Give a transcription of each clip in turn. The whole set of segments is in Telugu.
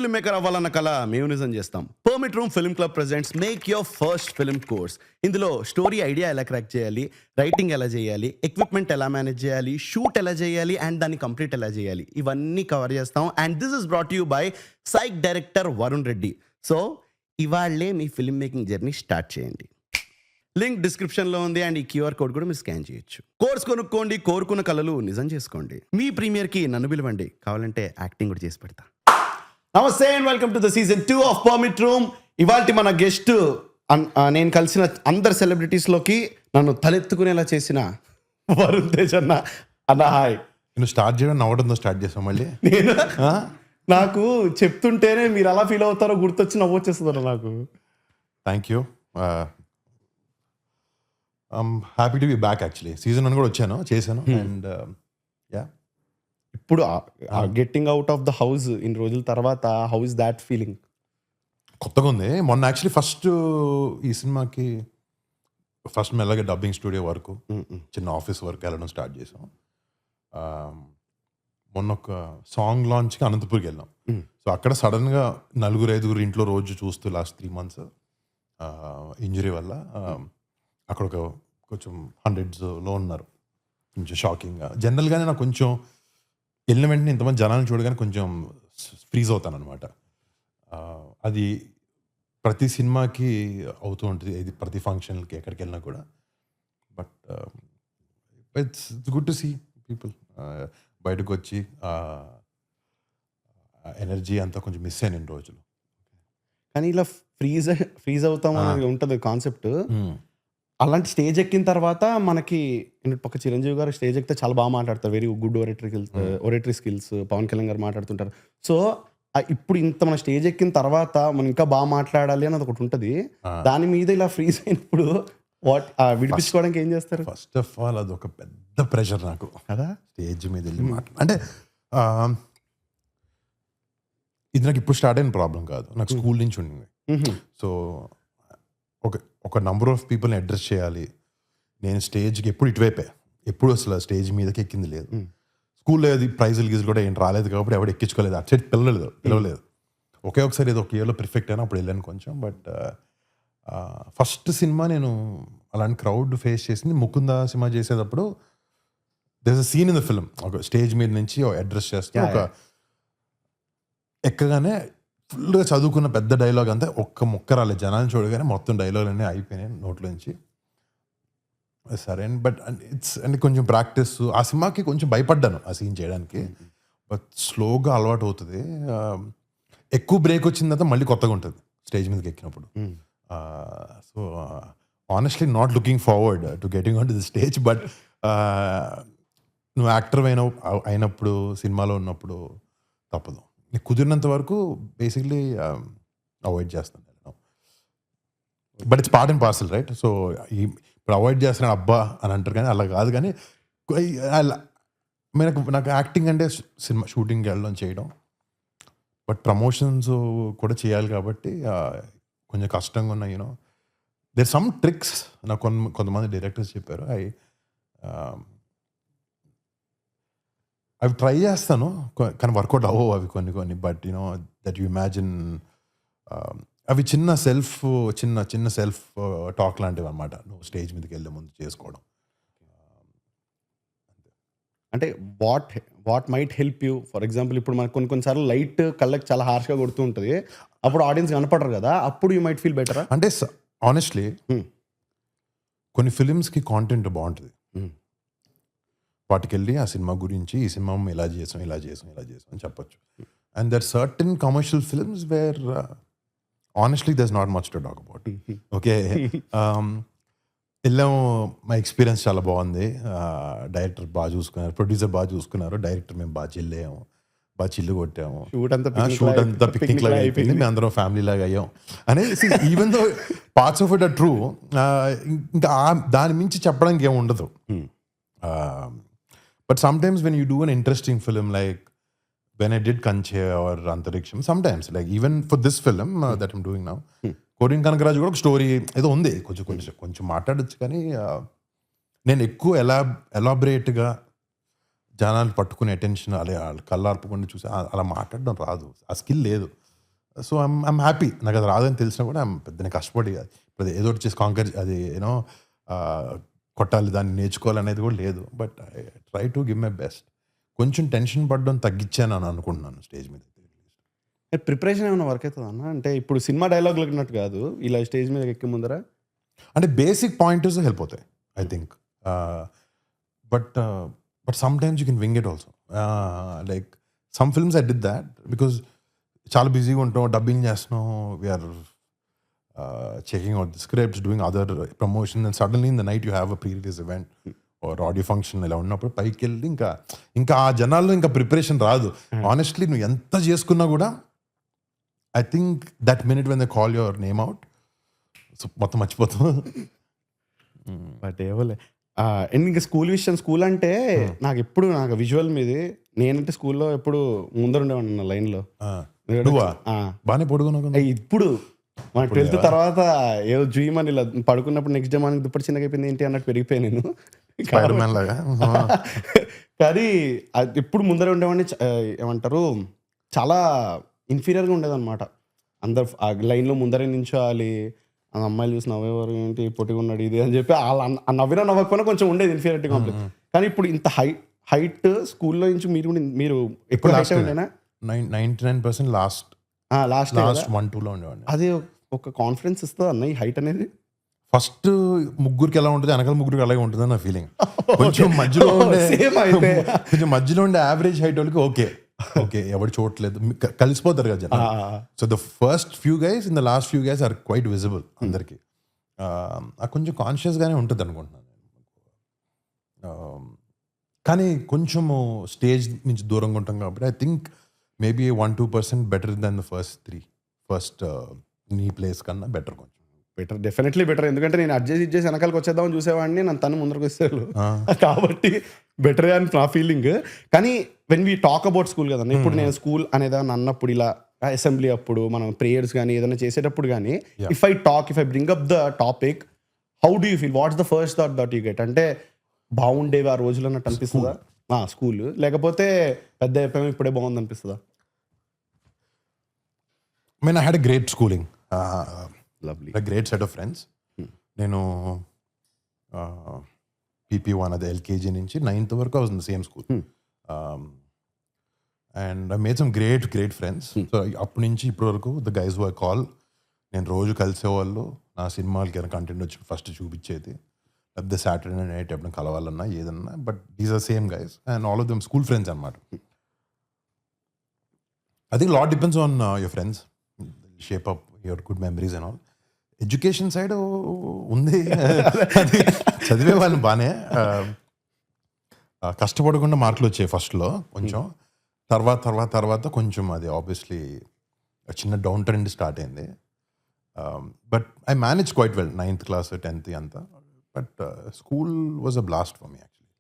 ఫిల్మ్ మేకర్ అవ్వాలన్న కళ మేము నిజం చేస్తాం. Permit room film club presents make your first film course. ఇందులో స్టోరీ ఐడియా ఎలా క్రాక్ చేయాలి, రైటింగ్ ఎలా చేయాలి, ఎక్విప్మెంట్ ఎలా మేనేజ్ చేయాలి, షూట్ ఎలా చేయాలి అండ్ దాన్ని కంప్లీట్ ఎలా చేయాలి, ఇవన్నీ కవర్ చేస్తాం. And this is brought you by psych director Varun Reddy. So ఇవాళ్లే మీ ఫిల్మ్ మేకింగ్ జర్నీ స్టార్ట్ చేయండి. లింక్ డిస్క్రిప్షన్లో ఉంది అండ్ ఈ క్యూఆర్ కోడ్ కూడా మీరు స్కాన్ చేయొచ్చు. కోర్స్ కొనుక్కోండి, కోరుకున్న కళలు నిజం చేసుకోండి. మీ ప్రీమియర్కి నన్ను పిలవండి, కావాలంటే యాక్టింగ్ కూడా చేసి పెడతా. నమస్తే and welcome to the season 2 of permit room. ఇవాళ మన గెస్ట్ నేను కలిసిన అందరు సెలబ్రిటీస్లోకి నన్ను తలెత్తుకునేలా చేసిన వరుణ్ తేజ్ అన్న. అన్న హాయ్. నువ్వు స్టార్ట్ చేయడం నవ్వడంతో స్టార్ట్ చేసావు మళ్ళీ. నేను నాకు చెప్తుంటేనే మీరు అలా ఫీల్ అవుతారో గుర్తొచ్చి నవ్వొచ్చేస్తుందన్న నాకు. Thank you. Happy to be back. Actually season 1 కూడా వచ్చాను, చేశాను. అండ్ యా, ఇప్పుడు getting out of the house ఇన్ని రోజుల తర్వాత హౌ ఇస్ దాట్ ఫీలింగ్? కొత్తగా ఉంది. మొన్న యాక్చువల్లీ ఫస్ట్ ఈ సినిమాకి ఫస్ట్ మెల్లగా డబ్బింగ్ స్టూడియో వరకు, చిన్న ఆఫీస్ వరకు వెళ్ళడం స్టార్ట్ చేసాం. మొన్న ఒక సాంగ్ లాంచ్కి అనంతపూర్కి వెళ్ళాం. సో అక్కడ సడన్గా 4-5 ఇంట్లో రోజు చూస్తూ లాస్ట్ 3 months ఇంజరీ వల్ల అక్కడ ఒక కొంచెం 100sలో ఉన్నారు. కొంచెం షాకింగ్గా. జనరల్గానే నాకు కొంచెం వెళ్ళిన వెంటనే ఇంతమంది జనాలను చూడగానే కొంచెం ఫ్రీజ్ అవుతాను అనమాట. అది ప్రతి సినిమాకి అవుతూ ఉంటుంది, ఇది ప్రతి ఫంక్షన్కి ఎక్కడికి వెళ్ళినా కూడా. But it's good to see people బయటకు వచ్చి ఎనర్జీ అంతా కొంచెం మిస్ అయిన రోజులు. కానీ ఇలా ఫ్రీజ్ అవుతాం అనేది ఉంటుంది కాన్సెప్ట్. అలాంటి స్టేజ్ ఎక్కిన తర్వాత మనకి పక్క చిరంజీవి గారు స్టేజ్ ఎక్కితే చాలా బాగా మాట్లాడతారు, very good oratory skills. Pawan Kalyan garu మాట్లాడుతుంటారు. సో ఇప్పుడు ఇంత మన స్టేజ్ ఎక్కిన తర్వాత మనం ఇంకా బాగా మాట్లాడాలి అన్నది ఒకటి ఉంటుంది. దాని మీద ఇలా ఫ్రీజ్ అయినప్పుడు విడిపించుకోవడానికి ఏం చేస్తారు? ఫస్ట్ ఆఫ్ ఆల్ అది ఒక పెద్ద ప్రెషర్ నాకు కదా, స్టేజ్ మీద వెళ్ళి అంటే ఇది నాకు ఇప్పుడు స్టార్ట్ అయిన ప్రాబ్లం కాదు, నాకు స్కూల్ నుంచి ఉండింది. సో ఒక నంబర్ ఆఫ్ పీపుల్ని అడ్రస్ చేయాలి. నేను స్టేజ్కి ఎప్పుడు ఇటువైపే, ఎప్పుడు అసలు స్టేజ్ మీదకి ఎక్కింది లేదు. స్కూల్లో అది ప్రైజులు గీజులు కూడా ఏం రాలేదు కాబట్టి ఎవరు ఎక్కించుకోలేదు, అటు సైడ్ పిలవలేదు. ఒకే ఒకసారి ఏదో ఒక ఇయర్లో పర్ఫెక్ట్ అయినా అప్పుడు వెళ్ళాను కొంచెం. బట్ ఫస్ట్ సినిమా నేను అలాంటి క్రౌడ్ ఫేస్ చేసింది ముకుంద సినిమా చేసేటప్పుడు. There is a scene in the film, ఒక స్టేజ్ మీద నుంచి అడ్రస్ చేస్తూ ఒక ఎక్కగానే ఫుల్గా చదువుకున్న పెద్ద డైలాగ్ అంతా ఒక్క ముక్క రాలేదు. జనాన్ని చూడగానే మొత్తం డైలాగ్ అన్నీ అయిపోయినాయి నోట్లోంచి. సరే, బట్ ఇట్స్ అంటే కొంచెం ప్రాక్టీస్. ఆ సినిమాకి కొంచెం భయపడ్డాను ఆ సీన్ చేయడానికి, బట్ స్లోగా అలవాటు అవుతుంది. ఎక్కువ బ్రేక్ వచ్చిన తర్వాత మళ్ళీ కొత్తగా ఉంటుంది స్టేజ్ మీదకి ఎక్కినప్పుడు. So honestly not looking forward to getting on to the stage. But నువ్వు యాక్టర్ అయినప్పుడు, సినిమాలో ఉన్నప్పుడు తప్పదు. నీకు కుదిరినంత వరకు బేసిక్లీ అవాయిడ్ చేస్తాను. But it's part and parcel, right? So ఇప్పుడు అవాయిడ్ చేస్తున్నాను అబ్బా అని అంటారు, కానీ అలా కాదు. కానీ నాకు యాక్టింగ్ అంటే సినిమా షూటింగ్కి వెళ్ళడం చేయడం, బట్ ప్రమోషన్స్ కూడా చేయాలి కాబట్టి కొంచెం కష్టంగా ఉన్నాయి. యూనో దేర్ సమ్ ట్రిక్స్ నాకు కొంతమంది డైరెక్టర్స్ చెప్పారు. అవి ట్రై చేస్తాను కానీ వర్కౌట్ అవ్వవు అవి కొన్ని. But you know that you imagine, అవి చిన్న సెల్ఫ్ టాక్ లాంటివి అనమాట. నువ్వు స్టేజ్ మీదకి వెళ్ళే ముందు చేసుకోవడం. అంటే what might help you? For example ఇప్పుడు మనకు కొన్నిసార్లు లైట్ కళ్ళకి చాలా హార్ష్గా కొడుతూ ఉంటుంది, అప్పుడు ఆడియన్స్ కనపడరు కదా, అప్పుడు యూ మైట్ ఫీల్ బెటరా? అంటే ఆనెస్ట్లీ కొన్ని ఫిలిమ్స్కి కాంటెంట్ బాగుంటుంది, వాటికి వెళ్ళి ఆ సినిమా గురించి, ఈ సినిమా ఇలా చేసాం అని చెప్పొచ్చు. And there certain commercial films where honestly there's not much to talk about. Okay, వెళ్ళాము, మా ఎక్స్పీరియన్స్ చాలా బాగుంది, డైరెక్టర్ బాగా చూసుకున్నారు, ప్రొడ్యూసర్ బాగా చూసుకున్నారు, డైరెక్టర్ మేము బాగా చిల్లు కొట్టాము, షూట్ అంతా పిక్నిక్ లాగా అయిపోయింది, మేము అందరం ఫ్యామిలీ లాగా అయ్యాం అనేది. Even though parts of it or true, ఇంకా దాని మించి చెప్పడానికి ఏమి ఉండదు. But sometimes when you do an interesting film, like when I did Kanche or Antariksham, sometimes like even for this film that I'm doing now, Kanakaraju కూడా ఒక స్టోరీ ఏదో ఉంది, కొంచెం మాట్లాడచ్చు. కానీ నేను ఎక్కువ ఎలాబరేట్గా జనాలు పట్టుకునే అటెన్షన్ అలా కళ్ళు ఆర్పకుండా చూసి అలా మాట్లాడడం రాదు, ఆ స్కిల్ లేదు. So I'm happy. నాకు అది రాదని తెలిసినా కూడా పెద్ద కష్టపడి ఇప్పుడు ఏదో ఒకటి చేసి కాంకర్ అది యూనో కొట్టాలి, దాన్ని నేర్చుకోవాలనేది కూడా లేదు. But I try to give my best. కొంచెం టెన్షన్ పడడం తగ్గించాను అని అనుకుంటున్నాను స్టేజ్ మీద. ప్రిపరేషన్ ఏమైనా వర్క్ అవుతుంది అన్న? అంటే ఇప్పుడు సినిమా డైలాగ్ అన్నట్టు కాదు, ఇలా స్టేజ్ మీద ఎక్కి ముందర అంటే బేసిక్ పాయింటర్స్ హెల్ప్ అవుతాయి I think. But but some times you can wing it also. Like some films I did that because చాలా బిజీగా ఉంటాం, డబ్బింగ్ చేస్తున్నాం, we're checking out the scripts, doing other promotion, and suddenly in the night you have a pre release event or audio function ఇలా ఉన్నప్పుడు పైకి వెళ్ళి ఇంకా ఆ జనాల్లో ఇంకా ప్రిపరేషన్ రాదు. ఆనెస్ట్లీ నువ్వు ఎంత చేసుకున్నా కూడా I think that minute when they call your name out మొత్తం మర్చిపోతాం. బట్ ఏవోలే. అండ్ ఇంకా స్కూల్ అంటే నాకు విజువల్ మీది, నేనంటే స్కూల్లో ఎప్పుడు ముందర ఉండేవాడిని లైన్లో. నువ్వా బాగానే పొడుగున్నావు. ఇప్పుడు మన 12th తర్వాత ఏదో డ్రీమ్ అని ఇలా పడుకున్నప్పుడు నెక్స్ట్ డే మనకి దుప్పటి చిన్నగా అయిపోయింది ఏంటి అన్నట్టు పెరిగిపోయాను నేను. స్పైడర్ మ్యాన్ లాగా. కానీ అది ఎప్పుడు ముందర ఉండేవాడిని. ఏమంటారు, చాలా ఇన్ఫీరియర్గా ఉండేదన్నమాట. అందరు ఆ లైన్లో ముందరే నించోవాలి, ఆ అమ్మాయిలు చూసి నవ్వేవారు, ఏంటి పొట్టిగా ఉన్నాడు ఇది అని చెప్పి వాళ్ళ నవ్వినా నవ్వకపోయినా కొంచెం ఉండేది ఇన్ఫీరియారిటీ కాంప్లెక్స్. కానీ ఇప్పుడు ఇంత హైట్ స్కూల్లో నుంచి మీరు ఎక్కువ హైట్ ఉండేనా? 99% లాస్ట్ 1-2లో ఉండేవాడిని. అది ఒక కాన్ఫిడెన్స్ ఇస్తుంది అన్న ఈ హైట్ అనేది. ఫస్ట్ ముగ్గురికి ఎలా ఉంటుంది, వెనకాల ముగ్గురికి అలాగే ఉంటుంది నా ఫీలింగ్. కొంచెం మధ్యలో ఉండే యావరేజ్ హైట్ వాళ్ళకి ఓకే ఎవరు చూడట్లేదు, కలిసిపోతారు కదా జనం. So the first few guys in the last few guys are quite visible అందరికి. కొంచెం కాన్షియస్గానే ఉంటుంది అనుకుంటున్నాను. కానీ కొంచెము స్టేజ్ నుంచి దూరంగా ఉంటాం కాబట్టి I think maybe 1-2% better than the first నీ ప్లేస్ కన్నా బెటర్. కొంచెం డెఫినెట్లీ బెటర్. ఎందుకంటే నేను అడ్జస్ట్ వెనకాలకి వచ్చేద్దామని చూసేవాడిని, నన్ను తను ముందరకు వచ్చేవాళ్ళు. కాబట్టి బెటరే అని నా ఫీలింగ్. కానీ when we talk about school కదన్నా, ఇప్పుడు నేను స్కూల్ అనేదాన్ని అన్నప్పుడు, ఇలా అసెంబ్లీ అప్పుడు మనం ప్రేయర్స్ కానీ ఏదైనా చేసేటప్పుడు కానీ, if I bring up the topic, how do you feel? What's the first thought that you get? అంటే బాగుండేవి ఆ రోజులు అన్నట్టు అనిపిస్తుందా స్కూల్, లేకపోతే పెద్ద అయిపోయాము ఇప్పుడే బాగుంది అనిపిస్తుందా? I mean, I had a great schooling. Lovely. A great set of friends. నేను PP1 అది LKG నుంచి 9th వరకు I was in the same school. And I made some great friends. So అప్పటి నుంచి ఇప్పటి వరకు the guys who I call, నేను రోజు కలిసేవాళ్ళు, నా సినిమాలకి ఏమైనా కంటెంట్ వచ్చి ఫస్ట్ చూపించేది, పెద్ద సాటర్డే నైట్ ఎప్పుడైనా కలవాలన్నా ఏదన్నా. But these are same guys and all of them school friends అనమాట. I think a lot depends on your friends, shape up your good memories and all. Education side ఉంది, చదివే వాళ్ళు బాగానే కష్టపడకుండా మార్కులు వచ్చాయి ఫస్ట్లో కొంచెం. తర్వాత కొంచెం అది ఆబ్వియస్లీ చిన్న డౌన్ ట్రెండ్ స్టార్ట్ అయింది. But I manage quite well 9th class 10th అంతా. But school was a blast for me actually.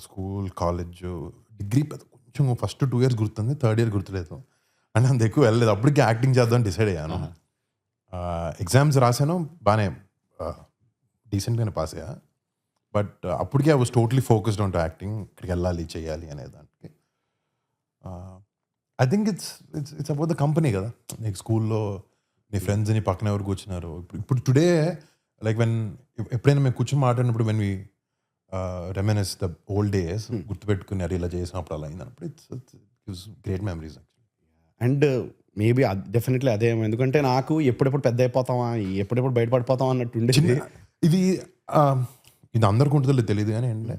School, college, degree కొంచెం ఫస్ట్ 2 years గుర్తుంది, 3rd year గుర్తులేదు. అంటే అంత ఎక్కువ వెళ్ళలేదు. అప్పటికి యాక్టింగ్ చేద్దామని డిసైడ్ అయ్యాను. ఎగ్జామ్స్ రాశాను, బాగానే డీసెంట్గానే పాస్ అయ్యా. బట్ అప్పటికే I was totally focused on to acting, ఇక్కడికి వెళ్ళాలి చేయాలి అనే దానికి. I think it's about the company కదా. నీకు స్కూల్లో నీ ఫ్రెండ్స్ నీ పక్కన ఎవరు కూర్చున్నారు. ఇప్పుడు టుడే లైక్ ఎప్పుడైనా మేము కూర్చొని మాట్లాడినప్పుడు when we reminisce the old days, గుర్తుపెట్టుకుని అరే ఇలా చేసినప్పుడు అలా అయిందన్నప్పుడు it's great memories. And maybe definitely అదేమో, ఎందుకంటే నాకు ఎప్పుడెప్పుడు పెద్ద అయిపోతామా, ఎప్పుడెప్పుడు బయటపడిపోతాం అన్నట్టు ఉండేది. ఇది అందరికి ఉంటుందో తెలియదు కానీ ఏంటంటే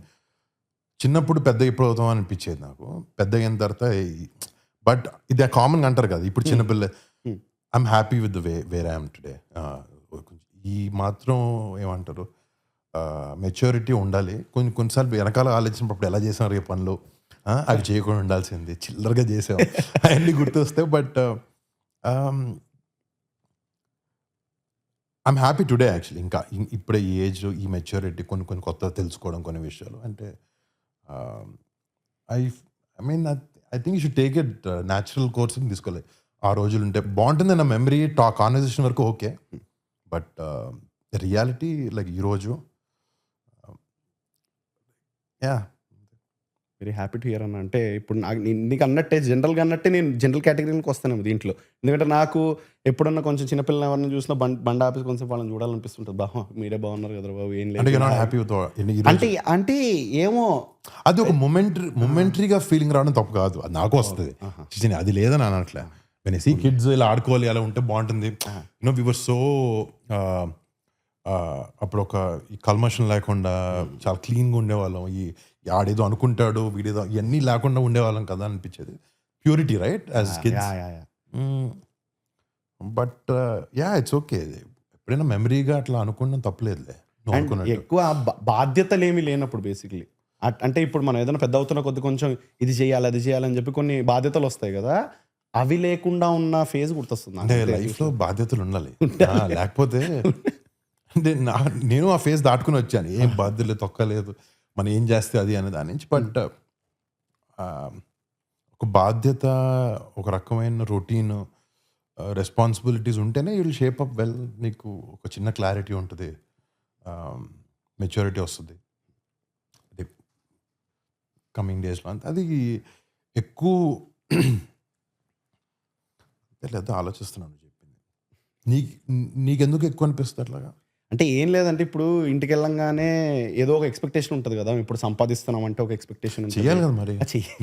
చిన్నప్పుడు పెద్ద ఎప్పుడు అవుతాం అనిపించేది నాకు. పెద్ద అయిన తర్వాత బట్ ఇది కామన్గా అంటారు కదా ఇప్పుడు చిన్నపిల్ల. I'm happy with the where I'm today. ఈ మాత్రం ఏమంటారు మెచ్యూరిటీ ఉండాలి. కొన్నిసార్లు వెనకాల ఆలోచించినప్పుడు ఎలా చేసాం రేపు పనులు, అవి చేయకుండా ఉండాల్సింది, చిల్లరగా చేసాం అవన్నీ గుర్తొస్తాయి. But I'm happy today actually. ఇంకా ఇప్పుడే ఈ ఏజ్, ఈ మెచ్యూరిటీ, కొన్ని కొత్త తెలుసుకోవడం కొన్ని విషయాలు అంటే I mean I think you should take it natural course తీసుకోవాలి. ఆ రోజులు ఉంటే బాగుంటుంది నా మెమరీ కాన్వర్జేషన్ వరకు ఓకే. బట్ రియాలిటీ లైక్ ఈరోజు వెరీ హ్యాపీ టు హియర్ అన్న. అంటే ఇప్పుడు నాకు నీకు అన్నట్టే జనరల్గా అన్నట్టే నేను జనరల్ కేటగిరీలోకి వస్తాను దీంట్లో. ఎందుకంటే నాకు ఎప్పుడన్నా కొంచెం చిన్నపిల్లలు ఎవరిని చూసినా బండి ఆపేసి కొంచెం వాళ్ళని చూడాలనిపిస్తుంటుంది. మీరే బాగున్నారు కదా బాబు, ఏం అంటే లేదు you're not happy with అంటే అంటే ఏమో అది ఒక మొమెంటరీగా ఫీలింగ్ రావడం తప్పు కాదు, అది నాకు వస్తుంది. అది లేదని అనట్లే. వెన్ సీ కిడ్స్ ఇలా ఆడుకోవాలి అలా ఉంటే బాగుంటుంది. వి వర్ సో అప్పుడు ఒక ఈ కల్మషం లేకుండా చాలా క్లీన్గా ఉండేవాళ్ళం. ఈ ఆడేదో అనుకుంటాడు వీడేదో ఇవన్నీ లేకుండా ఉండేవాళ్ళం కదా అనిపించేది. Purity right as kids. But it's okay. ఎప్పుడైనా మెమరీగా అట్లా అనుకోవడం తప్పలేదులే. ఎక్కువ బాధ్యతలు ఏమీ లేనప్పుడు బేసిక్లీ అంటే ఇప్పుడు మనం ఏదైనా పెద్ద అవుతున్న కొద్ది కొంచెం ఇది చేయాలి అది చేయాలని చెప్పి కొన్ని బాధ్యతలు వస్తాయి కదా, అవి లేకుండా ఉన్న ఫేజ్ గుర్తొస్తుంది. అంటే లైఫ్లో బాధ్యతలు ఉండాలి, లేకపోతే అంటే నేను ఆ ఫేజ్ దాటుకుని వచ్చాను. ఏం బాధ్యతలు తొక్కలేదు, మనం ఏం చేస్తే అది అనే దాని నుంచి. బట్ ఒక బాధ్యత, ఒక రకమైన రొటీన్, రెస్పాన్సిబిలిటీస్ ఉంటేనే you will shape up well. నీకు ఒక చిన్న క్లారిటీ ఉంటుంది, మెచ్యూరిటీ వస్తుంది కమింగ్ డేస్లో. అంతే అది ఎక్కువ లేదా ఆలోచిస్తున్నాను చెప్పింది. నీకెందుకు ఎక్కువ అనిపిస్తుంది అట్లాగా? అంటే ఏం లేదంటే ఇప్పుడు ఇంటికి వెళ్ళంగానే ఏదో ఒక ఎక్స్పెక్టేషన్ ఉంటుంది కదా. ఇప్పుడు సంపాదిస్తున్నాం అంటే ఒక ఎక్స్పెక్టేషన్ చేయాలి కదా. మరి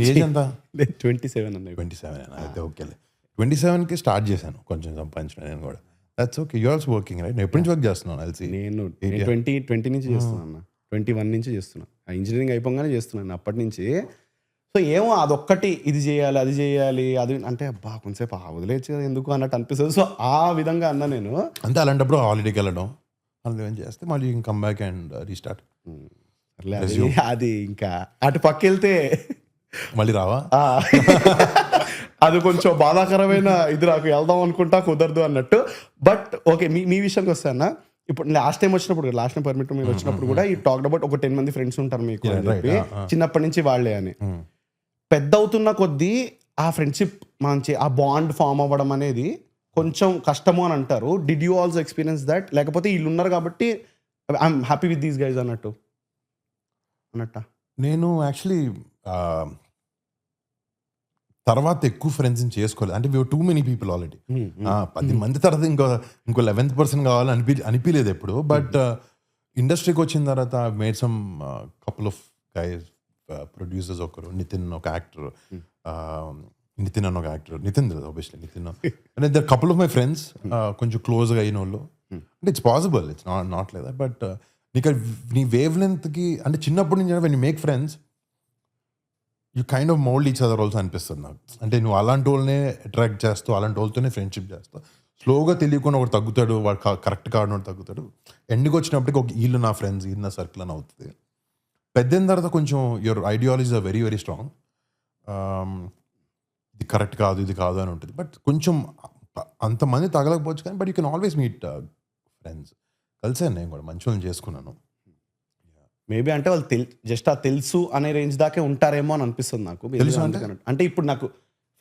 ఏజ్ ఎంత? 27 అన్న. 27 అయితే ఓకేలే. 27కి స్టార్ట్ చేశాను కొంచెం సంపాదించడం నేను కూడా. That's okay. You also working right? ఎప్పటి నుంచి వర్క్ చేస్తున్నాను తెలిసి? నేను 20 నుంచి చేస్తున్నాను అన్న. 21 నుంచి చేస్తున్నా. ఇంజనీరింగ్ అయిపోగానే చేస్తున్నాను అప్పటి నుంచి. సో ఏమో అదొక్కటి, ఇది చేయాలి అది చేయాలి అది అంటే కొంచెంసేపు వదిలేచ్చు కదా ఎందుకు అన్నట్టు అనిపిస్తుంది. సో ఆ విధంగా అన్నా నేను. అంతే, అలాంటప్పుడు హాలిడేకి వెళ్ళడం అందులో ఏం చేస్తే మళ్ళీ కమ్ బ్యాక్ అండ్ రీస్టార్ట్. అది ఇంకా అటు పక్క వెళ్తే మళ్ళీ రావా? అది కొంచెం బాధాకరమైన ఇది. నాకు వెళ్దాం అనుకుంటా కుదరదు అన్నట్టు. బట్ ఓకే, మీ విషయానికి వస్తానా. ఇప్పుడు లాస్ట్ టైం పర్మిట్ మీరు వచ్చినప్పుడు కూడా ఈ టాక్డ్ అబౌట్ ఒక 10 మంది ఫ్రెండ్స్ ఉంటారు మీకు అని చెప్పి, చిన్నప్పటి నుంచి వాళ్ళే అని. పెద్ద అవుతున్న కొద్దీ ఆ ఫ్రెండ్షిప్ మంచి ఆ బాండ్ ఫామ్ అవ్వడం అనేది కొంచెం కష్టము అని అంటారు. Did you also experience that? లేకపోతే వీళ్ళు ఉన్నారు కాబట్టి I'm happy with these guys అన్నట్ట? నేను యాక్చువల్లీ తర్వాత ఎక్కువ ఫ్రెండ్స్ని చేసుకోలేదు. అంటే టూ మెనీ పీపుల్ ఆల్రెడీ. 10 మంది తర్వాత ఇంకో 11th పర్సన్ కావాలని అనిపించలేదు ఎప్పుడు. బట్ ఇండస్ట్రీకి వచ్చిన తర్వాత made some couple of guys, producers ఒకరు, నితిన్ ఒక యాక్టర్, నితిన్ అన్న ఒక యాక్టర్, నితిన్ ఆబ్వియస్లీ నితిన్. అంటే there couple of my friends కొంచెం క్లోజ్గా అయిన వాళ్ళు. అంటే ఇట్స్ పాసిబుల్, ఇట్స్ నాట్ లేదా. బట్ నీకు నీ వేవ్ లెంత్కి అంటే చిన్నప్పటి నుంచి when you make friends you kind of mould each other also అనిపిస్తుంది నాకు. అంటే నువ్వు అలాంటి వాళ్ళనే అట్రాక్ట్ చేస్తావు, అలాంటి వాళ్ళతోనే ఫ్రెండ్షిప్ చేస్తావు. స్లోగా తెలియకుండా ఒకటి తగ్గుతాడు, వాడు కరెక్ట్ కాడినోడు తగ్గుతాడు. ఎండ్కి వచ్చినప్పటికి ఒక వీళ్ళు నా ఫ్రెండ్స్, వీళ్ళు నా సర్కిల్ అని అవుతుంది. పెద్దయిన తర్వాత కొంచెం your ideologies are very very strong. ఇది కరెక్ట్ కాదు, ఇది కాదు అని ఉంటుంది. బట్ కొంచెం అంతమంది తగలకపోవచ్చు కానీ but you can always meet friends. కలిసాను నేను కూడా, మంచి వాళ్ళని చేసుకున్నాను. మేబీ అంటే వాళ్ళు జస్ట్ ఆ తెలుసు అనే రేంజ్ దాకే ఉంటారేమో అని అనిపిస్తుంది నాకు. అంటే ఇప్పుడు నాకు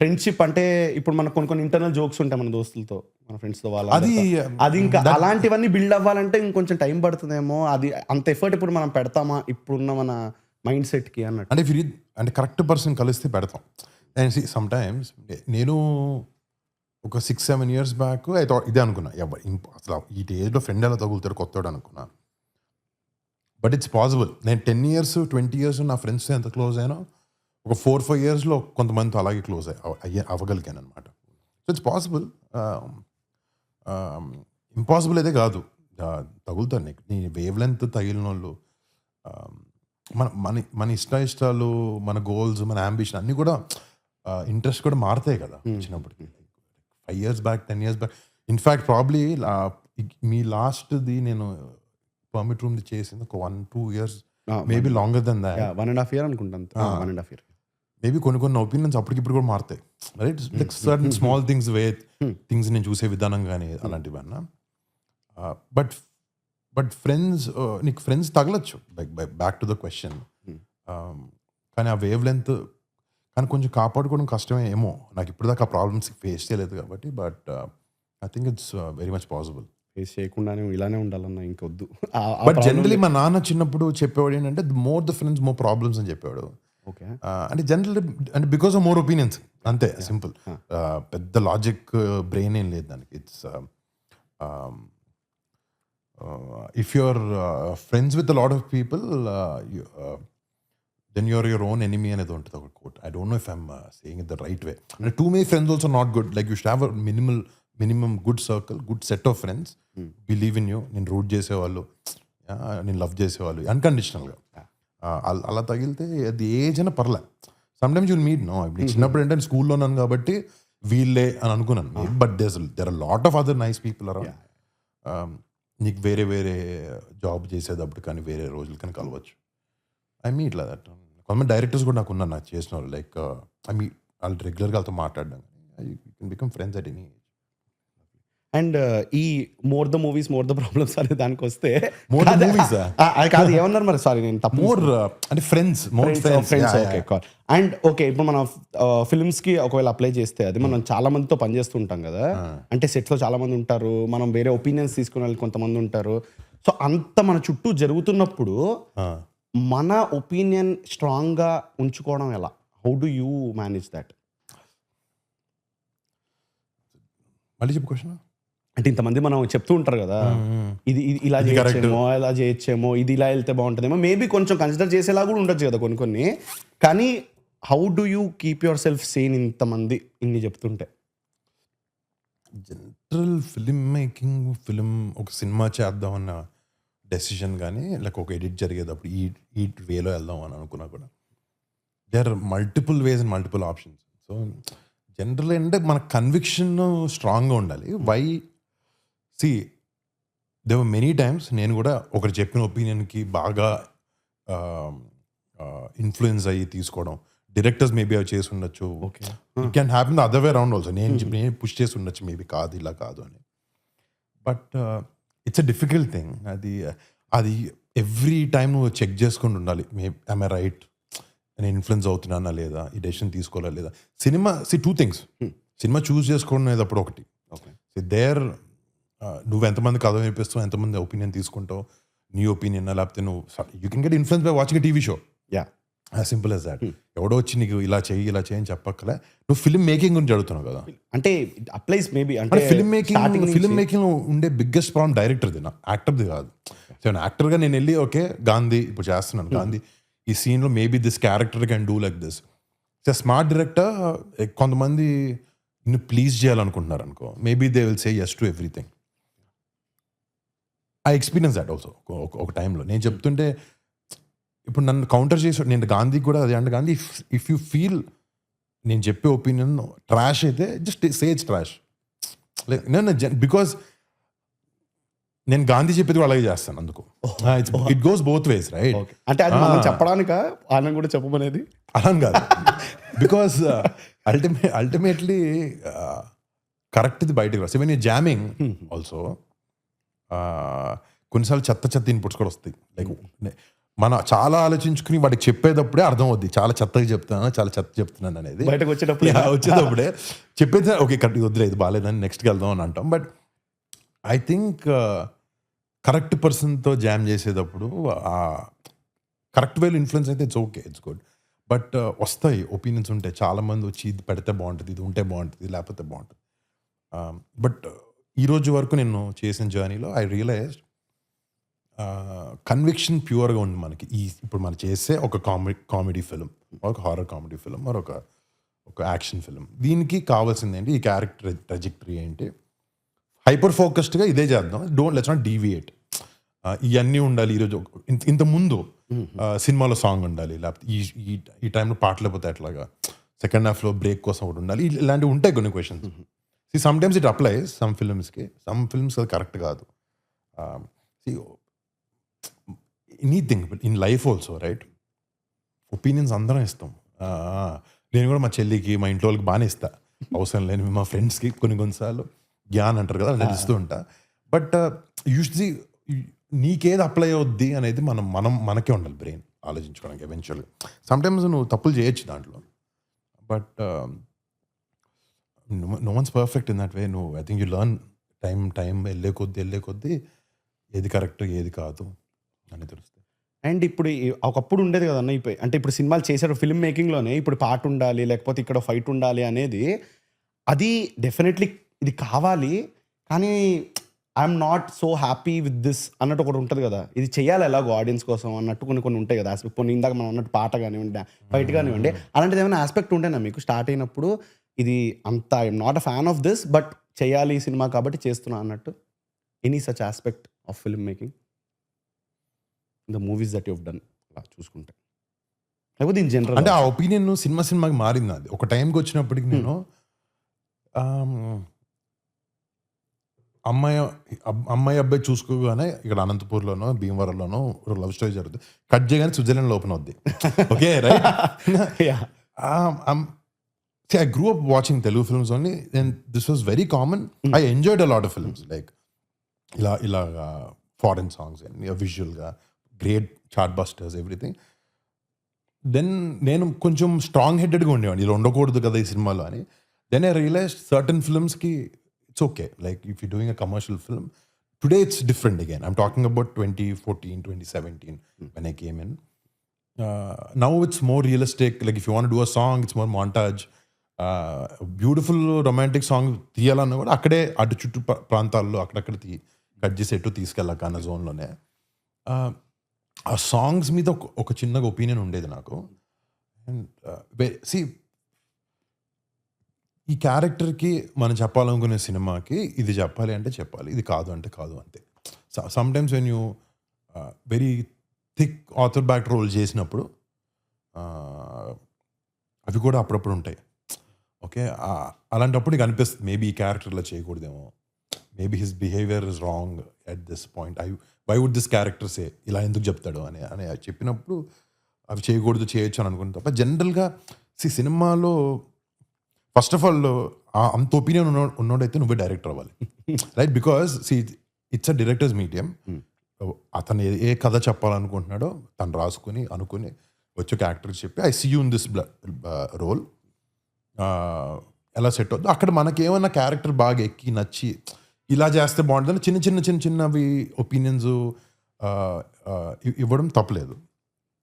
ఫ్రెండ్షిప్ అంటే ఇప్పుడు మనకు కొన్ని ఇంటర్నల్ జోక్స్ ఉంటాయి మన దోస్తులతో, మన ఫ్రెండ్స్తో, వాళ్ళ అది ఇంకా అలాంటివన్నీ బిల్డ్ అవ్వాలంటే ఇంకొంచెం టైం పడుతుందేమో. అది అంత ఎఫర్ట్ ఇప్పుడు మనం పెడతామా ఇప్పుడున్న మన మైండ్ సెట్కి అన్నట్టు? అంటే కరెక్ట్ పర్సన్ కలిస్తే పెడతాం. అండ్ సమ్ టైమ్స్ నేను ఒక 6-7 years బ్యాక్ అయితే ఇదే అనుకున్నా, అసలు ఈ ఏజ్లో ఫ్రెండ్ ఎలా తగులుతాడు కొత్తోడు అనుకున్నా. But it's possible. నేను 10 years 20 years నా ఫ్రెండ్స్తో ఎంత క్లోజ్ అయినా ఒక 4-5 yearsలో కొంతమందితో అలాగే క్లోజ్ అవ్వగలిగాను అనమాట. So it's possible. ఇంపాసిబుల్ అయితే కాదు, తగులుతాను నీకు. నీ వేవ్ లెంత్ తగిలిన వాళ్ళు, మన ఇష్టాలు, మన గోల్స్, మన అంబిషన్ అన్నీ కూడా, ఇంట్రెస్ట్ కూడా మారుతాయి కదా వచ్చినప్పటికి. 5 years back 10 years back in fact probably మీ లాస్ట్ది నేను పర్మిట్ రూమ్ది చేసింది ఒక 1-2 years, maybe longer than that. 1.5 year అనుకుంటాను. 1.5 year. మేబీ కొన్ని ఒపీనియన్స్ అప్పటికిప్పుడు కూడా మారుతాయి right. Like certain small things things నేను చూసే విధానం కానీ అలాంటివన్నా. బట్ ఫ్రెండ్స్, నీకు ఫ్రెండ్స్ తగలచ్చు. Back to the question. కానీ ఆ వేవ్ లెంత్ కానీ కొంచెం కాపాడుకోవడం కష్టమే ఏమో. నాకు ఇప్పుడు దాకా ఆ ప్రాబ్లమ్స్ ఫేస్ చేయలేదు కాబట్టి. But I think it's very much possible. Face చేయకుండానే ఇలానే ఉండాలన్నా ఇంకొద్దు. బట్ జనరలీ మా నాన్న చిన్నప్పుడు చెప్పేవాడు ఏంటంటే more the friends more problems అని చెప్పేవాడు. ఓకే. అంటే జనరల్ అంటే బికాస్ ఆఫ్ మోర్ ఒపీనియన్స్ అంతే సింపుల్. పెద్ద లాజిక్ బ్రెయిన్ ఏం లేదు దానికి. It's if you are friends with a lot of people then you're your own enemy అనేది ఉంటుంది ఒక quote. I don't know if I'm saying it the right way. అంటే too many friends also not good. Like you should have a minimum good circle, good set of friends, believe in you, నేను రూట్ చేసేవాళ్ళు, నేను లవ్ చేసేవాళ్ళు అన్కండిషనల్గా. అలా తగిలితే అది ఏజ్ అయినా పర్లే. Sometimes you'll meet no. ఇప్పుడు చిన్నప్పుడు ఏంటంటే స్కూల్లో ఉన్నాను కాబట్టి వీళ్ళే అని అనుకున్నాను. But there are lot of other nice people around. నీకు వేరే వేరే జాబ్ చేసేటప్పుడు కానీ వేరే రోజులు కానీ కలవచ్చు. ఐ మీట్ ఇలా దట్. కొంతమంది డైరెక్టర్స్ కూడా నాకు ఉన్నారు, నాకు చేసిన వాళ్ళు. లైక్ ఐ మీట్ వాళ్ళు రెగ్యులర్గా వాళ్ళతో మాట్లాడడం. You can become friends at any age. And ఈ more the movies more the problems అనే దానికి వస్తే More the movies, కాదు ఏమన్నారు మరి, సారీ నేను తప్పు మోర్ అంటే friends, more friends. Okay call. And okay, ఇప్పుడు మనం ఫిల్మ్స్ కి ఒకవేళ అప్లై చేస్తే అది మనం చాలా మందితో పనిచేస్తూ ఉంటాం కదా. అంటే సెట్స్ లో చాలా మంది ఉంటారు, మనం వేరే ఒపీనియన్స్ తీసుకునే వాళ్ళు కొంతమంది ఉంటారు. సో అంత మన చుట్టూ జరుగుతున్నప్పుడు మన ఒపీనియన్ స్ట్రాంగ్ గా ఉంచుకోవడం ఎలా? How do you manage that? మళ్ళీ చెప్పు క్వశ్చన్. అంటే ఇంతమంది మనం చెప్తూ ఉంటారు కదా, ఇది ఇలా చేయొచ్చేమో, ఇలా చేయొచ్చేమో, ఇది ఇలా వెళ్తే బాగుంటుందేమో, మేబీ కొంచెం కన్సిడర్ చేసేలా కూడా ఉండొచ్చు కదా కొన్ని. కానీ how do you keep your self Sen ఇంతమంది ఇన్ని చెప్తుంటే? జనరల్ ఫిలిం మేకింగ్, ఒక సినిమా చేద్దామన్న డెసిషన్ కానీ, లేక ఒక ఎడిట్ జరిగేటప్పుడు ఈ వేలో వెళ్దాం అని అనుకున్నా కూడా there are multiple ways and multiple options. So general అంటే మన కన్విక్షన్ స్ట్రాంగ్గా ఉండాలి. Why see they were many times నేను కూడా ఒకరు చెప్పిన ఒపీనియన్కి బాగా ఇన్ఫ్లుయెన్స్ అయ్యి తీసుకోవడం. డైరెక్టర్స్ మేబీ అవి చేసి ఉండొచ్చు. It can happen the other way around also. నేను పుష్ చేసి ఉండొచ్చు మేబీ, కాదు ఇలా కాదు అని. But it's a difficult thing. అది ఎవ్రీ టైం నువ్వు చెక్ చేసుకొని ఉండాలి. ఐమ్ ఐ రైట్, నేను ఇన్ఫ్లుయెన్స్ అవుతున్నానా లేదా, ఈ డెసిషన్ తీసుకోవాలా లేదా. Cinema two things. సినిమా చూస్ చేసుకునేటప్పుడు ఒకటి, దేర్ నువ్వు ఎంతమంది కథ వినిపిస్తావు, ఎంతమంది ఒపీనియన్ తీసుకుంటావు, నీ ఒపీనియన్, లేకపోతే నువ్వు you can get influence by watching TV show. As simple as that. ఎవడో వచ్చి నీకు ఇలా చేయి అని చెప్పక్కలే. నువ్వు ఫిల్మ్ మేకింగ్ గురించి అడుగుతున్నావు కదా. అంటే అప్లైస్ మేబీ. అంటే ఫిల్మ్ మేకింగ్ ఉండే బిగ్గెస్ట్ ప్రాబ్లం డైరెక్టర్ది, యాక్టర్ది కాదు. సో యాక్టర్గా నేను వెళ్ళి ఓకే గాంధీ ఇప్పుడు చేస్తున్నాను, గాంధీ ఈ సీన్లో maybe this character can do like this. Smart director కొంతమంది నిన్ను ప్లీజ్ చేయాలనుకుంటున్నారు అనుకో, maybe they will say yes to everything. I experience that also. ఒక టైంలో నేను చెప్తుంటే ఇప్పుడు నన్ను కౌంటర్ చేసి, నేను గాంధీకి కూడా అదే అంటే, గాంధీ ఇఫ్ యూ ఫీల్ నేను చెప్పే ఒపీనియన్ ట్రాష్ అయితే just say it's trash. Like నేను బికాస్ నేను గాంధీ చెప్పేది అలాగే చేస్తాను. అందుకు it goes both ways right. అంటే అది మనం చెప్పడానిక ఆయన కూడా చెప్పమనేది అలా కాదు. బికాస్ అల్టిమేట్లీ కరెక్ట్ ఇది బయటకు వస్తుంది. వెన్ యూ జామింగ్ ఆల్సో కొన్నిసార్లు చెత్త ఇన్పుట్స్ కూడా వస్తాయి. లైక్ మనం చాలా ఆలోచించుకుని వాడికి చెప్పేటప్పుడే అర్థం అవుద్ది, చాలా చెత్తగా చెప్తున్నాను అనేది. బయటకు వచ్చేటప్పుడే చెప్పేది ఓకే కరెక్ట్ వద్దులే, ఇది బాగాలేదని నెక్స్ట్కి వెళ్దాం అని అంటాం. బట్ ఐ థింక్ కరెక్ట్ పర్సన్తో జామ్ చేసేటప్పుడు కరెక్ట్ వేలో ఇన్ఫ్లుయెన్స్ అయితే it's okay, it's good. But వస్తాయి ఒపీనియన్స్ ఉంటాయి. చాలామంది వచ్చి ఇది పెడితే బాగుంటుంది, ఇది ఉంటే బాగుంటుంది, లేకపోతే బాగుంటుంది. బట్ ఈరోజు వరకు నేను చేసిన జర్నీలో ఐ రియలైజ్డ్ కన్విక్షన్ ప్యూర్గా ఉంది మనకి. ఇప్పుడు మనం చేసే ఒక కామెడీ ఫిల్మ్, ఒక హారర్ కామెడీ ఫిల్మ్, మరి ఒక యాక్షన్ ఫిల్మ్, దీనికి కావాల్సింది ఏంటి, ఈ క్యారెక్టర్ ట్రెజెక్టరీ ఏంటి, హైపర్ ఫోకస్డ్గా ఇదే చేద్దాం, లెట్స్ నాట్ డీవియేట్. ఇవన్నీ ఉండాలి. ఈరోజు ఇంత ముందు సినిమాలో సాంగ్ ఉండాలి, లేకపోతే ఈ టైంలో పాటలు లేకపోతే ఎట్లాగా, సెకండ్ హాఫ్లో బ్రేక్ కోసం ఒకటి ఉండాలి, ఇలాంటివి ఉంటాయి కొన్ని questions. Sometimes it applies some ఫిల్మ్స్కి, సమ్ ఫిల్మ్స్ అది కరెక్ట్ కాదు. Anything in life also right, opinions అందరం ఇస్తాం. నేను కూడా మా చెల్లికి, మా ఇంట్లో వాళ్ళకి బాగానే ఇస్తా, అవసరం లేని మా ఫ్రెండ్స్కి కొన్నిసార్లు జ్ఞాన్ అంటారు కదా, నేను ఇస్తూ ఉంటా. బట్ యూజువల్లీ నీకేది అప్లై అవుద్ది అనేది మనకే ఉండాలి బ్రెయిన్ ఆలోచించుకోవడానికి. ఎవెన్చువల్గా సమ్టైమ్స్ నువ్వు తప్పులు చేయొచ్చు దాంట్లో, but no one's perfect in that way. నువ్వు I think you learn time వెళ్ళే కొద్దీ ఏది కరెక్ట్ ఏది కాదు అని తెలుస్తుంది. అండ్ ఇప్పుడు ఒకప్పుడు ఉండేది కదన్న అంటే ఇప్పుడు సినిమాలు చేశారు ఫిల్మ్ మేకింగ్లోనే ఇప్పుడు పాట ఉండాలి లేకపోతే ఇక్కడ ఫైట్ ఉండాలి అనేది అది డెఫినెట్లీ ఇది కావాలి కానీ I'm not so happy with this అన్నట్టు ఒకటి ఉంటుంది కదా ఇది చేయాలి ఎలాగో ఆడియన్స్ కోసం అన్నట్టు కొన్ని ఉంటాయి కదా ఆస్పెక్ట్ కొన్ని ఇందాక మనం అన్నట్టు పాట కానివ్వండి ఫైట్ కానివ్వండి అలాంటిది ఏమైనా ఆస్పెక్ట్ ఉంటేనా మీకు స్టార్ట్ అయినప్పుడు ఇది అంత I'm not a fan of this but చేయాలి ఈ సినిమా కాబట్టి చేస్తున్నా అన్నట్టు any such aspect of film making the movies that you've done అలా చూసుకుంటే లేకపోతే ఇన్ జనరల్ అంటే ఆ ఒపీనియన్ సినిమాకి మారింది. అది ఒక టైంకి వచ్చినప్పటికి నేను అమ్మాయి అబ్బాయి చూసుకోగానే ఇక్కడ అనంతపూర్లోనో భీమవరంలోనో లవ్ స్టోరీ జరుగుతుంది. కట్ చేయగానే స్విట్జర్లాండ్లో ఓపెన్ అవుద్ది. Okay right. I grew up watching Telugu films only and this was very common. I enjoyed a lot of films like ఇలా ఫారెన్ సాంగ్స్ విజువల్గా great chartbusters everything. Then నేను కొంచెం స్ట్రాంగ్ హెడెడ్గా ఉండేవాడిని ఇలా ఉండకూడదు కదా ఈ సినిమాలో అని. దెన్ ఐ రియలైజ్ సర్టన్ ఫిల్మ్స్కి it's okay, like if you're doing a commercial film today it's different again. I'm talking about 2014 2017 when I came in. Now it's more realistic, like if you want to do a song it's more montage. Beautiful romantic song తీయాలన్నా కూడా అక్కడే అటు చుట్టూ ప్రాంతాల్లో అక్కడక్కడ కట్ చేసి ఎటు తీసుకెళ్ళాక అన్న జోన్లోనే ఆ సాంగ్స్ మీద ఒక చిన్నగా ఒపీనియన్ ఉండేది నాకు. అండ్ సి ఈ క్యారెక్టర్కి మనం చెప్పాలనుకునే సినిమాకి ఇది చెప్పాలి అంటే చెప్పాలి, ఇది కాదు అంటే కాదు అంతే. Sometimes when you very thick author back role చేసినప్పుడు అవి కూడా అప్పుడప్పుడు ఉంటాయి. ఓకే అలాంటప్పుడు నీకు అనిపిస్తుంది మేబీ ఈ క్యారెక్టర్లో చేయకూడదేమో, maybe his behaviour is wrong at this point. Why would this character say ఇలా ఎందుకు చెప్తాడు అని చెప్పినప్పుడు అవి చేయకూడదు చేయొచ్చు అని అనుకుంటా తప్ప జనరల్గా సినిమాలో ఫస్ట్ ఆఫ్ ఆల్ అంత ఒపీనియన్ ఉన్నోడైతే నువ్వే డైరెక్టర్ అవ్వాలి right. Because it's a directors medium. అతను ఏ కథ చెప్పాలనుకుంటున్నాడో తను రాసుకుని అనుకుని వచ్చి ఒక యాక్టర్కి చెప్పి I see you in this role ఎలా సెట్ అవుతుంది అక్కడ మనకేమన్నా క్యారెక్టర్ బాగా ఎక్కి నచ్చి ఇలా చేస్తే బాగుంటుందని చిన్నవి ఒపీనియన్స్ ఇవ్వడం తప్పలేదు.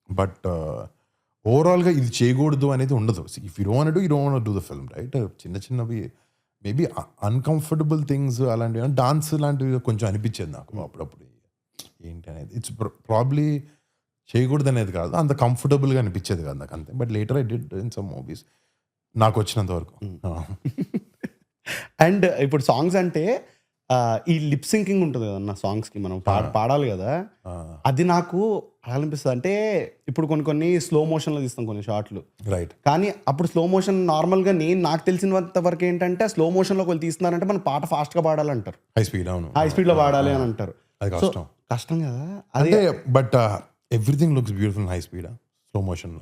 బట్ ఓవరాల్గా ఇది చేయకూడదు అనేది ఉండదు. If you don't do you don't do the film right. చిన్నవి మేబీ అన్కంఫర్టబుల్ థింగ్స్ అలాంటివి డాన్స్ లాంటివి కొంచెం అనిపించేది నాకు అప్పుడప్పుడు ఏంటి అనేది. ఇట్స్ ప్రాబ్లీ చేయకూడదు అనేది కాదు, అంత కంఫర్టబుల్గా అనిపించేది కాదు నాకు అంతే. But later I did in some movies నాకు వచ్చినంత వరకు. అండ్ ఇప్పుడు సాంగ్స్ అంటే ఈ లిప్ సింకింగ్ ఉంటుంది కదన్న సాంగ్స్కి మనం పాడాలి కదా, అది నాకు అలా అనిపిస్తుంది. అంటే ఇప్పుడు కొన్ని స్లో మోషన్లో తీస్తాం కొన్ని షార్ట్లు రైట్, కానీ అప్పుడు స్లో మోషన్ నార్మల్గా నాకు తెలిసినంత వరకు ఏంటంటే స్లో మోషన్లో కొన్ని తీస్తున్నారంటే మన పాట ఫాస్ట్గా పాడాలంటారు, హై స్పీడ్. అవును, హై స్పీడ్లో పాడాలి అని అంటారు. అది కష్టం కష్టం కదా అదే. But everything looks beautiful high speed slow motion.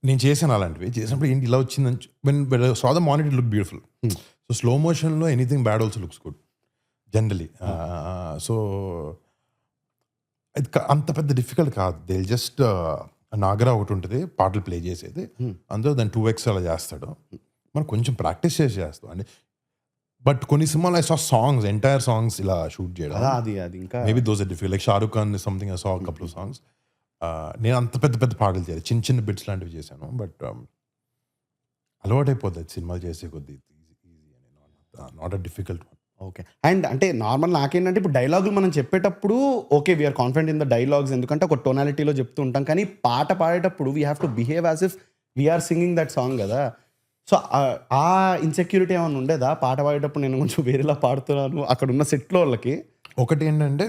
నేను చేశాను అలాంటివి. చేసినప్పుడు ఏంటి ఇలా వచ్చిందని when saw the monitor look beautiful. So slow మోషన్లో anything bad also looks good generally. So అది అంత పెద్ద డిఫికల్ట్ కాదు. దే జస్ట్ నాగరా ఒకటి ఉంటుంది పాటలు ప్లే చేసేది, అందులో దాన్ని 2x అలా చేస్తాడు. మనం కొంచెం ప్రాక్టీస్ చేస్తాం అండి. బట్ కొన్ని సినిమాలు I saw songs entire songs ఇలా షూట్ చేయడం, అది ఇంకా maybe those are difficult. Like Shahrukh Khan something I saw couple of songs. నేను అంత పెద్ద పాటలు చేయలేదు, చిన్న బిట్స్ లాంటివి చేశాను. బట్ అలవాటు అయిపోతుంది సినిమాలు చేసే కొద్దీ. Not a difficult one. Okay. And అంటే నార్మల్ నాకేంటంటే ఇప్పుడు డైలాగులు మనం చెప్పేటప్పుడు okay we're confident in the dialogues, ఎందుకంటే ఒక టోనాలిటీలో చెప్తూ ఉంటాం. కానీ పాట పాడేటప్పుడు we have to behave as if we're singing that song కదా. సో ఆ ఇన్సెక్యూరిటీ ఏమైనా ఉండేదా పాట పాడేటప్పుడు నేను కొంచెం వేరేలా పాడుతున్నాను అక్కడ ఉన్న సెట్లో వాళ్ళకి? ఒకటి ఏంటంటే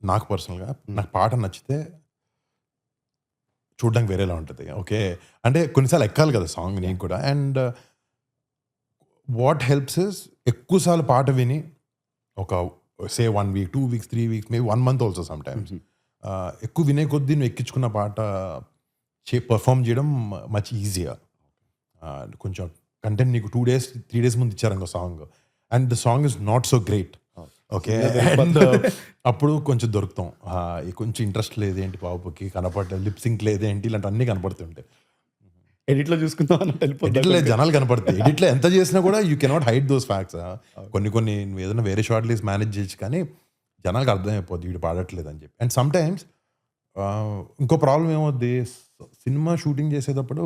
నాకు పర్సనల్గా నాకు పాట నచ్చితే చూడడానికి వేరేలా ఉంటుంది. ఓకే, అంటే కొన్నిసార్లు ఎక్కాలి కదా సాంగ్ నేను కూడా. అండ్ వాట్ హెల్ప్స్ ఇస్ ఎక్కువసార్లు పాట విని ఒక సే 1 week 2 weeks 3 weeks maybe 1 month also some times ఎక్కువ వినే కొద్దీ నువ్వు ఎక్కించుకున్న పాట పర్ఫామ్ చేయడం మచ్ ఈజీగా. కొంచెం కంటెంట్ నీకు 2 days 3 days ముందు ఇచ్చారు ఇంకో song and the song is not so great. Okay, and అప్పుడు కొంచెం దొరుకుతాం, కొంచెం ఇంట్రెస్ట్ లేదేంటి పాపకి కనపడలేదు, లిప్ సింక్ లేదేంటి, ఇలాంటి అన్నీ కనపడుతుంటాయి. ఎడిట్లో చూసుకుందాం అన్నట్టు ఎడిట్లో వెళ్ళిపోతుంది. జనాలు కనపడతాయి. ఎడిట్లో ఎంత చేసినా కూడా you cannot hide those facts. కొన్ని నువ్వు ఏదైనా వేరే షార్ట్ లిస్ట్ మేనేజ్ చేయొచ్చు, కానీ జనాలకు అర్థమైపోద్ది వీడు పాడట్లేదు అని చెప్పి. అండ్ సమ్ టైమ్స్ ఇంకో ప్రాబ్లం ఏమవుద్ది, సినిమా షూటింగ్ చేసేటప్పుడు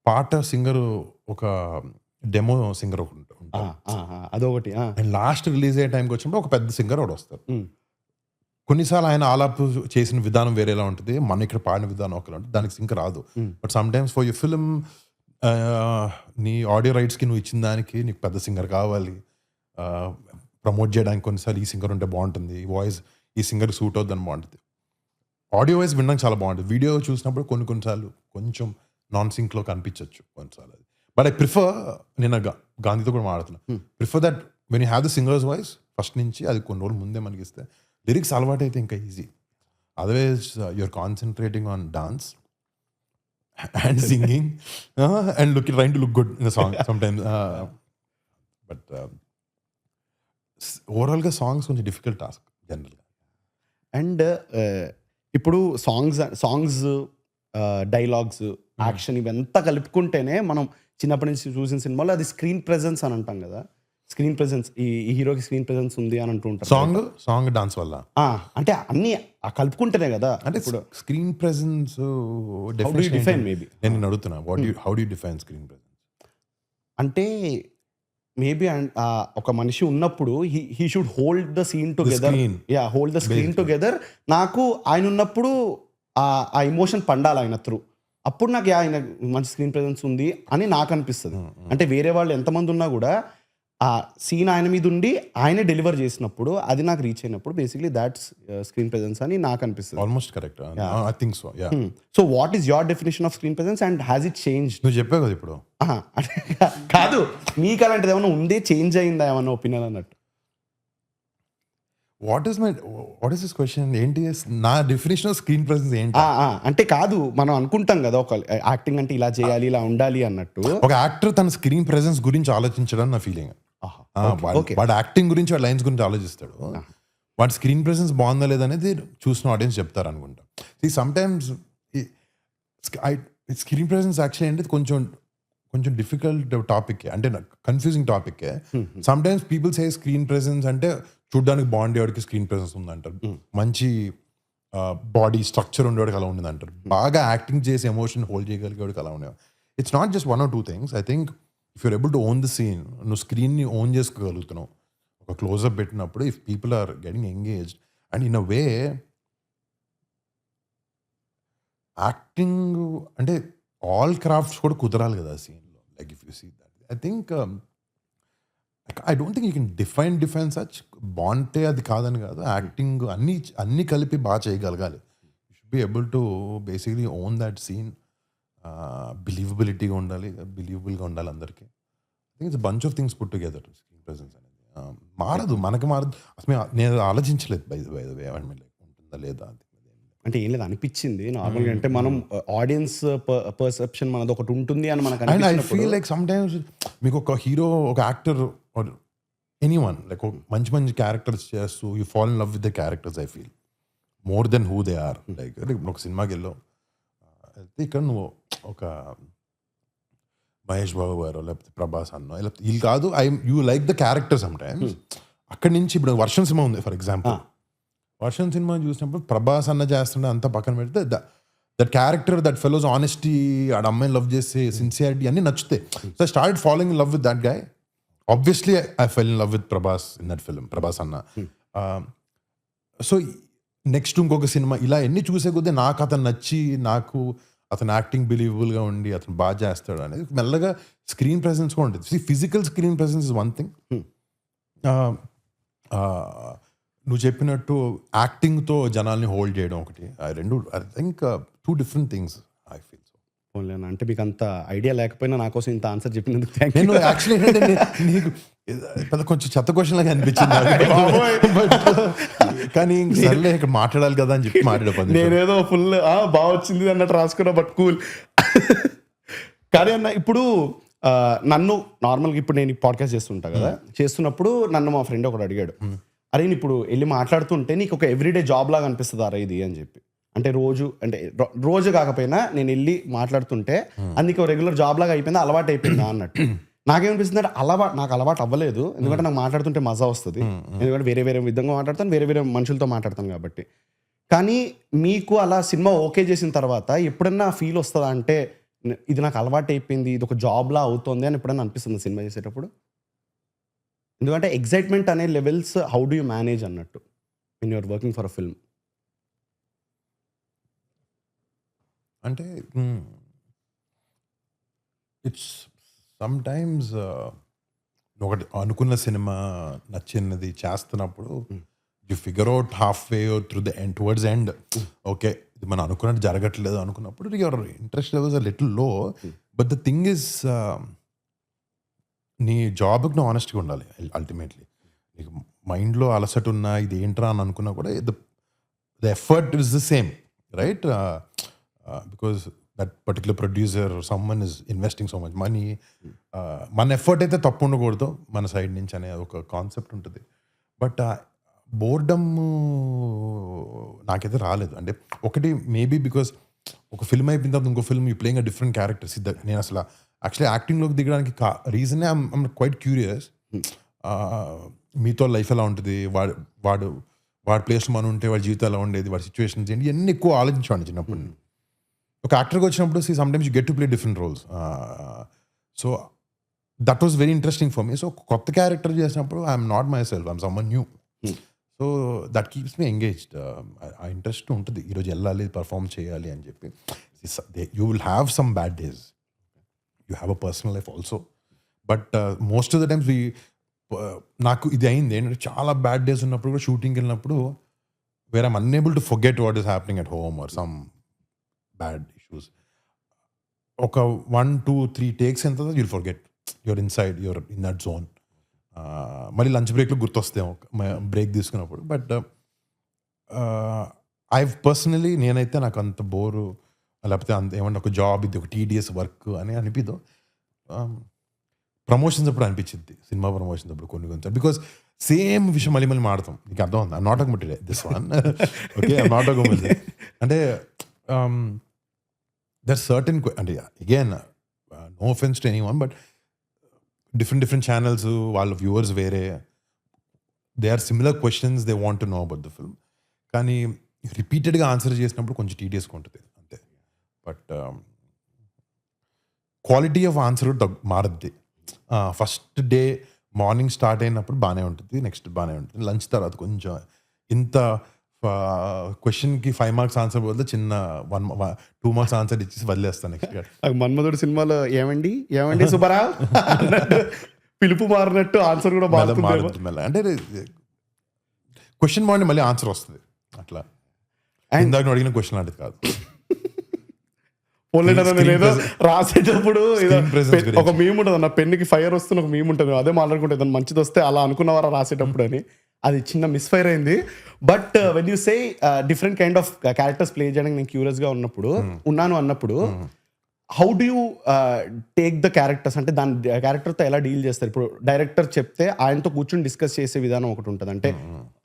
పాట సింగర్ ఒక డెమో సింగర్ ఒకటి ఉంటారు. అదొకటి. అండ్ లాస్ట్ రిలీజ్ అయ్యే టైంకి వచ్చినప్పుడు ఒక పెద్ద సింగర్ ఒకటి వస్తారు. కొన్నిసార్లు ఆయన ఆలాపు చేసిన విధానం వేరేలా ఉంటుంది, మన ఇక్కడ పాడిన విధానం ఒకలా ఉంటుంది, దానికి సింక్ రాదు. But some times for your film నీ ఆడియో రైట్స్కి నువ్వు ఇచ్చిన దానికి నీకు పెద్ద సింగర్ కావాలి, ప్రమోట్ చేయడానికి కొన్నిసార్లు ఈ సింగర్ ఉంటే బాగుంటుంది, వాయిస్ ఈ సింగర్ సూట్ అవుద్దని బాగుంటుంది. ఆడియో వాయిస్ వినడానికి చాలా బాగుంటుంది, వీడియో చూసినప్పుడు కొన్నిసార్లు కొంచెం నాన్ సింక్లో కనిపించవచ్చు కొన్నిసార్లు. అది బట్ ఐ ప్రిఫర్, నేను గాంధీతో కూడా మాట్లాడుతున్నా, prefer that when you have the singers voice first నుంచి, అది కొన్ని రోజులు ముందే మనకి ఇస్తే లిరిక్స్ అలవాటు అయితే ఇంకా easy. Otherwise you're concentrating on dance and singing and trying to look good in the song sometimes. But ఓవరాల్గా సాంగ్స్ కొంచెం డిఫికల్ట్ టాస్క్ జనరల్గా. అండ్ ఇప్పుడు సాంగ్స్ డైలాగ్స్ యాక్షన్ ఇవంతా కలుపుకుంటేనే మనం చిన్నప్పటి నుంచి చూసిన సినిమాలో అది స్క్రీన్ ప్రెజెన్స్ అని అంటాం కదా. స్క్రీన్ ప్రెజెన్స్, ఈ హీరోకి స్క్రీన్ ప్రెజెన్స్ ఉంది అని అంటుంటారు. సాంగ్ డాన్స్ వల్ల అంటే అన్ని కలుపుకుంటేనే కదా. అంటే ఇప్పుడు స్క్రీన్ ప్రెజెన్స్ డిఫైన్ మేబీ నేను అడుగుతున్నా, how do you define screen presence? అంటే మేబీ ఒక మనిషి ఉన్నప్పుడు he should hold the scene together. Hold the screen together. నాకు ఆయన ఉన్నప్పుడు ఆ ఎమోషన్ పండాలి ఆయన త్రూ. అప్పుడు నాకు ఆయన మంచి స్క్రీన్ ప్రెజెన్స్ ఉంది అని నాకు అనిపిస్తుంది. అంటే వేరే వాళ్ళు ఎంతమంది ఉన్నా కూడా ఆ సీన్ ఆయన మీద ఉండి ఆయనే డెలివర్ చేసినప్పుడు, అది నాకు రీచ్ అయినప్పుడు బేసిక్లీ దాట్స్ స్క్రీన్ ప్రెజెన్స్ అని నాకు అనిపిస్తుంది. Almost correct. I think so. Yeah. So what is your definition off screen presence and has it change? నువ్వు చెప్పావు కదా ఇప్పుడు. కాదు, మీకు అలాంటిది ఏమైనా ఉందే, చేంజ్ అయిందా ఏమన్నా ఒపీనియన్ అన్నట్టు? What is this question? ఏంటి నా డెఫినేషన్ ఆఫ్ స్క్రీన్ ప్రెజెన్స్ ఏంటి? అంటే కాదు, మనం అనుకుంటాం కదా ఒక యాక్టింగ్ అంటే ఇలా చేయాలి, ఇలా ఉండాలి అన్నట్టు. ఒక యాక్టర్ తన స్క్రీన్ ప్రెజెన్స్ గురించి ఆలోచించడం నా ఫీలింగ్. వాడు యాక్టింగ్ గురించి, వాడు లైన్స్ గురించి ఆలోచిస్తాడు. వాడి స్క్రీన్ ప్రెజెన్స్ బాగుందా లేదా అనేది చూసిన ఆడియన్స్ చెప్తారు అనుకుంటా. Some times screen presence actually అంటే కొంచెం డిఫికల్ట్ టాపిక్, అంటే confusing topic. Some times people say screen presence అంటే చూడ్డానికి బాగుండేవాడికి స్క్రీన్ ప్రెజెన్స్ ఉందంటారు, మంచి బాడీ స్ట్రక్చర్ ఉండేవాడికి అలా ఉండదు అంటారు, బాగా యాక్టింగ్ చేసి ఎమోషన్ హోల్డ్ చేయగలిగేవాడికి అలా ఉండేవాడు. It's not just 1 or 2 things. I think if you're able to own the scene, నువ్వు స్క్రీన్ని ఓన్ చేసుకోగలుగుతున్నావు ఒక క్లోజప్ పెట్టినప్పుడు, if people are getting engaged and in a way acting అంటే ఆల్ క్రాఫ్ట్స్ కూడా కుదరాలి కదా సీన్లో. Like if you see that, I think I don't think you can define such. బాగుంటే అది కాదని కాదు, యాక్టింగ్ అన్నీ కలిపి బాగా చేయగలగాలి. You should be able to basically own that scene. బిలీవబిలిటీగా ఉండాలి, బిలీవబుల్గా ఉండాలి అందరికీ. I think it's bunch of things put together screen presence అనేది. మారదు, మనకి మారదు. అసలు నేను ఆలోచించలేదు బై ద వే ఉంటుందా లేదా అది. అంటే ఏం లేదు, అనిపించింది నార్మల్గా. అంటే మనం ఆడియన్స్ పర్సెప్షన్ మనది ఒకటి ఉంటుంది అని మనకు and I feel like some times మీకు ఒక హీరో, ఒక యాక్టర్ ఆర్ ఎనీవన్ లైక్ మంచి క్యారెక్టర్స్ చేస్తూ you fall in love with the characters. I feel more than who they are. Like ఒక సినిమాకి వెళ్ళావు, ఇక్కడ నువ్వు ఒక మహేష్ బాబు గారు లేకపోతే ప్రభాస్ అన్నో లేకపోతే వీళ్ళు కాదు, you like the character some times. అక్కడి నుంచి ఇప్పుడు వర్షం సినిమా ఉంది ఫర్ ఎగ్జాంపుల్, వర్షం సినిమా చూసినప్పుడు ప్రభాస్ అన్న చేస్తుండే అంతా పక్కన పెడితే that character, that fellows honesty, ఆడ అమ్మాయిని లవ్ చేసే సిన్సియారిటీ అన్నీ నచ్చుతాయి. So I started following in love with that guy. Obviously I fell in love with Prabhas in that film, Prabhas అన్న. సో నెక్స్ట్ ఇంకొక సినిమా ఇలా ఎన్ని చూసే కొద్దీ నాకు అతను నచ్చి, నాకు అతను యాక్టింగ్ బిలీవబుల్గా ఉండి అతను బాగా చేస్తాడు అనేది మెల్లగా స్క్రీన్ ప్రెజెన్స్ కూడా ఉంటుంది. Physical screen presence is one thing. నువ్వు చెప్పినట్టు యాక్టింగ్తో జనాల్ని హోల్డ్ చేయడం ఒకటి, I think 2 different things I feel. అంటే మీకు అంత ఐడియా లేకపోయినా నా కోసం ఇంత ఆన్సర్ చెప్పినందుకు థ్యాంక్ యూ. నేను యాక్చువల్లీ నీకు పెద్ద కొంచెం చెత్త క్వశ్చన్ లాగా అనిపించింది, కానీ సర్లే ఇక్కడ మాట్లాడాలి కదా అని చెప్పి మాట్లాడపండి. నేనేదో ఫుల్ బాగా వచ్చింది అన్నట్టు రాసుకున్నా, బట్ కూల్. కానీ అన్న ఇప్పుడు నన్ను నార్మల్గా ఇప్పుడు నేను పాడ్కాస్ట్ చేస్తుంటా కదా, చేస్తున్నప్పుడు నన్ను మా ఫ్రెండ్ ఒకడు అడిగాడు, అరే ఇప్పుడు వెళ్ళి మాట్లాడుతుంటే నీకు ఒక ఎవ్రీడే జాబ్ లాగా అనిపిస్తుంది అరే ఇది అని చెప్పి. అంటే రోజు కాకపోయినా నేను వెళ్ళి మాట్లాడుతుంటే అందుకే రెగ్యులర్ జాబ్ లాగా అయిపోయిందా, అలవాటు అయిపోయిందా అన్నట్టు. నాకేమనిపిస్తుంది అంటే నాకు అలవాటు అవ్వలేదు, ఎందుకంటే నాకు మాట్లాడుతుంటే మజా వస్తుంది, ఎందుకంటే వేరే వేరే విధంగా మాట్లాడతాను, వేరే వేరే మనుషులతో మాట్లాడతాను కాబట్టి. కానీ మీకు అలా సినిమా ఓకే చేసిన తర్వాత ఎప్పుడన్నా ఫీల్ వస్తుందా అంటే ఇది నాకు అలవాటు అయిపోయింది, ఇది ఒక జాబ్లా అవుతుంది అని ఎప్పుడన్నా అనిపిస్తుంది సినిమా చేసేటప్పుడు? ఎందుకంటే ఎక్సైట్మెంట్ అనే levels how do you manage అన్నట్టు in your working for a film? అంటే ఇట్స్ సమ్ టైమ్స్ ఒకటి అనుకున్న సినిమా నచ్చినది చేస్తున్నప్పుడు you figure out half way through the end towards end, okay ఇది మనం అనుకున్నట్టు జరగట్లేదు అనుకున్నప్పుడు your interest levels are little low. But the thing is నీ జాబ్కి నువ్వు ఆనెస్ట్గా ఉండాలి. అల్టిమేట్లీ నీకు మైండ్లో అలసట ఉన్నా ఇది ఏంట్రా అని అనుకున్నా కూడా the effort is the same, right? Because that particular producer someone is investing so much money, మన ఎఫర్ట్ అయితే తప్పు ఉండకూడదు మన సైడ్ నుంచి అనే ఒక కాన్సెప్ట్ ఉంటుంది. బట్ బోర్డమ్ నాకైతే రాలేదు. అంటే ఒకటి మేబీ బికాస్ ఒక ఫిల్మ్ అయిపోయిన తర్వాత ఇంకో film you playing a different characters. నేను అసలు యాక్చువల్లీ యాక్టింగ్లోకి దిగడానికి రీజనే ఐమ్ క్వైట్ క్యూరియస్. మీతో లైఫ్ ఎలా ఉంటుంది, వాడు ప్లేస్లో మనం ఉంటే వాడి జీవితం ఎలా ఉండేది, వాడి సిచ్యువేషన్స్ ఏంటి, ఇవన్నీ ఎక్కువ ఆలోచించాను చిన్నప్పుడు. ఒక యాక్టర్గా వచ్చినప్పుడు sometimes you get to play different roles. So that was very interesting for me. So కొత్త క్యారెక్టర్ చేసినప్పుడు I'm not myself, I'm someone new. So that keeps me engaged. ఆ ఇంట్రెస్ట్ ఉంటుంది, ఈరోజు వెళ్ళాలి పర్ఫామ్ చేయాలి అని చెప్పి. You will have some bad days, you have a personal life also. But most of the times నాకు ఇది అయింది ఏంటంటే చాలా బ్యాడ్ డేస్ ఉన్నప్పుడు కూడా షూటింగ్కి వెళ్ళినప్పుడు where I'm unable to forget what is happening at home or some bad issues. ఒక 1, 2, 3 టేక్స్ ఎంత you'll forget, your inside, your in that zone. మళ్ళీ లంచ్ బ్రేక్లో గుర్తొస్తేమో బ్రేక్ తీసుకున్నప్పుడు. బట్ ఐ పర్సనలీ నేనైతే నాకు అంత బోరు లేకపోతే అంత ఏమన్నా ఒక జాబ్ ఇది ఒక టీడీఎస్ వర్క్ అని అనిపిదో. ప్రమోషన్స్ అప్పుడు అనిపించింది, సినిమా ప్రమోషన్స్ అప్పుడు కొన్ని బికాస్ సేమ్ విషయం మళ్ళీ మాడతాం. నీకు అర్థం ఉంది, I'm not talking about this one, okay, I'm not talking about this. అంటే దర్ సర్టన్ అంటే again no offence to anyone, but different channels వాళ్ళ వ్యూవర్స్ వేరే, they are similar questions they want to know about the film. కానీ రిపీటెడ్గా ఆన్సర్ చేసినప్పుడు కొంచెం టీడీఎస్గా ఉంటుంది అంతే. బట్ క్వాలిటీ ఆఫ్ ఆన్సర్ మారద్ది. ఫస్ట్ డే మార్నింగ్ స్టార్ట్ అయినప్పుడు బాగానే ఉంటుంది, నెక్స్ట్ బాగానే ఉంటుంది, లంచ్ తర్వాత కొంచెం ఇంత క్వశ్చన్కి 5 మార్క్స్ ఆన్సర్ పోతే చిన్న 2 మార్క్స్ ఆన్సర్ ఇచ్చేసి వదిలేస్తాను నెక్స్ట్. మన్మధుడు సినిమాలో ఏమండి సుబ్బారావు పిలుపు మారినట్టు ఆన్సర్ కూడా మారుతుంది. అంటే క్వశ్చన్ మార్నింగ్ మళ్ళీ ఆన్సర్ వస్తుంది అట్లా. ఇందాక నువ్వు అడిగిన క్వశ్చన్ లాంటిది కాదు. ఏదో రాసేటప్పుడు ఒక మీమ్ ఉంటుంది, నా పెన్నుకి ఫైర్ వస్తున్న ఒక మీమ్ ఉంటుంది, అదే మాట్లాడుకుంటే ఏదైనా మంచిది వస్తే అలా అనుకున్నవారా రాసేటప్పుడు అని. అది చిన్న మిస్ఫైర్ అయింది. But when you say different kind of characters play చేయడానికి నేను క్యూరియస్గా ఉన్నాను అన్నప్పుడు how do you take the characters? అంటే దాని క్యారెక్టర్తో ఎలా డీల్ చేస్తారు? ఇప్పుడు డైరెక్టర్ చెప్తే ఆయనతో కూర్చొని డిస్కస్ చేసే విధానం ఒకటి ఉంటుంది, అంటే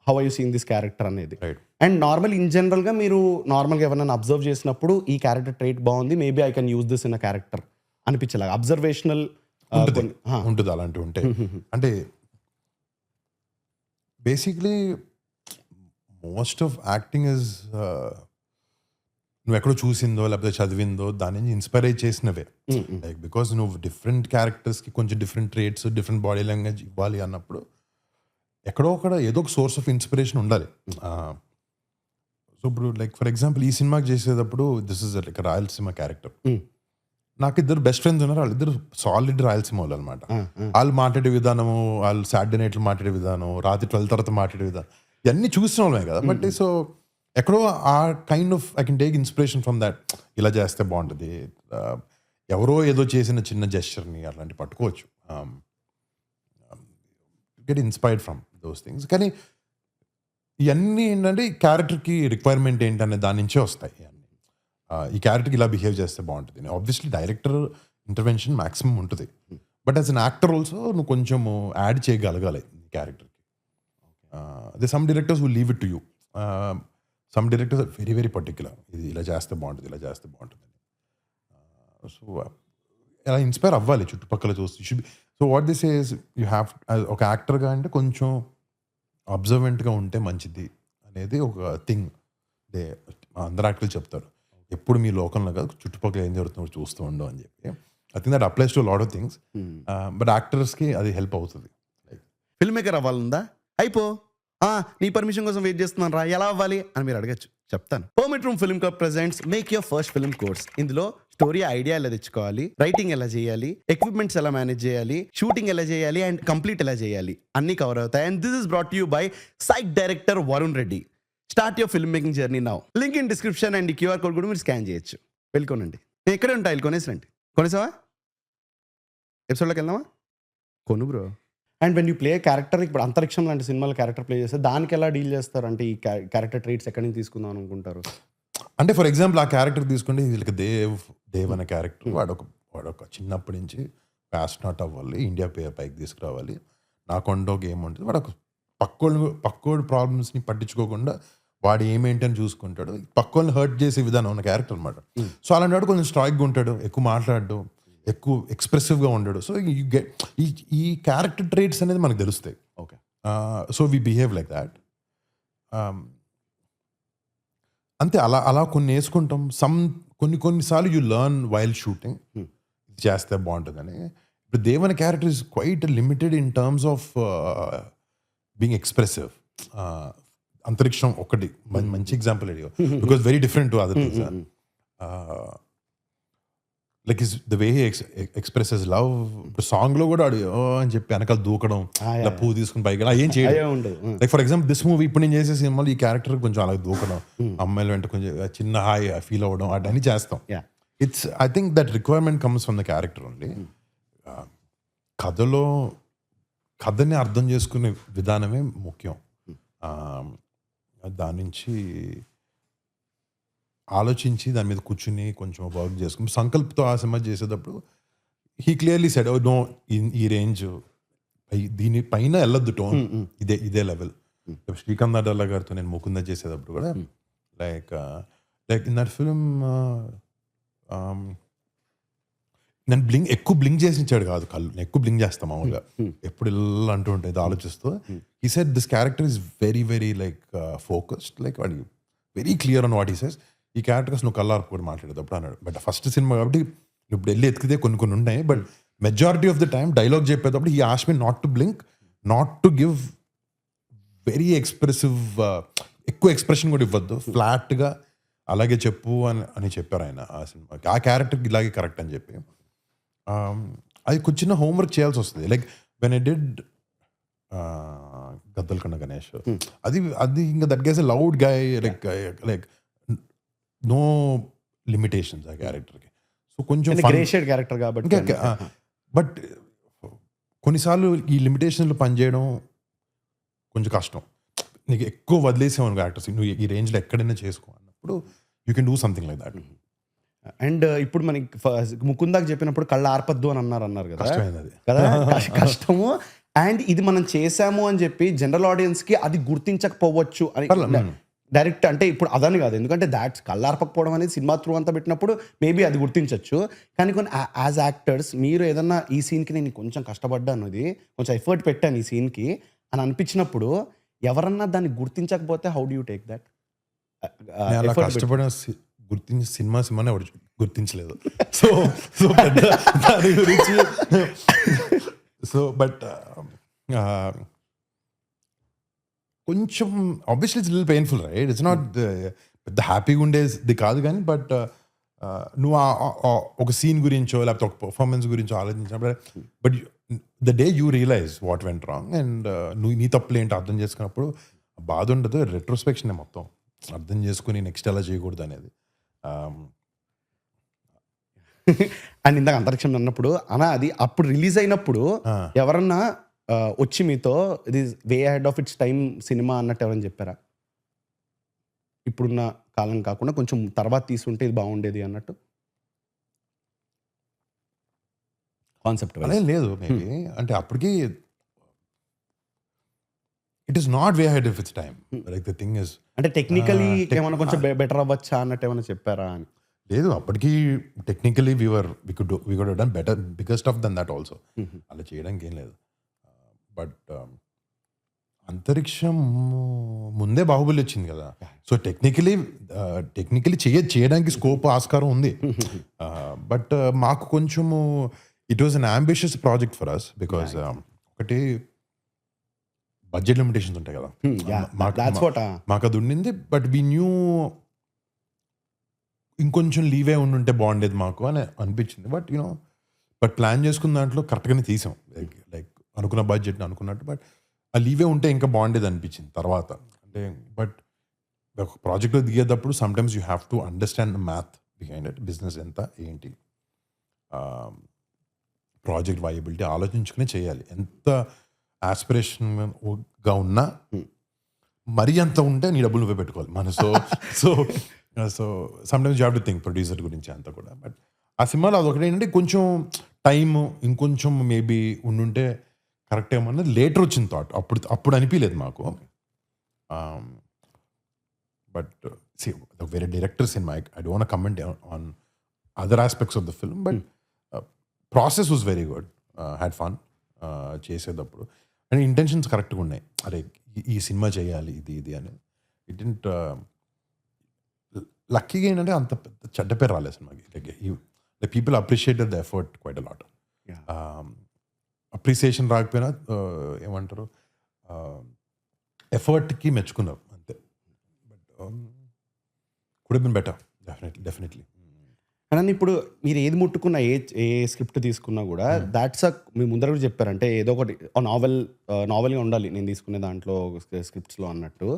how are you seeing this character అనేది. అండ్ నార్మల్ ఇన్ జనరల్గా మీరు నార్మల్గా ఎవరైనా అబ్జర్వ్ చేసినప్పుడు ఈ క్యారెక్టర్ ట్రైట్ బాగుంది, maybe I can use this in a character అనిపించేలాగా అబ్జర్వేషనల్ ఉంటుంది. అలాంటివి ఉంటాయి. అంటే basically most of acting is నువ్వు ఎక్కడో చూసిందో లేకపోతే చదివిందో దాని నుంచి ఇన్స్పైర్ అయి చేసినవే. లైక్ బికాస్ నువ్వు డిఫరెంట్ క్యారెక్టర్స్కి కొంచెం different traits, different body language ఇవ్వాలి అన్నప్పుడు ఎక్కడో ఒకడ ఏదో ఒక సోర్స్ ఆఫ్ ఇన్స్పిరేషన్ ఉండాలి. సో ఇప్పుడు లైక్ ఫర్ ఎగ్జాంపుల్ ఈ సినిమాకి చేసేటప్పుడు this is like Rayalaseema character. నాకు ఇద్దరు బెస్ట్ ఫ్రెండ్స్ ఉన్నారు, వాళ్ళిద్దరు సాలిడ్ రాయలసీమ వాళ్ళు అనమాట. వాళ్ళు మాట్లాడే విధానము, వాళ్ళు సాటర్డే నైట్లు మాట్లాడే విధానం, రాత్రి 12 తర్వాత మాట్లాడే విధానం, ఇవన్నీ చూసిన వాళ్ళమే కదా. బట్ సో ఎక్కడో ఆ kind of I can take inspiration from that. ఇలా చేస్తే బాగుంటుంది, ఎవరో ఏదో చేసిన చిన్న జెస్చర్ని అలాంటి పట్టుకోవచ్చు, get inspired from those things. కానీ ఇవన్నీ ఏంటంటే ఈ క్యారెక్టర్కి రిక్వైర్మెంట్ ఏంటనే దాని నుంచే వస్తాయి. ఈ క్యారెక్టర్కి ఇలా బిహేవ్ చేస్తే బాగుంటుంది. ఆబ్వియస్లీ డైరెక్టర్ ఇంటర్వెన్షన్ మ్యాక్సిమం ఉంటుంది, but as an actor also నువ్వు కొంచెం యాడ్ చేయగలగాలి క్యారెక్టర్కి. They some directors will leave it to you. Some directors are very very particular, ఇది ఇలా చేస్తే బాగుంటుంది, ఇలా చేస్తే బాగుంటుంది. సో అలా ఇన్స్పైర్ అవ్వాలి చుట్టుపక్కల చూసి. So what this is you have ఒక యాక్టర్గా అంటే కొంచెం అబ్జర్వెంట్గా ఉంటే మంచిది అనేది ఒక థింగ్. అందరు యాక్టర్లు చెప్తారు, ఎప్పుడు మీ లోకంలో కాదు చుట్టుపక్కల ఏం జరుగుతుందో చూస్తూ ఉండవు అని చెప్పి. I think that applies to lot of things, but యాక్టర్స్కి అది హెల్ప్ అవుతుంది. ఫిల్మ్ మేకర్ అవ్వాలందా? అయిపో నీ పర్మిషన్ కోసం వెయిట్ చేస్తున్నాను రా, ఎలా అవ్వాలి అని మీరు అడగచ్చు, చెప్తాను. Permit room film club presents make your first film course. ఇందులో స్టోరీ ఐడియా ఎలా తెచ్చుకోవాలి, రైటింగ్ ఎలా చేయాలి, ఎక్విప్మెంట్స్ ఎలా మేనేజ్ చేయాలి, షూటింగ్ ఎలా చేయాలి అండ్ కంప్లీట్ ఎలా చేయాలి అన్ని కవర్ అవుతాయి. And this is brought you by psych director Varun Reddy. Start your film making journey now. Link in description and QR code కూడా మీరు స్కాన్ చేయొచ్చు. వెళ్ళుకోనండి, నేను ఇక్కడే ఉంటా, వెళ్ళి కొనేసిరండి. కొనేసావా? ఎపిసోడ్లోకి వెళ్దామా? కొను bro. And when you play character, ఇప్పుడు అంతరిక్షం లాంటి సినిమాలో క్యారెక్టర్ ప్లే చేస్తే దానికి ఎలా డీల్ చేస్తారు? అంటే ఈ క్యారెక్టర్ ట్రైట్స్ ఎక్కడి నుంచి తీసుకుందాం అనుకుంటారు? అంటే ఫర్ ఎగ్జాంపుల్ ఆ క్యారెక్టర్ తీసుకుంటే వీళ్ళకి దేవ్ అనే క్యారెక్టర్, వాడొక చిన్నప్పటి నుంచి ఆస్ట్రోనాట్ అవ్వాలి, ఇండియా పేరు పైకి తీసుకురావాలి, నాకంటూ ఒక గేమ్ ఉంటుంది. వాడు ఒక పక్కోడి ప్రాబ్లమ్స్ని పట్టించుకోకుండా వాడు ఏమేంటి అని చూసుకుంటాడు, పక్కోళ్ళని హర్ట్ చేసే విధానం ఉన్న క్యారెక్టర్ అనమాట. సో అలాంటి వాడు కొంచెం స్ట్రాయిక్గా ఉంటాడు, ఎక్కువ మాట్లాడడు, ఎక్కువ ఎక్స్ప్రెసివ్గా ఉండడు. సో ఈ క్యారెక్టర్ ట్రేట్స్ అనేది మనకు తెలుస్తాయి. Okay. So we behave like that. అంతే, అలా కొన్ని వేసుకుంటాం. కొన్నిసార్లు యూ లర్న్ వైల్ షూటింగ్, ఇది చేస్తే బాగుంటుందని. ఇప్పుడు Devan character is quite limited in terms of being expressive. అంతరిక్షం ఒకటి మంచి ఎగ్జాంపుల్ అడిగా, because very different to other things. Like is the way he expresses love. ఇప్పుడు సాంగ్ లో కూడా అని చెప్పి వెనకాల దూకడం, ఇలా పువ్వు తీసుకుని పైకి ఏం చేయడం. Like for example this movie, ఇప్పుడు నేను చేసే సినిమాలో ఈ క్యారెక్టర్ కొంచెం అలా దూకడం, అమ్మాయిల వెంట కొంచెం చిన్న హాయ్ ఫీల్ అవ్వడం, అన్నీ చేస్తాం. It's I think that requirement comes from the character only. కథని అర్థం చేసుకునే విధానమే ముఖ్యం. దాని నుంచి ఆలోచించి దాని మీద కూర్చుని కొంచెం వర్క్ చేసుకుని సంకల్ప్తో ఆ సినిమా చేసేటప్పుడు హీ క్లియర్లీ సెడ్, నో ఈ రేంజ్ దీని పైన వెళ్ళొద్దు, టోన్ ఇదే లెవెల్. శ్రీకాంత్ అడ్డాల గారితో నేను ముకుంద చేసేటప్పుడు కూడా లైక్ ఇన్ దట్ ఫిల్మ్ నన్ను ఎక్కువ బ్లింక్ చేసి ఇచ్చాడు కాదు, కళ్ళు ఎక్కువ బ్లింక్ చేస్తాం మామూలుగా, ఎప్పుడు ఇలా అంటూ ఉంటుంది ఆలోచిస్తూ. He said this character is very very like focused, like వాడి very clear on what he says. ఈ క్యారెక్టర్స్ నువ్వు కళ్ళార్పు కూడా మాట్లాడేటప్పుడు అన్నాడు. బట్ ఫస్ట్ సినిమా కాబట్టి ఇప్పుడు వెళ్ళి ఎతికితే కొన్ని ఉన్నాయి, but majority of the time dialogue చెప్పేటప్పుడు he asked me not to blink, not to give very expressive, ఎక్కువ ఎక్స్ప్రెషన్ కూడా ఇవ్వద్దు, ఫ్లాట్గా అలాగే చెప్పు అని చెప్పారు ఆయన ఆ సినిమాకి. ఆ క్యారెక్టర్కి ఇలాగే కరెక్ట్ అని చెప్పి అది కొంచెం హోంవర్క్ చేయాల్సి వస్తుంది. Like when I did Gaddalakonda Ganesh, అది ఇంకా that guy's a loud guy, like no limitations ఆ క్యారెక్టర్కి. సో కొంచెం క్యారెక్టర్ కాబట్టి. బట్ కొన్నిసార్లు ఈ లిమిటేషన్లు పనిచేయడం కొంచెం కష్టం. నీకు ఎక్కువ వదిలేసావు అనుకో యాక్టర్స్, నువ్వు ఈ రేంజ్లో ఎక్కడైనా చేసుకో అన్నప్పుడు you can do something like that. And ఇప్పుడు మనకి ముకుందాకి చెప్పినప్పుడు కళ్ళ ఆర్పద్దు అని అన్నారు కదా, కష్టమైనది కదా, కష్టము. అండ్ ఇది మనం చేసాము అని చెప్పి జనరల్ ఆడియన్స్ కి అది గుర్తించకపోవచ్చు అని డైరెక్ట్, అంటే ఇప్పుడు అదని కాదు, ఎందుకంటే దాట్స్ కళ్ళార్పకపోవడం అనేది సినిమా త్రూ అంతా పెట్టినప్పుడు మేబీ అది గుర్తించవచ్చు. కానీ కొన్ని యాజ్ యాక్టర్స్ మీరు ఏదన్నా ఈ సీన్కి నేను కొంచెం కష్టపడ్డాను, ఇది కొంచెం ఎఫర్ట్ పెట్టాను ఈ సీన్కి అని అనిపించినప్పుడు ఎవరన్నా దాన్ని గుర్తించకపోతే how do you take that? కష్టపడిన గుర్తించి సినిమానే ఎవరు గుర్తించలేదు. సో పెద్ద దాని గురించి సో బట్ కొంచెం obviously it's little painful, right? It's not పెద్ద హ్యాపీగా ఉండేది కాదు, కానీ బట్ నువ్వు ఒక సీన్ గురించో లేకపోతే ఒక పర్ఫార్మెన్స్ గురించో ఆలోచించినప్పుడు, but the day you realise what went wrong and నువ్వు నీ తప్పులు ఏంటి అర్థం చేసుకున్నప్పుడు బాధ ఉండదు. రెట్రోస్పెక్షన్ మొత్తం అర్థం చేసుకుని నెక్స్ట్ ఎలా చేయకూడదు అనేది. అండ్ ఇందాక అంతరిక్షం అన్నప్పుడు అది అప్పుడు రిలీజ్ అయినప్పుడు ఎవరన్నా వచ్చి మీతో ఇది way head of its time సినిమా అన్నట్టు ఎవరైనా చెప్పారా? ఇప్పుడున్న కాలం కాకుండా కొంచెం తర్వాత తీసుకుంటే ఇది బాగుండేది అన్నట్టు కాన్సెప్ట్ అలా లేదు మేబీ. అంటే అప్పటికి it is not way head of its time. Like the thing is, అంటే టెక్నికలీ ఏమైనా కొంచెం బెటర్ అవ్వచ్చా అన్నట్టు ఏమైనా చెప్పారా అని? లేదు అప్పటికి technically we could done better bigger stuff than that also. అలా చేయడానికి ఏం లేదు. బట్ అంతరిక్షం ముందే బాహుబలి వచ్చింది కదా, సో టెక్నికలీ చేయడానికి స్కోప్ ఆస్కారం ఉంది. బట్ మాకు కొంచెము it was an ambitious project for us because ఒకటి బడ్జెట్ లిమిటేషన్స్ ఉంటాయి కదా, మాకు అది ఉండింది. బట్ వీ న్యూ ఇంకొంచెం లీవే ఉండుంటే బాగుండేది మాకు అని అనిపించింది. బట్ బట్ ప్లాన్ చేసుకున్న దాంట్లో కరెక్ట్గానే తీసాం, లైక్ అనుకున్న బడ్జెట్ అనుకున్నట్టు. బట్ ఆ లీవే ఉంటే ఇంకా బాగుండేది అనిపించింది తర్వాత. అంటే బట్ ఒక ప్రాజెక్ట్లో దిగేటప్పుడు sometimes you have to understand the math behind it, business ఎంత ఏంటి, ప్రాజెక్ట్ వైబిలిటీ ఆలోచించుకుని చేయాలి. ఎంత ఆస్పిరేషన్గా ఉన్నా మరీ అంత ఉంటే నీ డబ్బులు నువ్వే పెట్టుకోవాలి మన. So sometimes you have to think producer గురించి అంతా కూడా. బట్ ఆ సినిమాలో అదొకటి ఏంటంటే కొంచెం టైం ఇంకొంచెం మేబీ ఉండుంటే కరెక్ట్ ఏమన్నది లేటర్ వచ్చింది థాట్. అప్పుడు అనిపించలేదు మాకు. బట్ వేరే directors in my I don't comment on other aspects of the film. But process was very good, had fun చేసేటప్పుడు. అండ్ ఇంటెన్షన్స్ కరెక్ట్గా ఉన్నాయి. అరే ఈ సినిమా చేయాలి ఇది అని. ఇట్ డింట్ లక్కీగా ఏంటంటే అంత పెద్ద చెడ్డ పేరు రాలేదు సినిమాకి. Like people appreciated the effort quite a lot. Appreciation రాకపోయినా ఏమంటారు, ఎఫర్ట్కి మెచ్చుకున్నారు అంతే. But could have been better definitely. కానీ ఇప్పుడు మీరు ఏది ముట్టుకున్నా, ఏ స్క్రిప్ట్ తీసుకున్నా కూడా దాట్స్ మీ ముందర కూడా చెప్పారంటే ఏదో ఒకటి నావెల్గా ఉండాలి నేను తీసుకునే దాంట్లో స్క్రిప్ట్స్లో అన్నట్టు.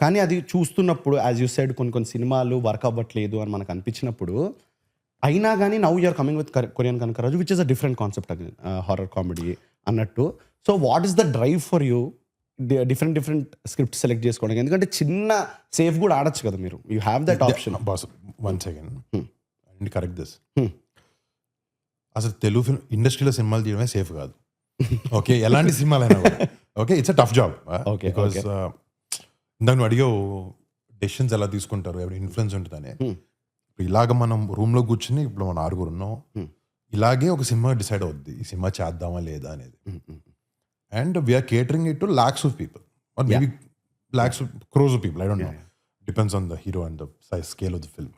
కానీ అది చూస్తున్నప్పుడు యాజ్ యూ సైడ్ కొన్ని సినిమాలు వర్క్ అవ్వట్లేదు అని మనకు అనిపించినప్పుడు అయినా కానీ now you're coming with Korean Kanakaraju which is a different concept again, horror comedy అన్నట్టు. So what is the drive for you different script select చేసుకోవడానికి? ఎందుకంటే చిన్న సేఫ్ కూడా ఆడచ్చు కదా మీరు, you have that option. Boss 1 second correct this. అసలు తెలుగు ఫిల్మ్ ఇండస్ట్రీలో సినిమాలు తీయడమే సేఫ్ కాదు. ఓకే, ఎలాంటి సినిమాలైనా okay, it's a tough job. Because ఇందాక నువ్వు అడిగావు డెసిషన్స్ ఎలా తీసుకుంటారు, ఎవరి ఇన్ఫ్లుయెన్స్ ఉంటుందని. ఇప్పుడు ఇలాగ మనం రూమ్లో కూర్చుని ఇప్పుడు మనం 6 ఉన్నాం, ఇలాగే ఒక సినిమా డిసైడ్ అవుద్ది ఈ సినిమా చేద్దామా లేదా అనేది. And we're catering it to lakhs of people or maybe lakhs crores of people, I don't know, depends on the hero and the scale of the film.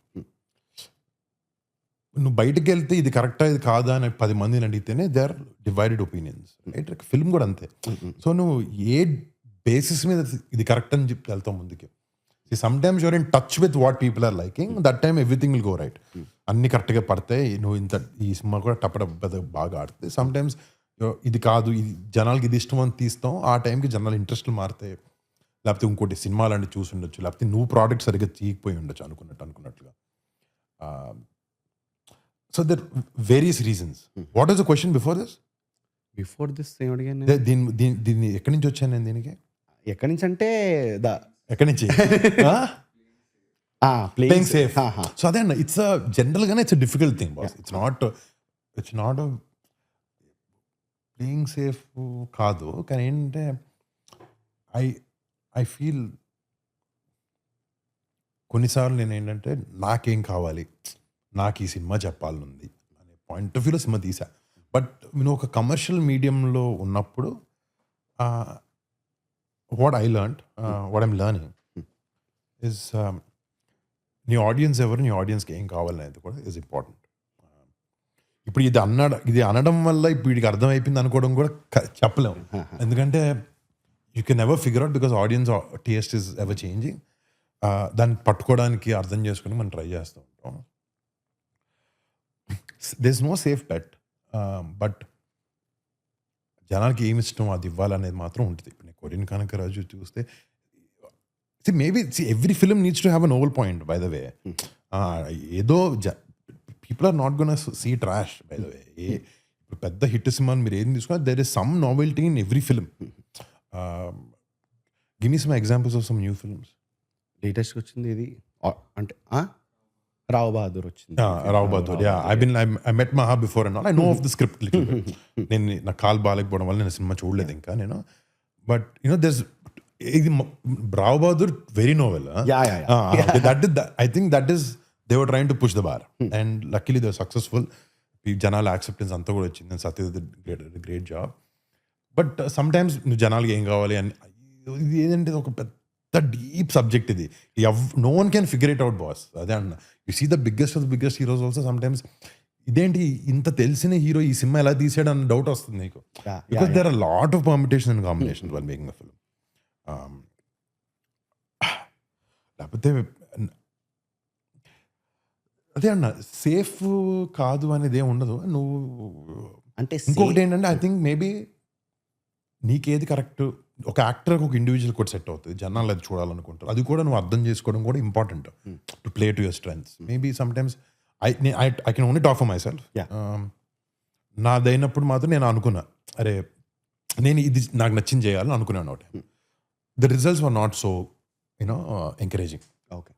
నువ్వు బయటకు వెళ్తే ఇది కరెక్టా ఇది కాదా అని 10 మందిని అడిగితేనే they are divided opinions. Right, film కూడా అంతే. సో నువ్వు ఏ బేసిస్ మీద ఇది కరెక్ట్ అని చెప్పి వెళ్తావు ముందుకి. Some times you're in touch with what people are liking, that time everything will go right. అన్ని కరెక్ట్గా పడతాయి, నువ్వు ఈ సినిమా కూడా టప్ప బాగా ఆడుతుంది. సమ్ టైమ్స్ ఇది కాదు, ఇది జనాలకి ఇది ఇష్టం అని తీస్తాం, ఆ టైంకి జనాలు ఇంట్రెస్ట్లు మారుతాయి. లేకపోతే ఇంకోటి సినిమా లాంటి చూసి ఉండొచ్చు, లేకపోతే నువ్వు ప్రోడక్ట్ సరిగ్గా తీయకపోయి ఉండొచ్చు అనుకున్నట్టుగా. So there various reasons. What is the question before this? దీన్ని ఎక్కడి నుంచి వచ్చాను నేను? దీనికి ఎక్కడి నుంచి అంటే ఎక్కడి నుంచి ప్లేయింగ్ సేఫ్. సో అదే అన్న, ఇట్స్ జనరల్గానే it's difficult thing boss. It's not playing safe కాదు. కానీ ఏంటంటే ఐ ఫీల్ కొన్నిసార్లు నేను ఏంటంటే నాకేం కావాలి, నాకు ఈ సినిమా చెప్పాలనుంది అనే పాయింట్ ఆఫ్ వ్యూలో సినిమా తీసా. బట్ నేను ఒక కమర్షియల్ మీడియంలో ఉన్నప్పుడు what I learned, what I'm learning is నీ ఆడియన్స్ ఎవరు, నీ ఆడియన్స్కి ఏం కావాలనేది కూడా ఈజ్ ఇంపార్టెంట్. ఇప్పుడు ఇది అనడం వల్ల ఇప్పుడు వీడికి అర్థమైపోయింది అనుకోవడం కూడా చెప్పలేము. ఎందుకంటే you can never figure out because audience taste is ever changing. దాన్ని పట్టుకోవడానికి అర్థం చేసుకుని మనం ట్రై చేస్తూ ఉంటాం. There is no safe bet. But జనాలకి ఏమి ఇష్టం అది ఇవ్వాలనేది మాత్రం ఉంటుంది. ఇప్పుడు నేను కొరియన్ కనకరాజు చూస్తే maybe every film needs to have a novel point by the way. ఏదో people are not gonna see trash by the way. ఇప్పుడు పెద్ద హిట్ సినిమాని మీరు ఏం తీసుకున్నా there is some novelty in every film. Give me some examples of some new films. Latest వచ్చింది ఇది అంటే రావు బహదూర్ వచ్చింది. రావు బహదూర్, ఐ మెట్ మహా before and all. I know of the script little bit. నేను నా కాల్ బాగాలేకపోవడం వల్ల నేను సినిమా చూడలేదు ఇంకా నేను. బట్ దేర్ ఇస్ ఇది brave Bahadur very novel. I think that is they were trying to push the bar and luckily they successful. ఈ జనాల యాక్సెప్టెన్స్ అంతా కూడా వచ్చింది. Satya great job. But some times నువ్వు జనాలకి ఏం కావాలి అని ఇది ఏంటంటే ఒక పెద్ద డీప్ సబ్జెక్ట్ ఇది. No one can figure it out boss. అదే అన్న you see the biggest of the biggest heroes also sometimes ఇదేంటి ఇంత తెలిసిన హీరో ఈ సినిమా ఎలా తీసాడు అన్న డౌట్ వస్తుంది నీకు. Because there are lot of permutation and combination while making the film. లేకపోతే అదే అన్న సేఫ్ కాదు అనేది ఏమి ఉండదు. నువ్వు అంటే ఇంకొకటి ఏంటంటే ఐ థింక్ మేబీ నీకేది కరెక్ట్ ఒక యాక్టర్కి ఒక ఇండివిజువల్ కూడా సెట్ అవుతుంది. జనాలు అది చూడాలనుకుంటారు. అది కూడా నువ్వు అర్థం చేసుకోవడం కూడా important to play to your strengths. Maybe sometimes I can only talk for myself. నాదైనప్పుడు మాత్రం నేను అనుకున్నా అరే నేను ఇది నాకు నచ్చింది చేయాలని అనుకున్నాను. ఒకటి the results were not so you know encouraging. Okay,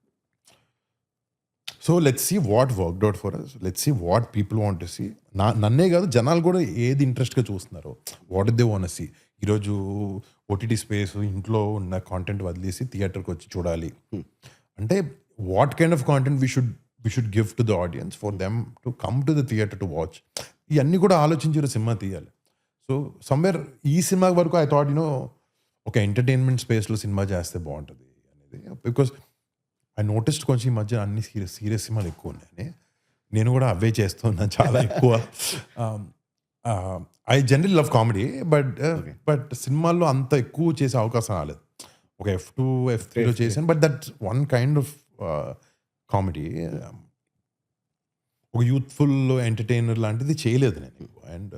so let's see what worked out for us. Let's see what people want to see. నన్నే కాదు జనాలు కూడా ఏది ఇంట్రెస్ట్గా చూస్తున్నారు. What they want see. ఈరోజు ఓటీటీ స్పేస్ ఇంట్లో ఉన్న కాంటెంట్ వదిలేసి థియేటర్కి వచ్చి చూడాలి అంటే what kind of content we should give to the audience for them to come to the theatre to watch. ఇవన్నీ కూడా ఆలోచించి సినిమా తీయాలి. సో సమ్వేర్ ఈ సినిమా వరకు ఐ థాట్ యూనో ఒక ఎంటర్టైన్మెంట్ స్పేస్లో సినిమా చేస్తే బాగుంటుంది అనేది. బికాస్ ఐ నోటిస్డ్ కొంచెం ఈ మధ్య అన్ని సీరియస్ సినిమాలు ఎక్కువ ఉన్నాయని నేను కూడా అవే చేస్తున్నాను చాలా ఎక్కువ. I general love comedy but సినిమాల్లో అంత ఎక్కువ చేసే అవకాశం రాలేదు. ఒక F2 F3లో చేశాను but that one kind of comedy ఒక యూత్ఫుల్ ఎంటర్టైనర్ లాంటిది చేయలేదు నేను. And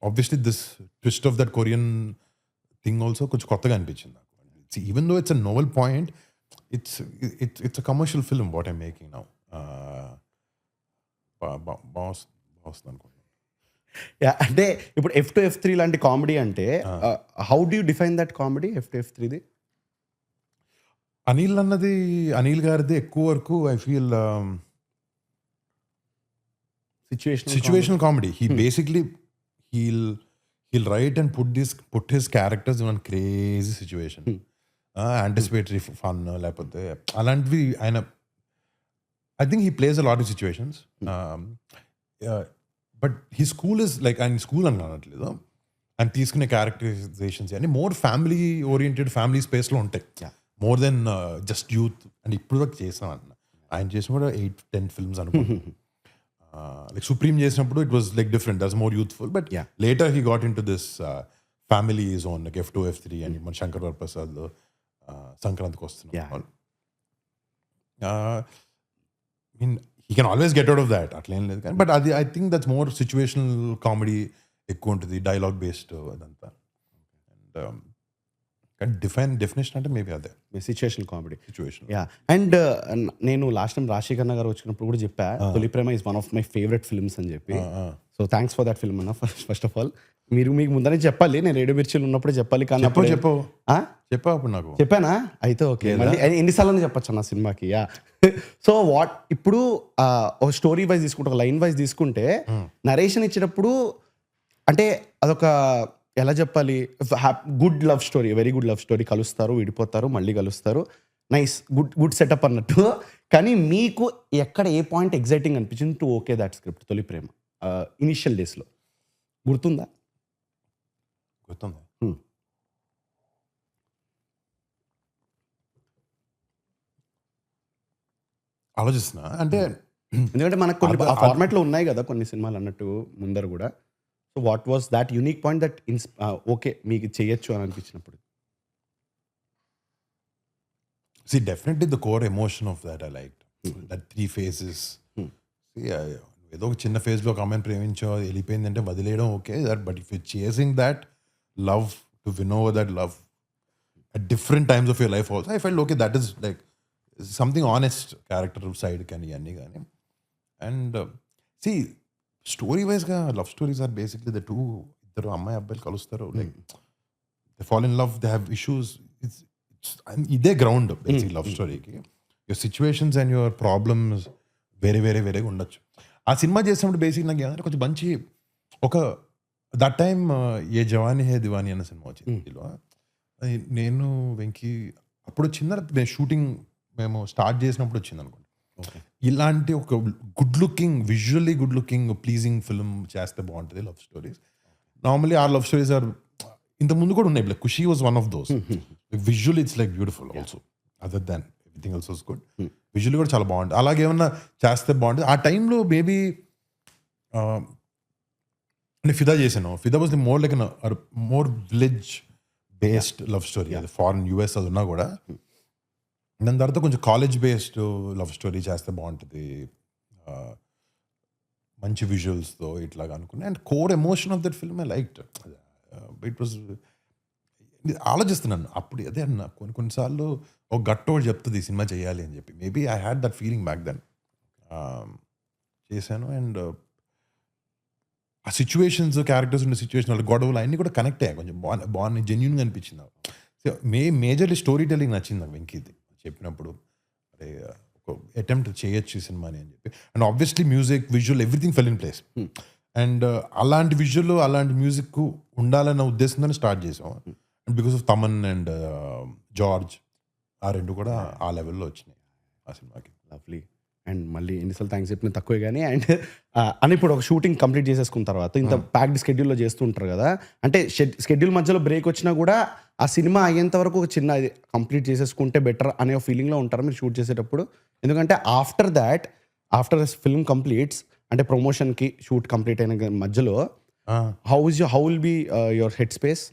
obviously this twist of that Korean thing also కొంచెం కొత్తగా అనిపించింది నాకు. Even though it's a novel point it's a commercial film what I'm making now. బాగుంది అనుకుంటున్నాను. అంటే ఇప్పుడు F2 F3 లాంటి కామెడీ అంటే how do you define that comedy F2 F3ది? అనిల్ గారిది ఎక్కువ వరకు I feel situational comedy. He basically he'll write and put his characters in a crazy situation. Anticipatory fun లేకపోతే అలాంటివి ఆయన I think he plays a lot of situations. But he school is like ఆయన స్కూల్ అని అనట్లేదు. ఆయన తీసుకునే క్యారెక్టరైజేషన్స్ అన్ని మోర్ ఫ్యామిలీ ఓరియంటెడ్ ఫ్యామిలీ స్పేస్లో ఉంటాయి more than just youth. And ఇప్పుడు వరకు చేసాం అన్న ఆయన చేసిన కూడా 8-10 ఫిల్మ్స్ అనుకుంటున్నాను. లైక్ సుప్రీం చేసినప్పుడు it was like different, that's more youthful. But later he got in to this family zone like F2 F3 and మన శంకర్ వరప్రసాద్ సంక్రాంతికి వస్తున్నాం. Mean he can always get out of that, అట్లేం లేదు కానీ. బట్ అది I think that's more situational comedy ఎక్కువ ఉంటుంది, డైలాగ్ బేస్డ్ అదంతా. అండ్ డెఫినేషన్ అంటే మేబీ అదే situational comedy. Situation. Yeah. And నేను లాస్ట్ టైం రాజశేఖర్ గారు వచ్చినప్పుడు కూడా చెప్పా Tholi Prema is one of my favourite films అని చెప్పి. So thanks for that film అన్న ఫస్ట్ ఆఫ్ ఆల్. మీకు ముందరే చెప్పాలి, నేను రేడియో మిర్చిలు ఉన్నప్పుడే చెప్పాలి కానీ చెప్పావు అప్పుడు నాకు చెప్పానా? అయితే ఓకే, మళ్ళీ ఎన్నిసార్లు చెప్పచ్చు అన్న సినిమాకి. యా. సో వాట్ ఇప్పుడు ఒక స్టోరీ వైజ్ తీసుకుంటే, ఒక లైన్ వైజ్ తీసుకుంటే నరేషన్ ఇచ్చేటప్పుడు అంటే అదొక ఎలా చెప్పాలి, good love story, very good love story. కలుస్తారు, విడిపోతారు, మళ్ళీ కలుస్తారు, నైస్ గుడ్ సెటప్ అన్నట్టు. కానీ మీకు ఎక్కడ ఏ పాయింట్ ఎగ్జైటింగ్ అనిపించింది టు ఓకే దట్ స్క్రిప్ట్ తొలి ప్రేమ ఇనిషియల్ డేస్లో గుర్తుందా? గుర్తుంది. ఆలోచిస్తున్నా అంటే ఎందుకంటే మనకు కొన్ని ఆ ఫార్మాట్లో ఉన్నాయి కదా కొన్ని సినిమాలు అన్నట్టు ముందర కూడా. So what was that unique point that okay మీకు చేయొచ్చు అని అనిపించినప్పుడు? See, definitely the core emotion of that I liked. That 3 phases. See, ఏదో ఒక చిన్న ఫేజ్లో ఒక అమ్మాయిని ప్రేమించో వెళ్ళిపోయిందంటే వదిలేయడం okay. That but if you chasing that love to win over that love at different times of your life also, I felt okay, that is like something honest character side can iyanni gaani. And see, story wise ga love stories are basically the two iddaru ammayi abbaylu kalustaru, like they fall in love, they have issues. It's ide ground basically love story ki your situations and your problems very very very ఉండొచ్చు. ఆ సినిమా చేసినప్పుడు బేసిక్ నాకు ఏమంటే కొంచెం మంచి ఒక దట్ టైమ్ ఏ జవానీ హే దివానీ అన్న సినిమా వచ్చింది. నేను వెంకీ అప్పుడు వచ్చిందా నేను షూటింగ్ మేము స్టార్ట్ చేసినప్పుడు వచ్చింది అనుకోండి. ఓకే. ఇలాంటి ఒక good looking, visually good looking, pleasing film చేస్తే బాగుంటుంది లవ్ స్టోరీస్. నార్మలీ ఆ లవ్ స్టోరీస్ ఆర్ ఇంత ముందు కూడా ఉన్నాయి. Like Kushi was one of those. Visual it's like beautiful also, other than everything else was good. Visual కూడా చాలా బాగుంటుంది. అలాగే ఏమన్నా చేస్తే బాగుంటుంది. ఆ టైంలో మేబీ నేను ఫిదా చేశాను. ఫిదా was the more like more village based love story. అది ఫారెన్ యూఎస్ అది ఉన్నా కూడా దాని తర్వాత కొంచెం కాలేజ్ బేస్డ్ లవ్ స్టోరీ చేస్తే బాగుంటుంది, మంచి విజువల్స్తో ఇట్లాగా అనుకున్నా. And core emotion of that film I liked. It was ఆలోచిస్తున్నాను అప్పుడు అదే అన్న కొన్నిసార్లు ఒక గట్టు ఒకటి చెప్తుంది ఈ సినిమా చేయాలి అని చెప్పి. Maybe I had that feeling back then. చేశాను. అండ్ ఆ సిచ్యువేషన్స్, క్యారెక్టర్స్ ఉండే సిచ్యువేషన్, వాళ్ళ గొడవలు అన్నీ కూడా కనెక్ట్ అయ్యాయి. కొంచెం బాగుంది, జెన్యున్గా అనిపించింది నాకు. మేజర్లీ స్టోరీ టెల్లింగ్ నచ్చింది నాకు వెంకీది చెప్పినప్పుడు. అరే ఒక అటెంప్ట్ చేయొచ్చు ఈ సినిమాని అని చెప్పి. And obviously music, visual, everything fell in place. And అలాంటి విజువల్, అలాంటి మ్యూజిక్ ఉండాలన్న ఉద్దేశంతో స్టార్ట్ చేసాం. And because of Thaman and George, ఆ రెండు కూడా ఆ లెవెల్లో వచ్చినాయి ఆ సినిమాకి. లవ్లీ. అండ్ మళ్ళీ ఎన్నిసార్లు థ్యాంక్స్ చెప్పిన తక్కువే కానీ. అండ్ అని ఇప్పుడు ఒక షూటింగ్ కంప్లీట్ చేసేసుకున్న తర్వాత ఇంత ప్యాక్డ్ స్కెడ్యూల్లో చేస్తూ ఉంటారు కదా, అంటే స్కెడ్యూల్ మధ్యలో బ్రేక్ వచ్చినా కూడా ఆ సినిమా అయ్యేంత వరకు ఒక చిన్న ఇది కంప్లీట్ చేసేసుకుంటే బెటర్ అనే ఫీలింగ్లో ఉంటారు మీరు షూట్ చేసేటప్పుడు? ఎందుకంటే ఆఫ్టర్ ఫిల్మ్ కంప్లీట్స్, అంటే ప్రమోషన్కి షూట్ కంప్లీట్ అయిన మధ్యలో how will be your head space?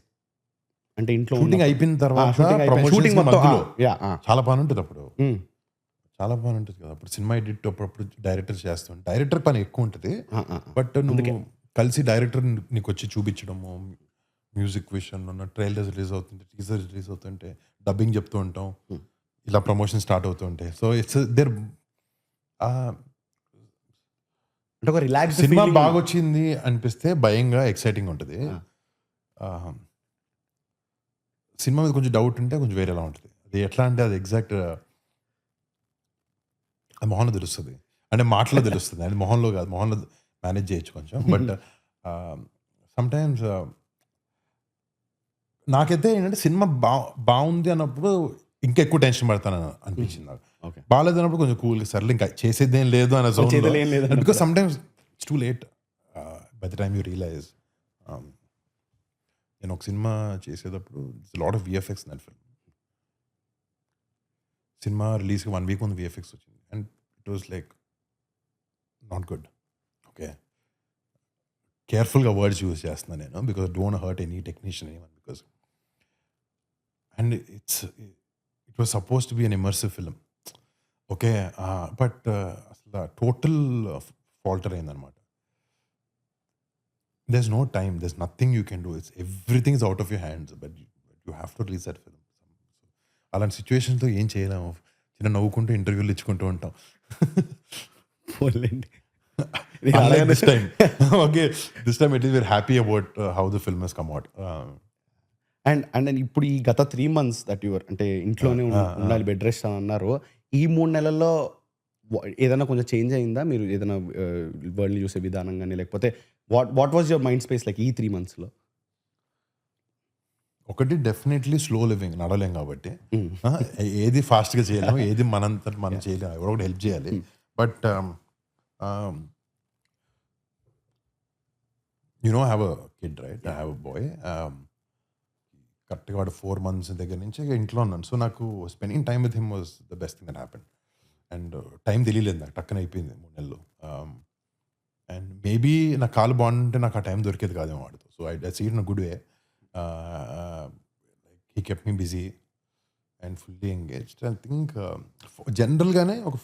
అంటే ఇంట్లో షూటింగ్ అయిపోయిన తర్వాత షూటింగ్ మొత్తం చాలా పని ఉంటుంది అప్పుడు. చాలా పని ఉంటుంది కదా అప్పుడు. సినిమా ఎడిట్ అప్పుడప్పుడు డైరెక్టర్ చేస్తాం. డైరెక్టర్ పని ఎక్కువ ఉంటుంది. బట్ నువ్వు కలిసి డైరెక్టర్ నీకు వచ్చి చూపించడము, మ్యూజిక్ విషయంలో ట్రైలర్ రిలీజ్ అవుతుంటే, టీజర్ రిలీజ్ అవుతుంటే, డబ్బింగ్ చెప్తూ ఉంటాం, ఇలా ప్రమోషన్ స్టార్ట్ అవుతూ ఉంటాయి. సో ఇట్స్ దేర్ అంటే ఒక రిలాక్స్ సినిమా బాగా వచ్చింది అనిపిస్తే భయంగా ఎక్సైటింగ్ ఉంటుంది. సినిమా మీద కొంచెం డౌట్ ఉంటే కొంచెం వేరేలా ఉంటుంది. అది ఎట్లా అంటే అది ఎగ్జాక్ట్ మొహంలో తెలుస్తుంది, అంటే మాటలో తెలుస్తుంది. అది మొహంలో కాదు, మొహంలో మేనేజ్ చేయొచ్చు కొంచెం. బట్ సమ్టైమ్స్ నాకైతే ఏంటంటే సినిమా బాగుంది అన్నప్పుడు ఇంకా ఎక్కువ టెన్షన్ పడతాను అనిపించింది నాకు. బాగాలేదు అన్నప్పుడు కొంచెం కూల్గా సర్లే ఇంకా చేసేదేం లేదు అనే zone. Because sometimes it's too late by the time you realize. నేను ఒక సినిమా చేసేటప్పుడు lot of VFX in that film. Cinema రిలీజ్కి 1 వీక్ ముందు విఎఫ్ఎక్స్ వచ్చింది. And it was like not good. Okay, కేర్ఫుల్గా వర్డ్స్ యూజ్ చేస్తున్నాను నేను, because don't hurt any technician anyone. Because and it was suppose to be an immersive film. Okay, but అసలు టోటల్ ఫాల్టర్ అయిందనమాట. there's no time, there's nothing you can do, it's everything is out of your hands, but you have to release that film. అలాంటి సిచ్యువేషన్తో ఏం చేయలేము, చిన్న నవ్వుకుంటూ ఇంటర్వ్యూలు ఇచ్చుకుంటూ ఉంటాం. This time okay, this time at least we're happy about how the film has come out. And ఇప్పుడు ఈ గత 3 months దట్ యువర్ అంటే ఇంట్లోనే ఉండాలి, బెడ్ రెస్ట్ అని అన్నారు. ఈ 3 నెలల్లో ఏదైనా కొంచెం చేంజ్ అయిందా? మీరు ఏదైనా వరల్డ్ని చూసే విధానం కానీ, లేకపోతే what was your mind space like ఈ 3 monthsలో? ఒకటి డెఫినెట్లీ స్లో లివింగ్, నడలేం కాబట్టి ఏది ఫాస్ట్గా చేయలేము, ఏది మనంత మనం చేయలేము, ఎవరో ఒకటి హెల్ప్ చేయాలి. But you know, I have a kid, right? I have a boy. కరెక్ట్గా వాడు 4 months దగ్గర నుంచి ఇంట్లో ఉన్నాను. సో నాకు spending time with him was the best thing that happen. And time తెలియలేదు నాకు, టక్కన అయిపోయింది 3 నెలలు. అండ్ మేబీ నా కాలు బాగుంటే నాకు ఆ టైం దొరికేది కాదేమో వాడితో. So I see it in a good way. He kept me busy and fully engaged. I think జనరల్గానే ఒక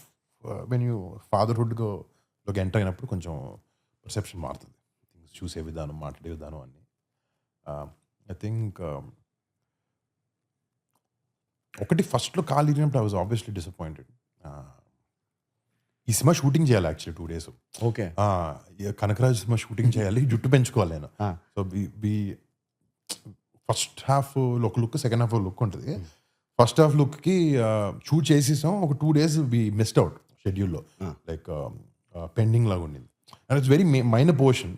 వెన్ యూ ఫాదర్హుడ్లోకి ఎంటర్ అయినప్పుడు కొంచెం పర్సెప్షన్ మారుతుంది, థింగ్స్ చూసే విధానం, మాట్లాడే విధానం అన్నీ. ఐ థింక్ ఒకటి ఫస్ట్లో కాలు ఇరిగినప్పుడు ఐ వాజ్ ఆబ్వియస్లీ డిసప్పాయింటెడ్. ఈ సినిమా షూటింగ్ చేయాలి యాక్చువల్లీ 2 days. ఓకే, కనకరాజు సినిమా షూటింగ్ చేయాలి, జుట్టు పెంచుకోవాలి నేను. సో ఫస్ట్ హాఫ్ ఒక లుక్, సెకండ్ హాఫ్ లుక్ ఉంటుంది. ఫస్ట్ హాఫ్ లుక్కి షూట్ చేసేసాం, ఒక 2 days వి మిస్డ్ అవుట్ షెడ్యూల్లో, లైక్ పెండింగ్ లాగా ఉండింది. And it's very minor portion.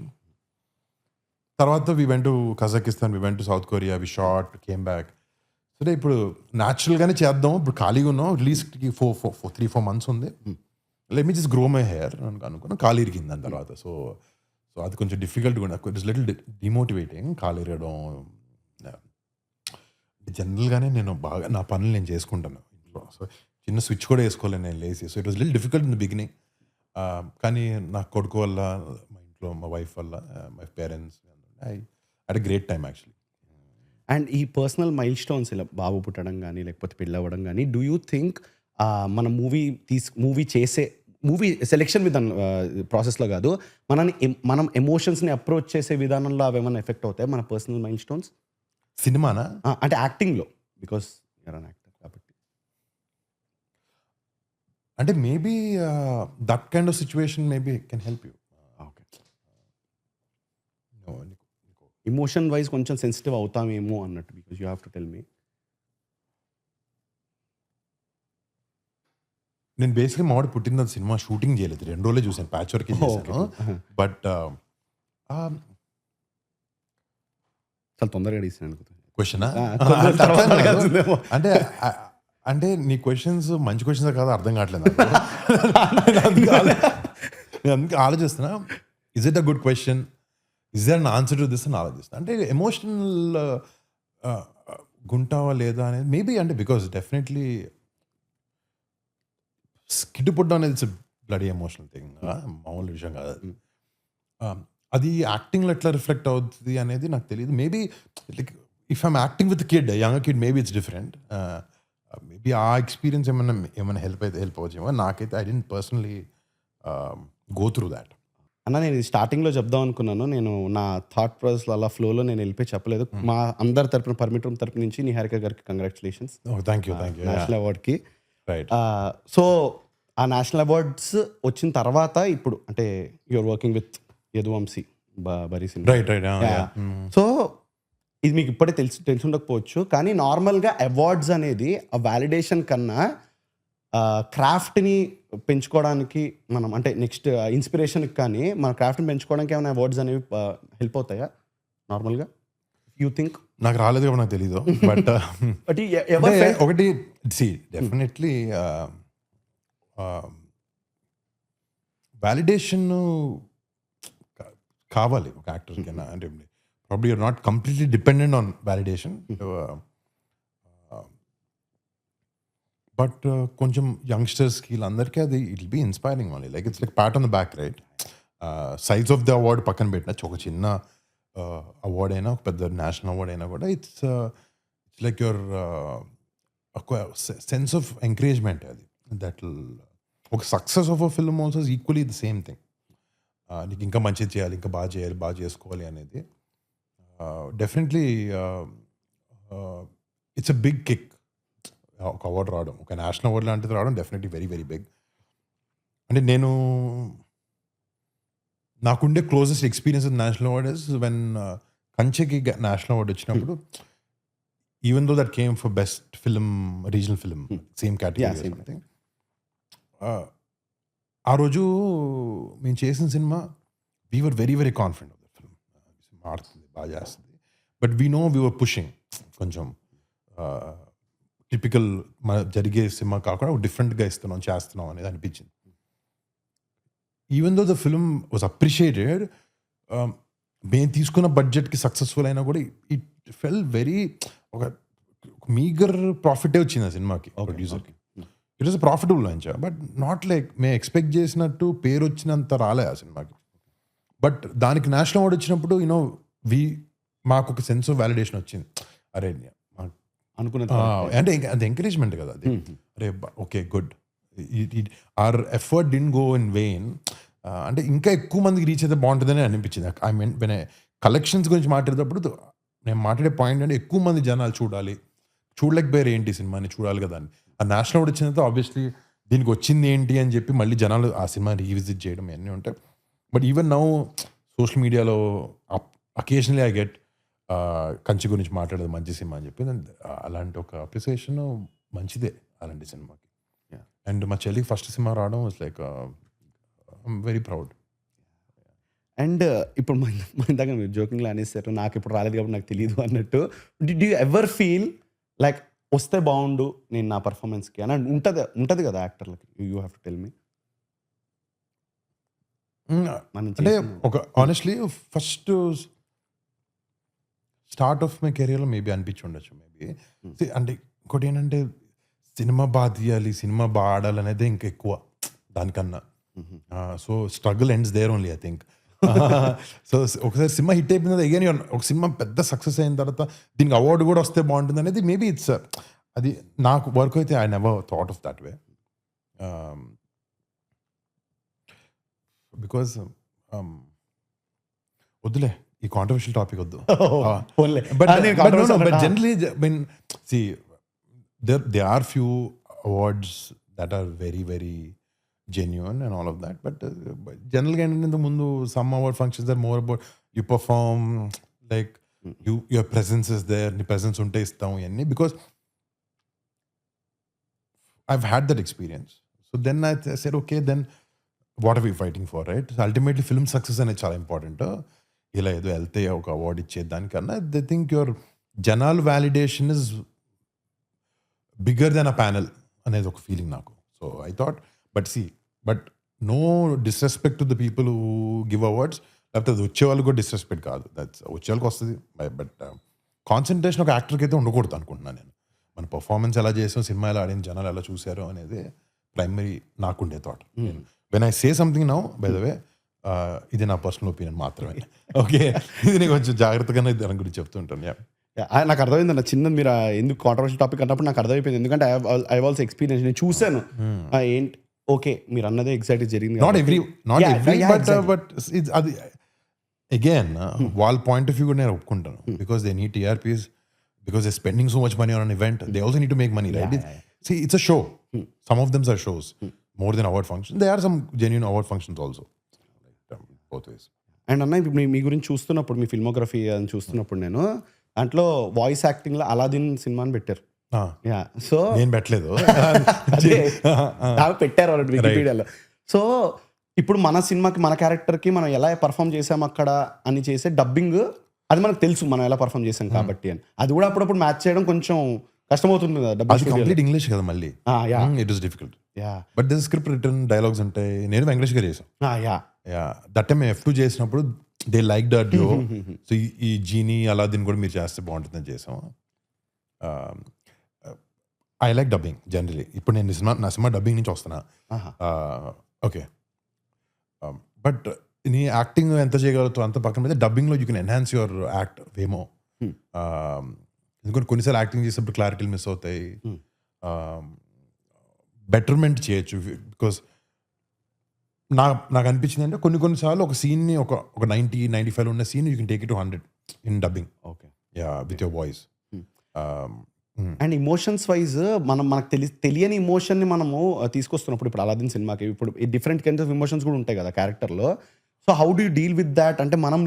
తర్వాత we went to Kazakhstan, we went to South Korea, we shot, came back. సరే ఇప్పుడు న్యాచురల్గానే చేద్దాం, ఇప్పుడు ఖాళీగా ఉన్నాం, రిలీజ్కి 3-4 months ఉంది, let me just grow my hair అని అనుకున్నాను. కాలు ఇరిగింది దాని తర్వాత. సో అది కొంచెం డిఫికల్ట్గా ఉండే, ఇట్స్ లిటిల్ డిమోటివేటింగ్ కాలు ఇరగడం. జనరల్గానే నేను బాగా నా పనులు నేను చేసుకుంటాను ఇంట్లో. సో చిన్న స్విచ్ కూడా వేసుకోలేను నేను లేసి. So it was little difficult in the beginning. కానీ నా కొడుకు వల్ల, మా ఇంట్లో మా వైఫ్ వల్ల, my parents, I at a great time actually. And ఈ పర్సనల్ మైల్ స్టోన్స్ ఇలా బాబు పుట్టడం కానీ లేకపోతే పెళ్ళి అవ్వడం కానీ డూ యూ థింక్ మన మూవీ సెలెక్షన్ విధానం ప్రాసెస్లో కాదు, మనం ఎమోషన్స్ని అప్రోచ్ చేసే విధానంలో అవి ఏమైనా ఎఫెక్ట్ అవుతాయి మన పర్సనల్ మైల్ స్టోన్స్ సినిమానా అంటే యాక్టింగ్లో? బికాస్ యూఆర్ అన్ యాక్టర్ కాబట్టి. అంటే maybe that kind of situation maybe can help you. Okay, emotion wise కొంచెం సెన్సిటివ్ అవుతామేమో అన్నట్టు, because you have to tell మీ. నేను బేసిక్గా మావాడు పుట్టిన సినిమా షూటింగ్ చేయలేదు, 2 రోజులే చూసాను, ప్యాచ్ వర్క్ చేశాను. బట్ చాలా తొందరగా అడిగిస్తాను క్వశ్చనా అంటే నీ క్వశ్చన్స్ మంచి క్వశ్చన్స్ కాదు, అర్థం కావట్లేదు నేను అందుకే ఆలోచిస్తున్నా, is it a good question, is there an answer to this అని ఆలోచిస్తున్నా. అంటే ఎమోషనల్ గుంటావా లేదా అనేది మేబీ, అంటే బికాస్ డెఫినెట్లీ స్కిడ్ పుట్టడం అనేది ఇట్స్ బ్లడీ ఎమోషనల్ థింగ్, మామూలు విషయం కాదు అది. అది యాక్టింగ్లో ఎట్లా రిఫ్లెక్ట్ అవుతుంది అనేది నాకు తెలియదు. Maybe like if I'm acting with kid, young kid, maybe it's different. Maybe ఆ ఎక్స్పీరియన్స్ ఏమైనా హెల్ప్ అవ్వచ్చేమో. నాకైతే I didn't personally go through that. అన్న నేను స్టార్టింగ్లో చెప్దాం అనుకున్నాను, నేను నా థాట్ ప్రాసెస్ అలా ఫ్లోలో నేను వెళ్ళిపోయి చెప్పలేదు. మా అందరి తరపున, పర్మిట్ రూమ్ తరపు నుంచి నిహారిక గారికి కంగ్రాచులేషన్స్ థ్యాంక్ యూ నేషనల్ అవార్డ్కి. రైట్. సో ఆ నేషనల్ అవార్డ్స్ వచ్చిన తర్వాత ఇప్పుడు అంటే యూఆర్ వర్కింగ్ విత్ యదువంశీ బరీ సినిమా. Right right. సో ఇది మీకు ఇప్పుడే తెలిసి ఉండకపోవచ్చు, కానీ నార్మల్గా అవార్డ్స్ అనేది ఆ వ్యాలిడేషన్ కన్నా క్రాఫ్ట్ని పెంచుకోవడానికి మనం అంటే నెక్స్ట్ ఇన్స్పిరేషన్కి కానీ మన క్రాఫ్ట్ని పెంచుకోవడానికి ఏమైనా అవార్డ్స్ అనేవి హెల్ప్ అవుతాయా నార్మల్గా? You think? నాకు రాలేదు కాబట్టి నాకు తెలీదు. బట్ ఒకటి సి డెఫినెట్లీ వ్యాలిడేషన్ కావాలి ఒక యాక్టర్కి. అంటే probably you're not completely dependent on validation, but కొంచెం యంగ్స్టర్స్కి వీళ్ళందరికీ అది it will be inspiring only. Like it's like pat on the back, right? Size of the award పక్కన పెట్టిన ఒక చిన్న అవార్డ్ అయినా, ఒక పెద్ద నేషనల్ అవార్డ్ అయినా కూడా it's like your sense of encouragement. అది దట్ ఒక success of a film also is equally the same thing. నీకు ఇంకా మంచిది చేయాలి, ఇంకా బాగా చేయాలి, బాగా చేసుకోవాలి అనేది definitely it's a big kick. ఒక అవార్డు రావడం, ఒక నేషనల్ అవార్డు లాంటిది రావడం డెఫినెట్లీ వెరీ వెరీ బిగ్. అంటే నేను నాకుండే closest experience with national award is when కంచెకి నేషనల్ అవార్డు వచ్చినప్పుడు, even though that came for best film, regional film, same category something. ఆ రోజు మేము చేసిన సినిమా we were very very confident of the film. సినిమా ఆడుతుంది, బాగా చేస్తుంది, but we know we were pushing కొంచెం టిపికల్ మన జరిగే సినిమా కాకుండా డిఫరెంట్గా చేస్తున్నాం అనేది అనిపించింది. Even though the film was appreciated, మేము తీసుకున్న బడ్జెట్కి సక్సెస్ఫుల్ అయినా కూడా ఇట్ ఫెల్ వెరీ ఒక మీగర్ ప్రాఫిటే వచ్చింది ఆ సినిమాకి, ప్రొడ్యూసర్కి. It is profitable venture, but not like మేము ఎక్స్పెక్ట్ చేసినట్టు పేరు వచ్చినంత రాలే ఆ సినిమాకి. బట్ దానికి నేషనల్ అవార్డు వచ్చినప్పుడు యూనో మాకు ఒక సెన్స్ ఆఫ్ వ్యాలిడేషన్ వచ్చింది. అరే అనుకున్న అంటే అది ఎంకరేజ్మెంట్ కదా అది. అరే okay good, our effort did go in vain. అంటే ఇంకా ఎక్కువ మందికి రీచ్ అయితే బాగుంటుందని అనిపించింది. ఐ మీన్ వెన్ కలెక్షన్స్ గురించి మాట్లాడేటప్పుడు నేను మాట్లాడే పాయింట్ అంటే ఎక్కువ మంది జనాలు చూడాలి, చూడలేకపోయారు ఏంటి సినిమాని, చూడాలి కదా అని. ఆ నేషనల్ అవార్డు వచ్చినంత ఆబ్వియస్లీ దీనికి వచ్చింది ఏంటి అని చెప్పి మళ్ళీ జనాలు ఆ సినిమా రీవిజిట్ చేయడం ఇవన్నీ ఉంటాయి. బట్ ఈవెన్ నౌ సోషల్ మీడియాలో అకేషనలీ ఐ గెట్ కంచి గురించి మాట్లాడేది మంచి సినిమా అని చెప్పి, అలాంటి ఒక అప్రిసియేషన్ మంచిదే అలాంటి సినిమాకి. అండ్ మా చెల్లికి ఫస్ట్ సినిమా రావడం was like I'm very proud. And ఇప్పుడు మన దగ్గర మీరు జోకింగ్లో అనేసారు, నాకు ఇప్పుడు రాలేదు కాబట్టి నాకు తెలియదు అన్నట్టు. Did you ever feel like వస్తే బాగుండు నేను నా పర్ఫార్మెన్స్కి అని ఉంటుంది కదా యాక్టర్లకి. You have to tell me. అంటే ఒక honestly first start of my కెరియర్లో మేబీ అనిపించి ఉండొచ్చు మేబీ. అంటే ఇంకోటి ఏంటంటే సినిమా బాగా తీయాలి, సినిమా బాగా ఆడాలి అనేది ఇంకా ఎక్కువ దానికన్నా. So struggle ends there only I think. So ఒకసారి సినిమా హిట్ అయిపోయింది, అగైన్ ఒక సినిమా పెద్ద సక్సెస్ అయిన తర్వాత దీనికి అవార్డు కూడా వస్తే బాగుంటుంది అనేది మేబీ ఇట్స్ అది నాకు వర్క్ అయితే I never thought of that way. Because వద్దులే ఈ కాంట్రవర్షియల్ టాపిక్ వద్దు. But generally, I mean, see, there are few awards that are very, very genuine and all of that. But generally, in the mundu, some award functions are more about you perform, like your presence is there. Your presence unte istam yanni, because I've had that experience. So then I said, okay, then what are we fighting for, right? So ultimately, film success అనేది చాలా ఇంపార్టెంట్. ఇలా ఏదో వెళ్తే ఒక అవార్డు ఇచ్చేదానికన్నా దే థింక్ యువర్ జనాల్ validation is bigger than a panel అనేది ఒక ఫీలింగ్ నాకు. So I thought but no disrespect to the people who give awards, లేకపోతే అది వచ్చే వాళ్ళకి కూడా డిస్రెస్పెక్ట్ కాదు, దట్స్ వచ్చే వాళ్ళకి వస్తుంది. బట్ కాన్సన్ట్రేషన్ ఒక యాక్టర్కి అయితే ఉండకూడదు అనుకుంటున్నాను నేను. మన పర్ఫార్మెన్స్ ఎలా చేసాం, సినిమా ఎలా ఆడిన, జనాలు ఎలా చూసారో అనేది ప్రైమరీ నాకుండే thought. When I say something now, by the way, ఇది నా పర్సనల్ ఒపీనియన్ మాత్రమే. ఓకే, ఇది నేను కొంచెం జాగ్రత్తగా దాని గురించి చెప్తుంటాను. నాకు అర్థమైంది అన్న చిన్నది మీరు ఎందుకు కాంట్రవర్షియల్ టాపిక్ అన్నప్పుడు నాకు అర్థమైపోయింది, ఎందుకంటే ఐ ఆల్సో ఎక్స్పీరియన్స్, నేను చూశాను. ఏంటి ఓకే మీరు అన్నదే ఎగ్జాక్ట్లీ జరిగింది. నాట్ ఎవ్రీ బట్ అది అగైన్ వాళ్ళ పాయింట్ ఆఫ్ వ్యూ కూడా నేను ఒప్పుకుంటాను. Because they need TRPs, because they spending so much money on an event, they also need to make money, right? See, it's a show. Some of them are shows more than award functions. There are some genuine award functions also. Both ways. And అన్న ఇప్పుడు మీ గురించి చూస్తున్నప్పుడు, మీ ఫిల్మోగ్రఫీ అని చూస్తున్నప్పుడు, నేను దాంట్లో వాయిస్ యాక్టింగ్ లో అలాదిన్ సినిమాని పెట్టారు. సో నేను పెట్టలేదు, పెట్టారు వాళ్ళు వికీపీడియాలో. సో ఇప్పుడు మన సినిమాకి, మన క్యారెక్టర్కి మనం ఎలా పర్ఫామ్ చేసాం అక్కడ అని చేసే డబ్బింగ్, అది మనకు తెలుసు మనం ఎలా పర్ఫామ్ చేసాం కాబట్టి అని. అది కూడా అప్పుడప్పుడు మ్యాచ్ చేయడం కొంచెం కష్టమవుతుంది కదా. అది కంప్లీట్ ఇంగ్లీష్ కదా మళ్ళీ. It is difficult. But this script written dialogues ఉంటాయి. నేను ఇంగ్లీష్ గా చేసాం. దట్ టైం F2 చేసినప్పుడు they like that though. So ఈ జీనీ అలాదిన్ కూడా మీరు చేస్తే బాగుంటుందని చేసాం. I like dubbing generally. ఇప్పుడు నేను నా సినిమా డబ్బింగ్ నుంచి వస్తున్నా. ఓకే, బట్ నీ యాక్టింగ్ ఎంత చేయగలుగుతావు అంత పక్కన పెడితే డబ్బింగ్లో you can enhance your act వేమో. ఎందుకంటే కొన్నిసార్లు యాక్టింగ్ చేసేటప్పుడు క్లారిటీలు మిస్ అవుతాయి. బెటర్మెంట్ చేయొచ్చు. బికాస్ నాకు అనిపించింది అంటే కొన్నిసార్లు ఒక సీన్ని ఒక 90-95 ఉన్న scene you can take it to 100 in dubbing. Okay, with your voice. And emotions wise మనకు తెలియని ఇమోషన్ని మనము తీసుకొస్తున్నప్పుడు, ఇప్పుడు అలాదిన్ సినిమాకి ఇప్పుడు డిఫరెంట్ కైండ్స్ ఆఫ్ ఇమోషన్స్ కూడా ఉంటాయి కదా క్యారెక్టర్లో. So how do you deal with that? అంటే మనం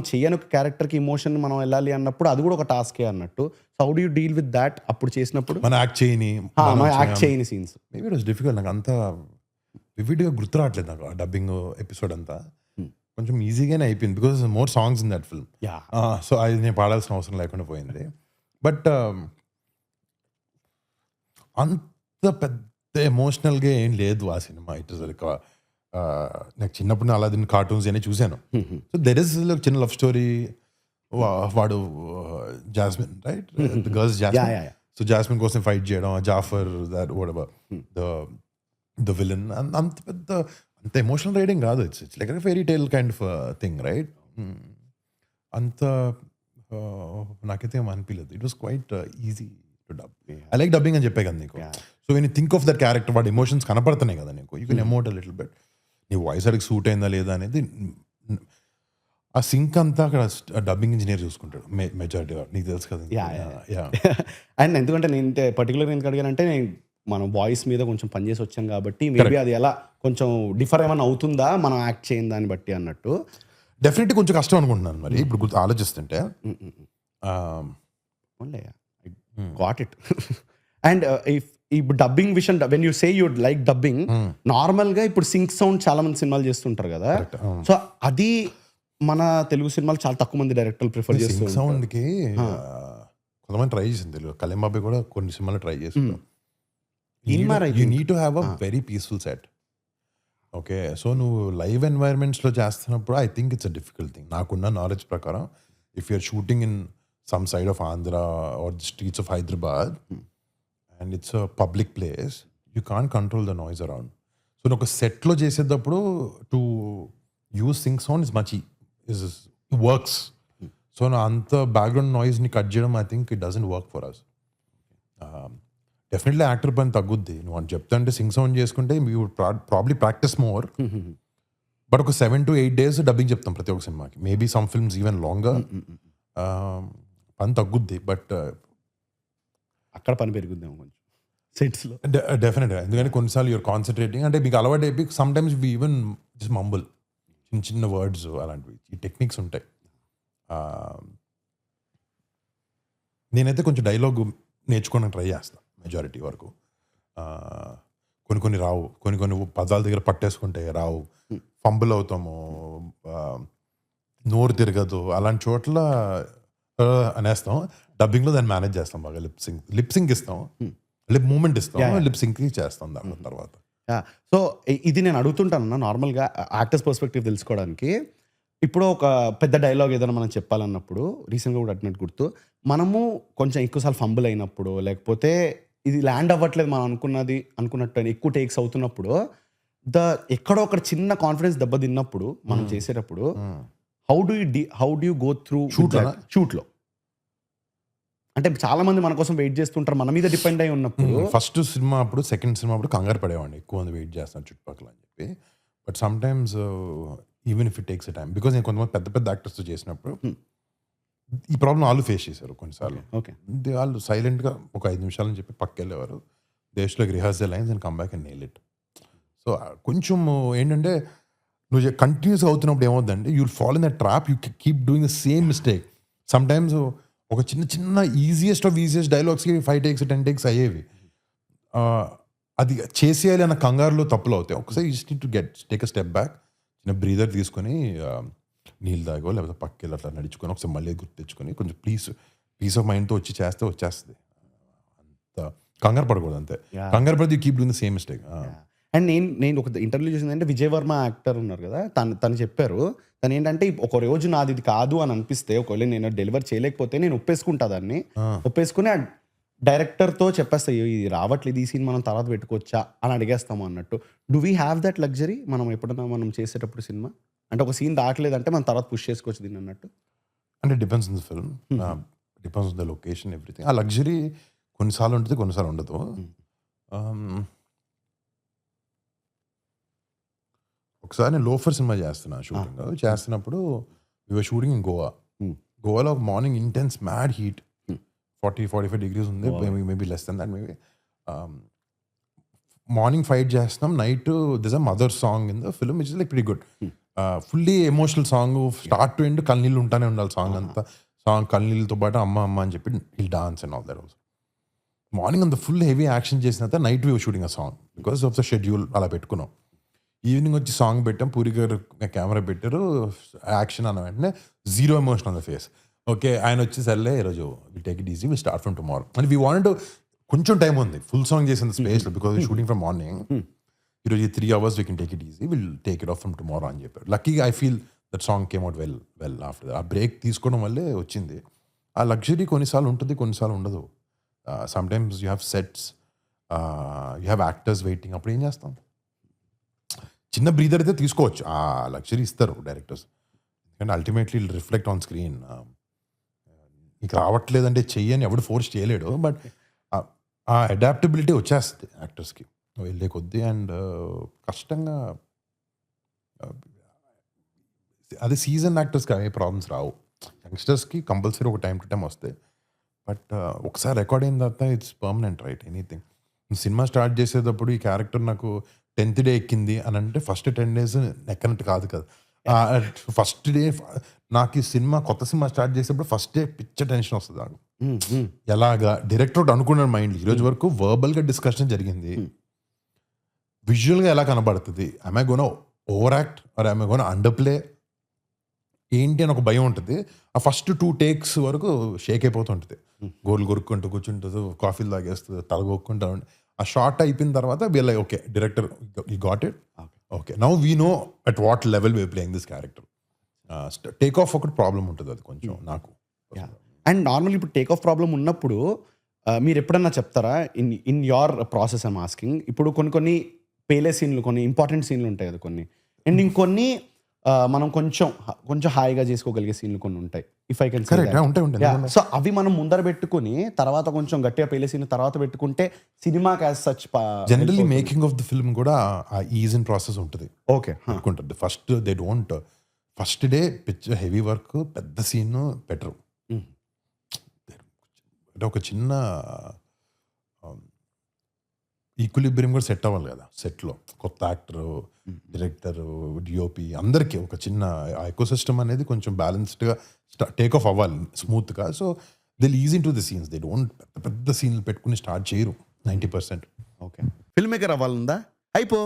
చేయని ఒక క్యారెక్టర్కి ఇమోషన్ మనం వెళ్ళాలి అన్నప్పుడు అది కూడా ఒక టాస్కే అన్నట్టు. So how do you deal with that అప్పుడు చేసినప్పుడు? మనం యాక్ట్ చేయని scenes maybe it was difficult. నాకు అంత వివిడ్గా గుర్తు రావట్లేదు నాకు ఆ డబ్బింగ్ ఎపిసోడ్ అంతా. కొంచెం ఈజీగానే అయిపోయింది because more songs in that film. So అది నేను పాడాల్సిన అవసరం లేకుండా పోయింది. బట్ అంత పెద్ద ఎమోషనల్గా ఏం లేదు ఆ సినిమా. ఇట్ ఇస్ లైక్ నాకు చిన్నప్పుడు అలాదిన్ కార్టూన్స్ అనే చూశాను. సో దెర్ ఇస్ చిన్న లవ్ స్టోరీ. వాడు Jasmine, right? The girl's Jasmine. So Jasmine కోసం ఫైట్ చేయడం, Jafar that whatever the villain. అంత ఎమోషనల్ రైడింగ్ కాదు. It's like fairy tale kind of thing, right? అంత నాకైతే ఏం అనిపించలేదు. It was quite easy to dub. I like dubbing అని చెప్పే కదా నీకు. So when you think of that character, వాడి ఎమోషన్స్ కనపడుతున్నాయి కదా నీకు. You can emote a little bit. నీ వాయిస్ అడిగి సూట్ అయిందా లేదా అనేది ఆ సింక్ అంతా అక్కడ డబ్బింగ్ ఇంజనీర్ చూసుకుంటాడు మెజారిటీగా. నీకు తెలుసు కదా. అండ్ ఎందుకంటే నేను పర్టికులర్గా ఎందుకు అడిగానంటే, మనం వాయిస్ మీద కొంచెం పనిచేసి వచ్చాం కాబట్టి మేబీ అది ఎలా కొంచెం డిఫర్ ఏమైనా అవుతుందా మనం యాక్ట్ చేయని దాన్ని బట్టి అన్నట్టు. డెఫినెట్లీ కొంచెం కష్టం అనుకుంటున్నాను మరి ఇప్పుడు ఆలోచిస్తుంటే. Got it. అండ్ ఇప్పుడు డబ్బింగ్ విషయం, when you say you'd like dubbing, నార్మల్గా ఇప్పుడు సింక్ సౌండ్ చాలా మంది సినిమాలు చేస్తుంటారు కదా. సో అది మన తెలుగు సినిమాలు చాలా తక్కువ మంది డైరెక్టర్లు ప్రిఫర్ చేస్తారు. సౌండ్కి కొంతమంది ట్రై చేసింది తెలుగు. కళ్యాణ్ బాబాయ్ కూడా కొన్ని సినిమాలు ట్రై చేసిండు. ఇన్మార్ I you think. Need to have a very peaceful set. Okay. So నువ్వు లైవ్ ఎన్వైర్మెంట్స్లో చేస్తున్నప్పుడు I think it's a difficult thing. నాకున్న నాలెడ్జ్ ప్రకారం if you're shooting in some side of Andhra or the streets of Hyderabad and it's a public place, you can't control the noise around. So నువ్వు ఒక సెట్లో చేసేటప్పుడు to use sync sound is much is works. So నా అంత బ్యాక్గ్రౌండ్ నాయిస్ని కట్ చేయడం I think it doesn't work for us. Definitely actor పని తగ్గుద్ది. నువ్వు అని చెప్తా అంటే సింగ్ సౌండ్ చేసుకుంటే you probably practice more. But ఒక 7 to 8 days డబ్బింగ్ చెప్తాం ప్రతి ఒక్క సినిమాకి. Maybe some films even longer. పని తగ్గుద్ది. బట్ అక్కడ పని పెరుగుద్దాం కొంచెం సెట్స్లో. డెఫినెట్గా, ఎందుకంటే కొన్నిసార్లు యూర్ కాన్సన్ట్రేటింగ్ అంటే మీకు అలవాటు అయిపోయి sometimes we even just mumble చిన్న చిన్న వర్డ్స్ అలాంటివి. ఈ టెక్నిక్స్ ఉంటాయి. నేనైతే కొంచెం డైలాగ్ నేర్చుకోవడానికి ట్రై చేస్తాను మెజారిటీ వరకు. కొన్ని రావు, కొన్ని పదాల దగ్గర పట్టేసుకుంటే రావు, ఫంబుల్ అవుతాము, నోరు తిరగదు. అలాంటి చోట్ల అనేస్తాం. డబ్బింగ్లో దాన్ని మేనేజ్ చేస్తాం బాగా. లిప్సింగ్ ఇస్తాం, లిప్ మూమెంట్ ఇస్తాం, లిప్సింగ్ చేస్తాం దాని తర్వాత. సో ఇది నేను అడుగుతుంటానన్నా నార్మల్గా యాక్టర్స్ పర్స్పెక్టివ్ తెలుసుకోవడానికి. ఇప్పుడు ఒక పెద్ద డైలాగ్ ఏదైనా మనం చెప్పాలన్నప్పుడు రీసెంట్గా కూడా అట్టినట్టు గుర్తు, మనము కొంచెం ఎక్కువసార్లు ఫంబుల్ అయినప్పుడు, లేకపోతే ఇది ల్యాండ్ అవ్వట్లేదు మనం అనుకున్నట్టు ఎక్కువ టేక్స్ అవుతున్నప్పుడు, ఎక్కడో ఒక చిన్న కాన్ఫిడెన్స్ దెబ్బతిన్నప్పుడు మనం చేసేటప్పుడు how do you go through షూట్లో? అంటే చాలా మంది మన కోసం వెయిట్ చేస్తుంటారు, మన మీద డిపెండ్ అయి ఉన్నప్పుడు. ఫస్ట్ సినిమా అప్పుడు, సెకండ్ సినిమా అప్పుడు కంగారు పడేవాడిని, ఎక్కువ మంది వెయిట్ చేస్తాను చుట్టుపక్కల అని చెప్పి. But some times even if it takes a time, because నేను కొంతమంది పెద్ద యాక్టర్స్తో చేసినప్పుడు ఈ ప్రాబ్లం వాళ్ళు ఫేస్ చేశారు కొన్నిసార్లు. ఓకే. వాళ్ళు సైలెంట్గా ఒక 5 నిమిషాలని చెప్పి పక్కకి వెళ్ళేవారు. దేశ్లోకి rehearse the lines and come back and nail it. So కొంచెం ఏంటంటే నువ్వు కంటిన్యూస్ అవుతున్నప్పుడు ఏమవుతుందంటే you will fall in the trap, you keep doing the same mistake. Sometimes ఒక చిన్న ఈజియెస్ట్ డైలాగ్స్కి 5 takes 10 takes అయ్యేవి. అది చేసేయాలి అన్న కంగారులో తప్పులు అవుతాయి. ఒకసారి you just need to take a step back, చిన్న బ్రీదర్ తీసుకొని నీళ్ళు తాగో లేకపోతే పక్కకి అట్లా నడుచుకొని ఒకసారి మళ్ళీ గుర్తు తెచ్చుకొని కొంచెం పీస్ ఆఫ్ మైండ్తో వచ్చేస్తుంది. అంత కంగారు పడకూడదు. అంతే, కంగారు పడితే you keep doing the same mistake. And నేను ఒక ఇంటర్వ్యూ చేసిందంటే విజయ్ వర్మ యాక్టర్ ఉన్నారు కదా, తను చెప్పారు, తను ఏంటంటే ఒక రోజు నాది ఇది కాదు అని అనిపిస్తే, ఒకవేళ నేను డెలివర్ చేయలేకపోతే నేను ఒప్పేసుకుంటా దాన్ని, ఒప్పేసుకుని ఆ డైరెక్టర్తో చెప్పేస్తా ఇది రావట్లేదు, ఈ సీన్ మనం తర్వాత పెట్టుకోవచ్చా అని అడిగేస్తాము అన్నట్టు. Do we have that luxury మనం ఎప్పుడైనా మనం చేసేటప్పుడు సినిమా? అంటే ఒక సీన్ రావట్లేదంటే మనం తర్వాత పుష్ చేసుకోవచ్చు దీన్ని అన్నట్టు. అంటే depends on the film, depends on the location, everything. ఆ లగ్జరీ కొన్నిసార్లు ఉంటుంది, కొన్నిసార్లు ఉండదు. ఒకసారి నేను లోఫర్ సినిమా చేస్తున్నప్పుడు we were shooting in Goa. గోవాలో morning intense mad heat, 40-45 degrees ఉంది, maybe less than that maybe. Morning fight చేస్తున్నాం, night this a mother song in the film which is like pretty good. Fully emotional song, start to end కన్నీళ్ళు ఉంటానే ఉండాలి సాంగ్ అంతా. సాంగ్ కన్నీళ్ళతో పాటు అమ్మ అని చెప్పి will dance and all that also. Morning అంత ఫుల్ హెవీ యాక్షన్ చేసిన తర్వాత night we were shooting a song because of the schedule అలా పెట్టుకున్నాం. ఈవినింగ్ వచ్చి సాంగ్ పెట్టాం, పూరి గారు కెమెరా పెట్టారు, యాక్షన్ అన్న వెంటనే 0 emotion on the face. Okay, ఆయన వచ్చి సర్లే ఈరోజు we take it easy, we start from tomorrow. And we wanted కొంచెం టైం ఉంది ఫుల్ సాంగ్ చేసిన స్పేస్లో, బికాస్ షూటింగ్ ఫ్రమ్ మార్నింగ్. ఈరోజు 3 hours we can take it easy, will take it off from tomorrow అని చెప్పారు. లక్కీగా I feel that song came out well after. ఆ బ్రేక్ తీసుకోవడం వల్లే వచ్చింది. ఆ లగ్జరీ కొన్నిసార్లు ఉంటుంది, కొన్నిసార్లు ఉండదు. Some times you have sets, you have actors waiting, అప్పుడు ఏం చేస్తాం? చిన్న బ్రీదర్ అయితే తీసుకోవచ్చు, ఆ లగ్జరీ ఇస్తారు డైరెక్టర్స్. ఎందుకంటే అల్టిమేట్లీ రిఫ్లెక్ట్ ఆన్ స్క్రీన్. నీకు రావట్లేదంటే చెయ్యని ఎవడు ఫోర్స్ చేయలేడు, బట్ ఆ అడాప్టబిలిటీ వచ్చేస్తుంది యాక్టర్స్కి వెళ్ళే కొద్దీ. అండ్ కష్టంగా అదే సీజన్ యాక్టర్స్కి అయ్యే ప్రాబ్లమ్స్ రావు, యంగ్స్టర్స్కి కంపల్సరీ ఒక టైం టు టైం వస్తాయి. బట్ ఒకసారి రికార్డ్ అయిన తర్వాత it's permanent, right? Anything. Cinema start చేసేటప్పుడు ఈ క్యారెక్టర్ నాకు 10th day ఎక్కింది అని అంటే ఫస్ట్ 10 days ఎక్కనట్టు కాదు కదా. ఫస్ట్ డే నాకు ఈ సినిమా, కొత్త సినిమా స్టార్ట్ చేసేటప్పుడు ఫస్ట్ డే పిచ్చ టెన్షన్ వస్తుంది నాకు. ఎలాగా డైరెక్టర్ అనుకున్నాను మైండ్లో, ఈరోజు వరకు వర్బల్గా డిస్కషన్ జరిగింది, విజువల్గా ఎలా కనబడుతుంది, I gonna over act or I gonna under play, ఏంటి అని ఒక భయం ఉంటుంది. ఆ ఫస్ట్ 2 టేక్స్ వరకు షేక్ అయిపోతుంటుంది. గోర్లు కొరుక్కుంటూ కూర్చుంటుంది, కాఫీలు తాగేస్తుంది, తల కొక్కుంటా ఉండి ఆ షార్ట్ అయిపోయిన తర్వాత వీళ్ళ okay director you got it, okay now we know at what level we playing this character. Take off ఒకటి ప్రాబ్లం ఉంటుంది అది కొంచెం నాకు. అండ్ నార్మల్ ఇప్పుడు టేక్ ఆఫ్ ప్రాబ్లం ఉన్నప్పుడు మీరు ఎప్పుడన్నా చెప్తారా in your process I'm asking? ఇప్పుడు కొన్ని పేలే సీన్లు, కొన్ని ఇంపార్టెంట్ సీన్లు ఉంటాయి కదా కొన్ని, అండ్ ఇంకొన్ని మనం కొంచెం హాయిగా చేసుకోగలిగే సీన్లు కొన్ని ఉంటాయి. ఇఫ్ ఐ కెన్ సో అవి మనం ముందర పెట్టుకుని తర్వాత కొంచెం గట్టిగా పేలే సీన్ తర్వాత పెట్టుకుంటే సినిమాకి as such generally making of the film కూడా ఆ ఈజ్ ఇన్ ప్రాసెస్ ఉంటుంది. ఓకే ఉంటుంది first they don't first day picture heavy work పెద్ద సీన్ బెటర్. అంటే ఒక చిన్న ఈక్విలిబ్రియం కూడా సెట్ అవ్వాలి కదా సెట్లో. కొత్త యాక్టర్, డైరెక్టర్, డిఓపి అందరికీ ఒక చిన్న ఎకోసిస్టమ్ అనేది కొంచెం బ్యాలెన్స్డ్గా టేక్ ఆఫ్ అవ్వాలి స్మూత్గా. So they is in to the scenes, they don't పెద్ద సీన్లు పెట్టుకుని స్టార్ట్ చేయరు 90%. ఓకే ఫిల్మ్ మేకర్ అవ్వాలందా? అయిపో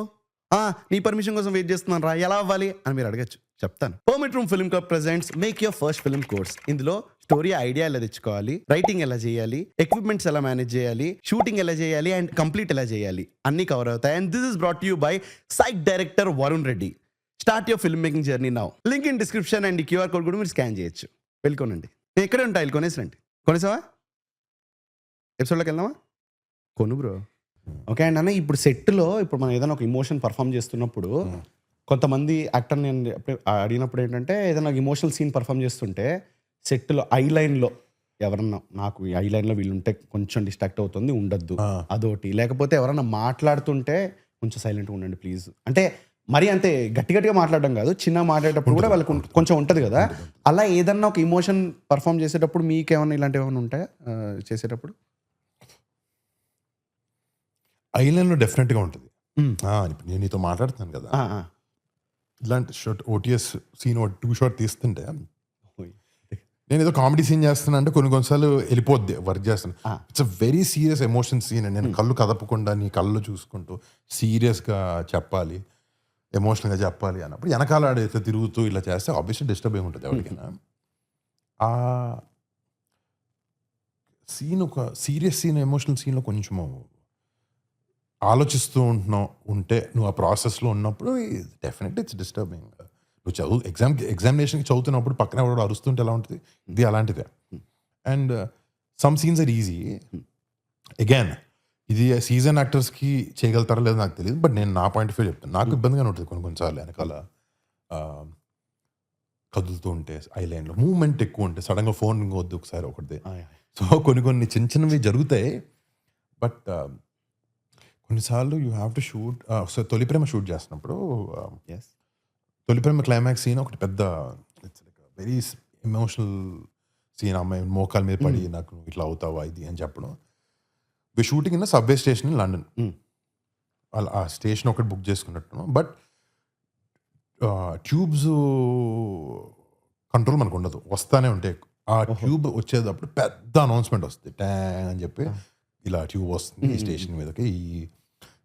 నీ పర్మిషన్ కోసం వెయిట్ చేస్తున్నాను రా, ఎలా అవ్వాలి అని మీరు అడగచ్చు, చెప్తాను. Permit room film club presents make your first film course. ఇందులో స్టోరీ ఐడియా ఎలా తెచ్చుకోవాలి, రైటింగ్ ఎలా చేయాలి, ఎక్విప్మెంట్స్ ఎలా మేనేజ్ చేయాలి, షూటింగ్ ఎలా చేయాలి అండ్ కంప్లీట్ ఎలా చేయాలి అన్ని కవర్ అవుతాయి. And this is brought you by psych director Varun Reddy. Start your film making journey now. Link in description and QR code కూడా మీరు స్కాన్ చేయొచ్చు. వెళ్ళుకోనండి, నేను ఎక్కడే ఉంటాయి, వెళ్ళి కొనేసిరండి. కొనేసావా? ఎపిసోడ్లోకి వెళ్దామా? కొను బ్రో. ఓకే అండ్ అన్న ఇప్పుడు సెట్లో ఇప్పుడు మనం ఏదైనా ఒక ఇమోషన్ పర్ఫామ్ చేస్తున్నప్పుడు కొంతమంది యాక్టర్ నేను అడిగినప్పుడు ఏంటంటే ఏదైనా ఇమోషనల్ సీన్ పర్ఫామ్ చేస్తుంటే సెట్లో ఐ లైన్లో ఎవరన్నా నాకు ఈ ఐ లైన్లో వీళ్ళు ఉంటే కొంచెం డిస్ట్రాక్ట్ అవుతుంది, ఉండద్దు అదొకటి. లేకపోతే ఎవరన్నా మాట్లాడుతుంటే కొంచెం సైలెంట్గా ఉండండి ప్లీజ్. అంటే మరి అంతే గట్టిగా మాట్లాడడం కాదు, చిన్న మాట్లాడేటప్పుడు కూడా వాళ్ళకి కొంచెం ఉంటుంది కదా. అలా ఏదన్నా ఒక ఇమోషన్ పర్ఫామ్ చేసేటప్పుడు మీకు ఏమన్నా ఇలాంటివి ఏమైనా ఉంటాయా చేసేటప్పుడు? ఐలాండ్లో డెఫినెట్గా ఉంటుంది. ఇప్పుడు నేను నీతో మాట్లాడుతున్నాను కదా, ఇలాంటి షార్ట్ ఓటీఎస్ సీన్ 2 షార్ట్ తీస్తుంటే నేను ఏదో కామెడీ సీన్ చేస్తున్నా అంటే కొన్నిసార్లు వెళ్ళిపోద్ది వర్క్ చేస్తాను. It's a very serious emotion scene. నేను కళ్ళు కదపకుండా నీ కళ్ళు చూసుకుంటూ సీరియస్గా చెప్పాలి, ఎమోషనల్గా చెప్పాలి అన్నప్పుడు వెనకాల ఆడైతే తిరుగుతూ ఇలా చేస్తే ఆబ్వియస్లీ డిస్టర్బ్ అయి ఉంటుంది ఎవరికైనా. ఆ సీన్ ఒక సీరియస్ సీన్, ఎమోషనల్ సీన్లో కొంచెము ఆలోచిస్తూ ఉంటే నువ్వు ఆ ప్రాసెస్లో ఉన్నప్పుడు డెఫినెట్లీ ఇట్స్ డిస్టర్బింగ్. నువ్వు ఎగ్జామినేషన్కి చదువుతున్నప్పుడు పక్కన ఎవరు అరుస్తుంటే ఎలా ఉంటుంది, ఇది అలాంటిదే. And some scenes are easy. Again ఇది సీజన్ యాక్టర్స్కి చేయగలుగుతారో లేదో నాకు తెలియదు, బట్ నేను నా పాయింట్ ఆఫ్ వ్యూ చెప్తాను. నాకు ఇబ్బందిగానే ఉంటుంది కొన్నిసార్లు వెనకాల కదులుతూ ఉంటే ఐలైన్లో మూమెంట్ ఎక్కువ ఉంటే సడన్గా ఫోన్ వద్దు ఒకసారి ఒకటి. సో కొన్ని చిన్నవి జరుగుతాయి. బట్ కొన్నిసార్లు you have to shoot. So తొలి ప్రేమ షూట్ చేస్తున్నప్పుడు తొలి ప్రేమ క్లైమాక్స్ సీన్ ఒకటి పెద్ద it's like very emotional scene. అమ్మాయి మోకాల మీద పడి నాకు ఇట్లా అవుతావా ఇది అని చెప్పడం. We shooting in subway station in London. ఆ స్టేషన్ ఒకటి బుక్ చేసుకున్నట్టు. బట్ ట్యూబ్స్ కంట్రోల్ మనకు ఉండదు, వస్తానే ఉంటాయి. ఆ ట్యూబ్ వచ్చేటప్పుడు పెద్ద అనౌన్స్మెంట్ వస్తుంది, ట్యాంగ్ అని చెప్పి ఇలా ట్యూబ్ వస్తుంది ఈ స్టేషన్ మీదకి,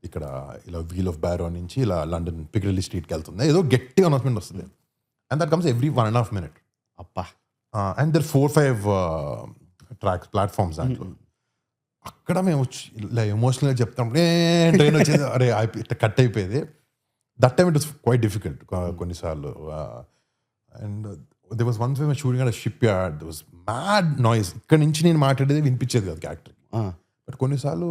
ఇక్కడ ఇలా వీల్ ఆఫ్ బ్యారో నుంచి ఇలా లండన్ పికడలీ స్ట్రీట్కి వెళ్తుంది, ఏదో గట్టిగా అనౌన్స్మెంట్ వస్తుంది. And that comes every 1.5 minutes. అప్పా. అండ్ దర్ 4-5 ట్రాక్స్ ప్లాట్ఫామ్స్ దాంట్లో. అక్కడ మేము ఇలా ఎమోషనల్గా చెప్తాం, ట్రైన్ వచ్చేది అరే కట్ అయిపోయేది. That time it was quite difficult కొన్నిసార్లు. And there was once we were shooting at a shipyard, there was mad noise. ఇక్కడ నుంచి నేను మాట్లాడేది వినిపించేది కదా యాక్టర్కి. బట్ కొన్నిసార్లు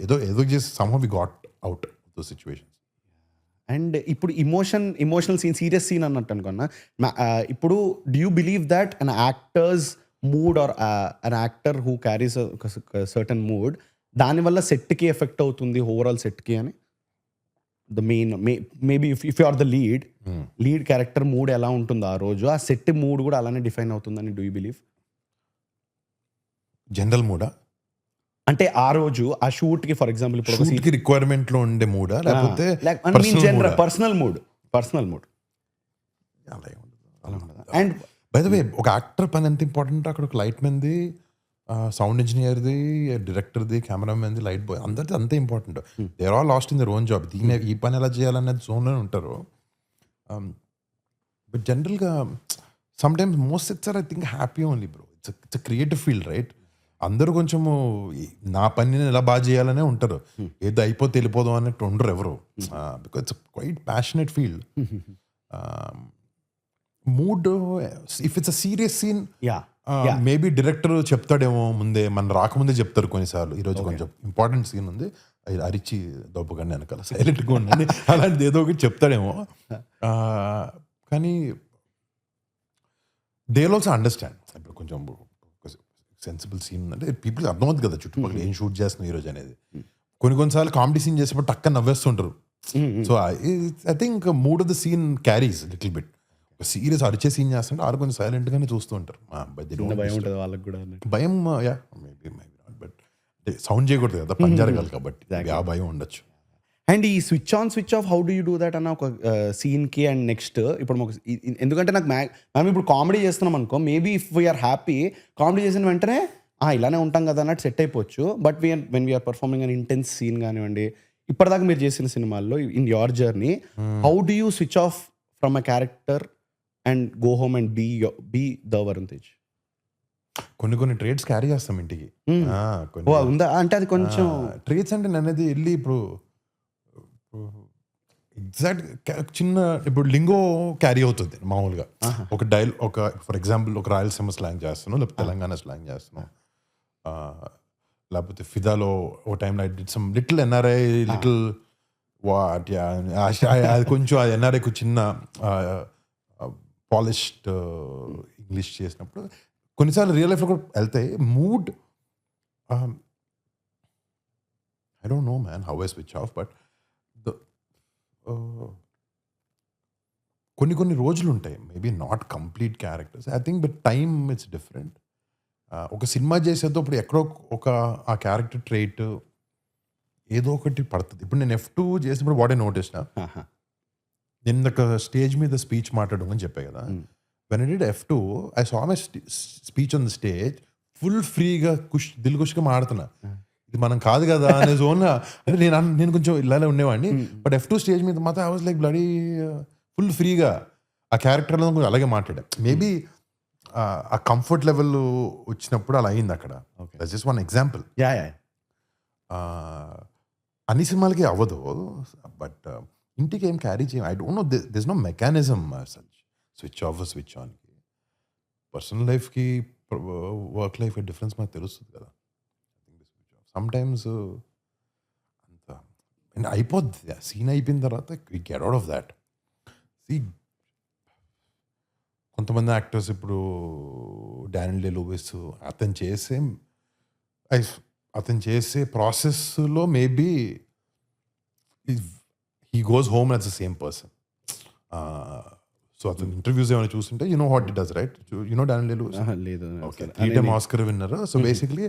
ఏదో చేసి somehow we got out of those situations. And ఇప్పుడు ఇమోషనల్ సీన్, సీరియస్ సీన్ అన్నట్టు అనుకున్నా. ఇప్పుడు do you believe that an actor's mood or an actor who carries certain mood దానివల్ల సెట్కి ఎఫెక్ట్ అవుతుంది ఓవరాల్ సెట్కి అని? The main maybe if you are the lead character mood ఎలా ఉంటుందో ఆ రోజు, ఆ సెట్ మూడ్ కూడా అలానే డిఫైన్ అవుతుందని డూ యూ బిలీవ్? జనరల్ మూడా అంటే ఆ రోజు ఆ షూట్ కి ఫర్ ఎగ్జాంపుల్ ఇప్పుడు రిక్వైర్మెంట్ లో ఉండే మూడా లేకపోతే personal mood and by the way ఒక యాక్టర్ పని ఎంత ఇంపార్టెంట్. అక్కడ ఒక లైట్ మ్యాన్ది, సౌండ్ ఇంజనీర్ది, డైరెక్టర్ది, కెమెరామెన్ది, లైట్ బాయ్ అందరిది అంతే important. They are all lost in their own job. ఈ పని ఎలా చేయాలనేది జోన్లోనే ఉంటారు. బట్ జనరల్గా sometimes most sets are I think happy only bro. It's creative field right. అందరూ కొంచెము నా పని ఎలా బాగా చేయాలనే ఉంటారు. ఏదో అయిపోతే వెళ్ళిపోదాం అన్నట్టు ఉండరు ఎవరు. Because it's quite passionate field. Mood if it's a serious scene maybe director చెప్తాడేమో ముందే, మన రాకముందే చెప్తారు కొన్నిసార్లు. ఈరోజు కొంచెం ఇంపార్టెంట్ సీన్ ఉంది, అరిచి దొబ్బకండి వెనకాల సైలెంట్గా ఉండండి అలాంటిది ఏదో ఒకటి చెప్తాడేమో. కానీ దే ఆల్సో అండర్స్టాండ్. ఇప్పుడు కొంచెం సెన్సిబుల్ సీన్ అంటే పీపుల్ అర్థమవుతుంది కదా చుట్టుపక్కల ఏం షూట్ చేస్తున్నాం ఈరోజు అనేది. కొన్నిసార్లు కామెడీ సీన్ చేసేప్పుడు టక్క నవ్వేస్తుంటారు. So I think mood of the scene carries little bit. ఒక సీరియస్ అరిచే సీన్ చేస్తుంటే వాళ్ళు కొంచెం సైలెంట్ గానే చూస్తూ ఉంటారు. భయం yeah maybe not, but sound చేయకూడదు కదా, పని జరగాలి కాబట్టి ఆ భయం ఉండొచ్చు. అండ్ ఈ switch on switch off how do you do that అన్న ఒక సీన్కి అండ్ నెక్స్ట్ ఇప్పుడు మాకు ఎందుకంటే నాకు మేము ఇప్పుడు కామెడీ చేస్తున్నాం అనుకో, maybe if we're happy comedy చేసిన వెంటనే ఇలానే ఉంటాం కదా అన్నట్టు సెట్ అయిపోవచ్చు. But when we're performing an intense scene కానివ్వండి, ఇప్పటిదాకా మీరు చేసిన సినిమాల్లో in your journey how do you switch off from a character and go home and be the Varun Tej? కొన్ని ట్రేడ్స్ క్యారీ చేస్తాం ఇంటికి. ఉందా అంటే అది కొంచెం ట్రేడ్స్ అంటే అనేది వెళ్ళి ఇప్పుడు ఎగ్జాక్ట్ చిన్న ఇప్పుడు లింగో క్యారీ అవుతుంది మామూలుగా. ఒక ఫర్ ఎగ్జాంపుల్ ఒక రాయలసీమ స్లాంగ్ చేస్తున్నాం, లేకపోతే తెలంగాణ స్లాంగ్ చేస్తున్నాం, లేకపోతే ఫిదాలో ఒక టైంలో I did some little NRI little what అది కొంచెం ఆ ఎన్ఆర్ఐకు చిన్న పాలిష్డ్ ఇంగ్లీష్ చేసినప్పుడు కొన్నిసార్లు రియల్ లైఫ్లో కూడా వెళ్తాయి. Mood I don't no man how I switch off, but కొన్ని రోజులు ఉంటాయి, maybe not complete characters I think, but time it's different. ఒక సినిమా చేసేదో ఇప్పుడు ఎక్కడో ఆ క్యారెక్టర్ ట్రైట్ ఏదో ఒకటి పడుతుంది. ఇప్పుడు నేను F2 చేసినప్పుడు వాట్ ఐ నోటీస్ నా, నేను ఇందాక స్టేజ్ మీద స్పీచ్ మాట్లాడడం అని చెప్పా కదా, when I did F2 I saw my speech on the stage full ఫ్రీగా దిల్ ఖుష్గా మాడుతున్నా. ఇది మనం కాదు కదా అనే జోన్. అంటే నేను కొంచెం ఇలానే ఉండేవాడిని, బట్ F2 స్టేజ్ మీద మాత్రం I was like bloody full ఫ్రీగా ఆ క్యారెక్టర్లో కొంచెం అలాగే మాట్లాడా. మేబీ ఆ కంఫర్ట్ లెవెల్ వచ్చినప్పుడు అలా అయింది అక్కడ. That's just one example. అన్ని సినిమాలకి అవ్వదు, బట్ ఇంటికి ఏం క్యారీ చేయం. I don't know, this no mechanism switch off switch ఆన్కి. పర్సనల్ లైఫ్కి వర్క్ లైఫ్ డిఫరెన్స్ మనకు తెలుస్తుంది కదా. సమ్టైమ్స్ అంత అయిపోద్ది, సీన్ అయిపోయిన తర్వాత we get out of that. కొంతమంది యాక్టర్స్ ఇప్పుడు డానియల్ డే లూయిస్ అతను చేసే ప్రాసెస్లో maybe he goes home as the same person. So అతను ఇంటర్వ్యూస్ ఏమైనా చూస్తుంటే you know what it does right, you know Daniel Day Lewis? లేదు. Okay, 3-time Oscar winner. So basically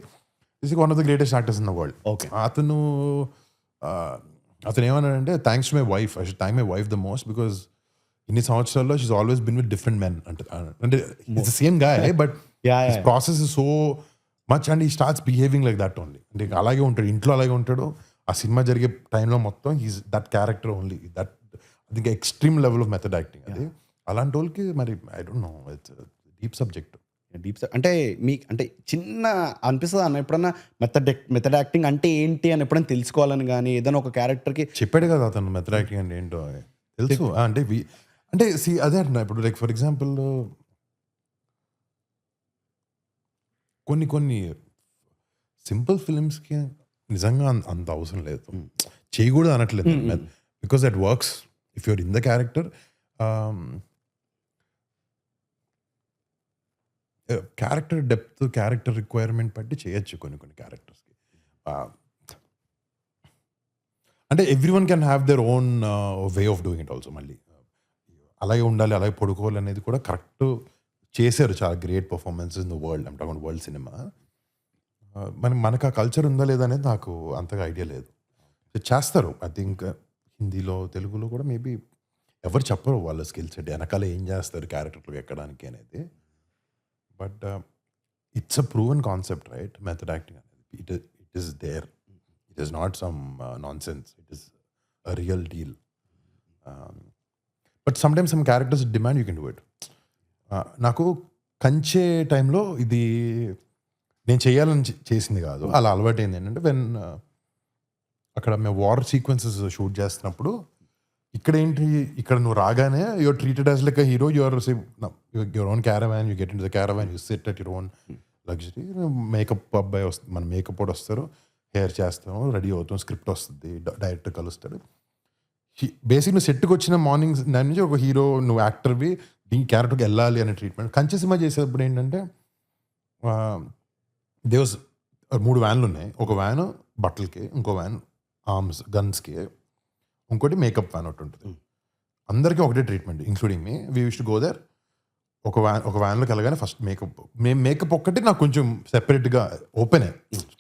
is one of the greatest actors in the world. అతను ఏమన్నాడంటే, thanks to my wife, I should thank my wife the most, because ఇన్ని సంవత్సరాల్లో she's always been with different men. అంటే it's the same guy, but his process is so much and he starts behaving like that only. అంటే అలాగే ఉంటాడు, ఇంట్లో అలాగే ఉంటాడు, ఆ సినిమా జరిగే టైంలో మొత్తం he's that character only. That అది ఇంకా extreme level of method acting. అది అలాంటి వాళ్ళకి మరి I don't no, it's deep subject. అంటే అంటే చిన్న అనిపిస్తుంది అన్న ఎప్పుడన్నా మెథడ్ యాక్టింగ్ అంటే ఏంటి అని ఎప్పుడైనా తెలుసుకోవాలని, కానీ ఏదైనా ఒక క్యారెక్టర్కి చెప్పాడు కదా అతను మెథడ్ యాక్టింగ్ అంటే ఏంటో తెలుసు. అంటే అదే అంటున్నా, ఇప్పుడు లైక్ ఫర్ ఎగ్జాంపుల్ కొన్ని సింపుల్ ఫిలిమ్స్కి నిజంగా అంత అవసరం లేదు, చేయకూడదు అనట్లేదు, because that works if you're in the character. Character depth, character requirement బట్టి చేయొచ్చు కొన్ని క్యారెక్టర్స్కి. అంటే every one can have their own way of doing it also. మళ్ళీ అలాగే ఉండాలి, అలాగే పడుకోవాలి అనేది కూడా కరెక్ట్ చేశారు చాలా great performances in the world. అంటే వరల్డ్ సినిమా మనకు ఆ కల్చర్ ఉందా లేదా అనేది నాకు అంతగా ఐడియా లేదు. చేస్తారు ఐ థింక్ హిందీలో, తెలుగులో కూడా మేబీ ఎవరు చెప్పరు వాళ్ళ స్కిల్ సెట్ వెనకాల ఏం చేస్తారు క్యారెక్టర్లు ఎక్కడానికి అనేది. But it's a proven concept right, method acting అనేది. It is there, it is not some nonsense, it is a real deal. But sometimes some characters demand you can do it. నాకు కంచే టైంలో ఇది నేను చేయాలని చేసింది కాదు. అలా అలవాటు ఏంది ఏంటంటే అక్కడ మేము వార్ సీక్వెన్సెస్ షూట్ చేస్తున్నప్పుడు ఇక్కడ నువ్వు రాగానే you're treated as like a hero. Your own caravan, you get in the caravan, you sit at your own luxury. Makeup అబ్బాయి వస్తుంది, మన మేకప్ కూడా వస్తారు, హెయిర్ చేస్తాము, రెడీ అవుతాం, స్క్రిప్ట్ వస్తుంది, డైరెక్టర్ కలుస్తాడు. బేసిక్ నువ్వు సెట్కి వచ్చిన మార్నింగ్ దాని నుంచి ఒక హీరో, నువ్వు యాక్టర్వి, దీని క్యారెక్టర్కి వెళ్ళాలి అనే ట్రీట్మెంట్. కంచె సినిమా చేసేటప్పుడు ఏంటంటే దేవస్ 3 వ్యాన్లు ఉన్నాయి. ఒక వ్యాన్ బట్టలకి, ఇంకో వ్యాన్ ఆర్మ్స్ గన్స్కి, ఇంకోటి మేకప్ వ్యాన్ ఒకటి ఉంటుంది. అందరికీ ఒకటే treatment including me. We use to go there. ఒక వ్యాన్లోకి వెళ్ళగానే ఫస్ట్ మేకప్ ఒక్కటి నాకు కొంచెం సెపరేట్గా ఓపెన్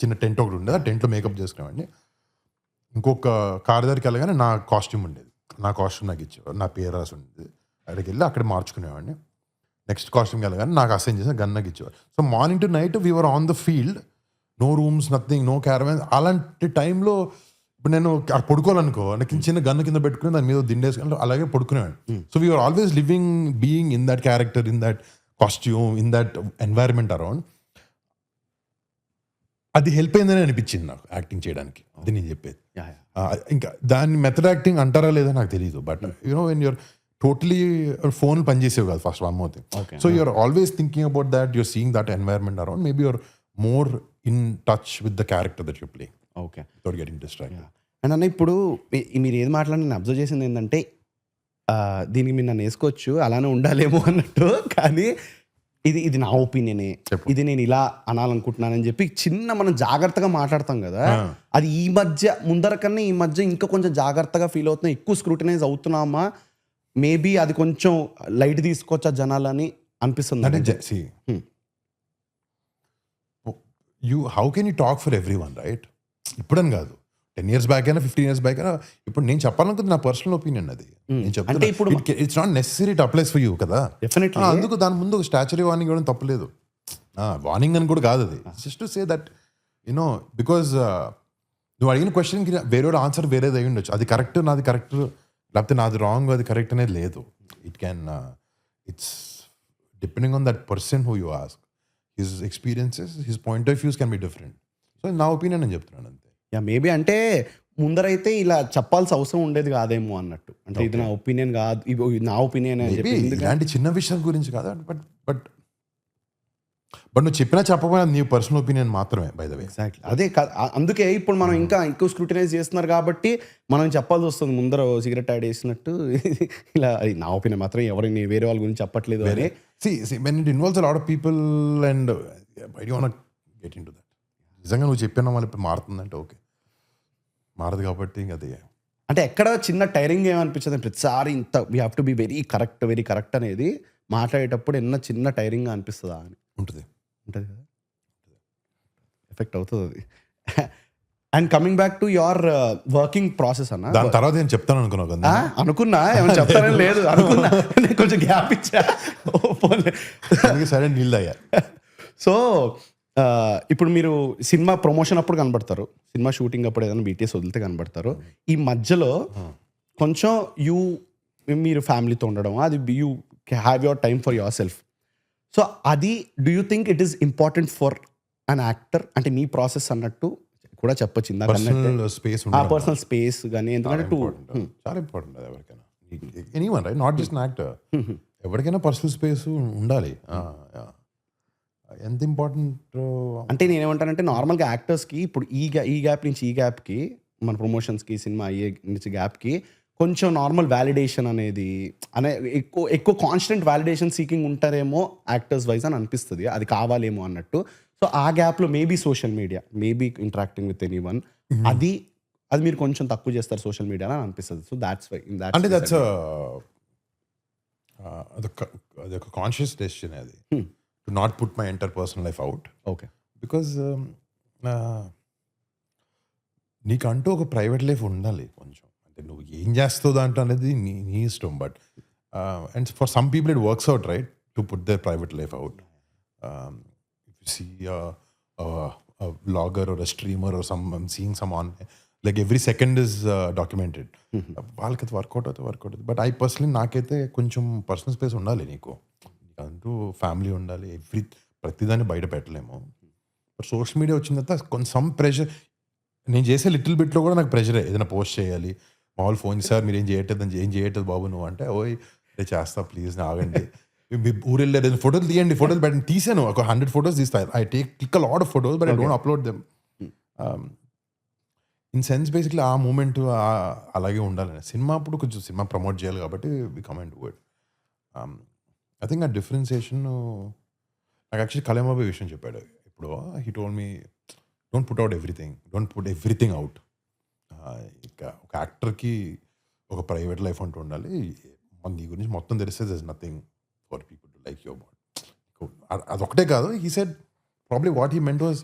చిన్న టెంట్ ఒకటి ఉండేది, ఆ టెంట్లో మేకప్ చేసుకునేవాడిని. ఇంకొక కార్ దగ్గరికి వెళ్ళగానే నా కాస్ట్యూమ్ ఉండేది, నా కాస్ట్యూమ్ నాకు ఇచ్చేవారు, నా పేరు రాసి ఉండేది. అక్కడికి వెళ్ళి అక్కడ మార్చుకునేవాడిని. నెక్స్ట్ కాస్ట్యూమ్కి వెళ్ళగానే నాకు అసైన్ చేసిన గన్ నాకు ఇచ్చేవారు. So morning to night we're on the field, no rooms, nothing, no caravan. అలాంటి టైంలో ఇప్పుడు నేను పడుకోవాలనుకో, నాకు చిన్న గన్ను కింద పెట్టుకుని దాని మీద దిండేసుకుని అలాగే పడుకునేవాడిని. So we're always living, being in that character, in that costume, in that environment around. అది హెల్ప్ అయిందని అనిపించింది నాకు యాక్టింగ్ చేయడానికి. అది నేను చెప్పేది. ఇంకా దాన్ని మెథడ్ యాక్టింగ్ అంటారా లేదా నాకు తెలియదు. But you know when you're totally phone పనిచేసేవి కాదు first one more thing. So you're always thinking about that, you're seeing that environment around. Maybe you're more in touch with the character that you play. Okay, without getting distracted. And అన్న ఇప్పుడు మీరు ఏది మాట్లాడి నేను అబ్జర్వ్ చేసింది ఏంటంటే దీనికి మీరు నన్ను వేసుకోవచ్చు, అలానే ఉండాలేమో అన్నట్టు. కానీ ఇది నా ఒపీనియనే, ఇది నేను ఇలా అనాలనుకుంటున్నానని చెప్పి మనం జాగ్రత్తగా మాట్లాడతాం కదా. అది ఈ మధ్య ముందర కన్నా ఈ మధ్య ఇంకా కొంచెం జాగ్రత్తగా ఫీల్ అవుతున్నాం, ఎక్కువ స్క్రూటినైజ్ అవుతున్నామా, మేబీ అది కొంచెం లైట్ తీసుకోవచ్చా జనాలని అనిపిస్తుంది. How can you talk for everyone, right? ఇప్పుడని కాదు, 10 years బ్యాక్ అయినా 15 years బ్యాక్ అయినా, ఇప్పుడు నేను చెప్పాలనుకుంది నా పర్సనల్ ఒపీనియన్. అది నేను చెప్తాను. ఇప్పుడు it's not necessary to applies for you కదా. డెఫినెట్లీ. అందుకు దాని ముందు స్టాచ్యురీ వార్నింగ్ ఇవ్వడం తప్పలేదు. వార్నింగ్ అని కూడా కాదు అది, just to say that you know, because నువ్వు అడిగిన క్వశ్చన్కి వేరే ఆన్సర్ వేరేది అయి ఉండొచ్చు. అది కరెక్ట్, నాది కరెక్ట్, లేకపోతే నాది రాంగ్, అది కరెక్ట్ అనేది లేదు. It can, it's depending on that person who you ask. His experiences, his point of views can be different. So నా ఒపీనియన్ అని చెప్తున్నాను అంతే. మేబీ అంటే ముందరైతే ఇలా చెప్పాల్సిన అవసరం ఉండేది కాదేమో అన్నట్టు. అంటే ఇది నా ఒపీనియన్ కాదు, నా ఒపీనియన్ ఇలాంటి చిన్న విషయం గురించి కాదు. బట్ నువ్వు చెప్పినా చెప్పకపోయినా నీ పర్సనల్ ఒపీనియన్ మాత్రమే, బై ద వే. ఎగ్జాక్ట్లీ. అదే అందుకే ఇప్పుడు మనం ఇంకా ఎక్కువ స్క్రూటినైజ్ చేస్తున్నారు కాబట్టి మనం చెప్పాల్సి వస్తుంది. ముందర సిగరెట్ యాడ్ చేసినట్టు ఇలా నా ఒపీనియన్ మాత్రం ఎవరిని వేరే వాళ్ళ గురించి చెప్పట్లేదు అని. when it involves a lot of people and why do you want to get into that? నిజంగా నువ్వు చెప్పిన వాళ్ళు ఇప్పుడు మారుతుందంటే ఓకే, మారదు కాబట్టి అది అంటే ఎక్కడ చిన్న టైరింగ్ ఏమనిపించదు ప్రతిసారి ఇంత we have to be very correct అనేది మాట్లాడేటప్పుడు చిన్న టైరింగ్ అనిపిస్తుందా అని ఉంటుంది కదా, ఎఫెక్ట్ అవుతుంది అది. And coming back to your working process అన్న, దాని తర్వాత నేను చెప్తాను అనుకున్నా ఏమైనా చెప్తానని లేదు, అనుకున్నా నేను కొంచెం గ్యాప్ ఇచ్చా. సరే నీళ్ళు అయ్యా. సో ఇప్పుడు మీరు సినిమా ప్రమోషన్ అప్పుడు కనబడతారు, సినిమా షూటింగ్ అప్పుడు ఏదైనా బీటీఎస్ వదిలితే కనబడతారు. ఈ మధ్యలో కొంచెం మీరు ఫ్యామిలీతో ఉండడం, అది you have your time for your so అది do you think it is important for an actor? అంటే మీ ప్రాసెస్ అన్నట్టు కూడా చెప్పొచ్చు, పర్సనల్ స్పేస్ కానీ, ఎందుకంటే చాలా ఇంపార్టెంట్ అది ఎవరికైనా, anyone right, not just actor, ఎవరికైనా పర్సనల్ స్పేస్ ఉండాలి. ఎంత ఇంపార్టెంట్ అంటే నేనేమంటానంటే నార్మల్గా యాక్టర్స్కి ఇప్పుడు ఈ గ్యాప్ నుంచి ఈ గ్యాప్కి, మన ప్రమోషన్స్కి, సినిమా అయ్యే నుంచి గ్యాప్కి కొంచెం నార్మల్ వ్యాలిడేషన్ అనేది ఎక్కువ కాన్స్టెంట్ వ్యాలిడేషన్ సీకింగ్ ఉంటారేమో యాక్టర్స్ వైజ్ అని అనిపిస్తుంది, అది కావాలేమో అన్నట్టు. సో ఆ గ్యాప్లో maybe social media, maybe interacting with any one, అది మీరు కొంచెం తక్కువ చేస్తారు సోషల్ మీడియా అని అనిపిస్తుంది. సో దాట్స్ వై అంటే దట్స్ అదొక కాన్షియస్ డెసిషన్ అది, to not put my enter personal life out. Okay, because నీకంటూ ఒక ప్రైవేట్ లైఫ్ ఉండాలి కొంచెం. అంటే నువ్వు ఏం చేస్తావు దాంట్లో అనేది నీ ఇష్టం. But and for some people it works out, right, to put there private life out. If you see a vlogger or a streamer or I'm seeing someone, like every second is documented. వాళ్ళకి వర్కౌట్ అవుతుంది. బట్ ఐ పర్సనలీ నాకైతే కొంచెం పర్సనల్ స్పేస్ ఉండాలి. నీకు అంటూ ఫ్యామిలీ ఉండాలి, ప్రతిదాన్ని బయట పెట్టలేము. బట్ సోషల్ మీడియా వచ్చిన తర్వాత కొంచెం సమ్ ప్రెషర్, నేను చేసే లిటిల్ బిట్లో కూడా నాకు ప్రెషరే. ఏదైనా పోస్ట్ చేయాలి, మామూలు ఫోన్ సార్ మీరు ఏం చేయట్లేదు బాబు నువ్వు అంటే, ఓయ్ నేను చేస్తా ప్లీజ్ ఆగండి. మీ ఊరు వెళ్ళారు ఏదైనా ఫోటోలు తీయండి, ఫోటోలు పెట్టండి. తీసాను ఒక 100 ఫోటోస్ తీస్తాను. I click a lot of photos but I don't upload them. In sense basically ఆ మూమెంట్ అలాగే ఉండాలని. సినిమా అప్పుడు కొంచెం సినిమా ప్రమోట్ చేయాలి కాబట్టి we come and do it. I think ఆ డిఫరెన్సియేషన్ నాకు యాక్చువల్లీ కలేమాబే విషయం చెప్పాడు. ఇప్పుడు he told me don't put out everything, don't put everything out. ఇక ఒక యాక్టర్కి ఒక ప్రైవేట్ లైఫ్ అంటూ ఉండాలి. నీ గురించి మొత్తం తెలిస్తే there is nothing for people to like your body. అదొకటే కాదు, he said probably what he meant was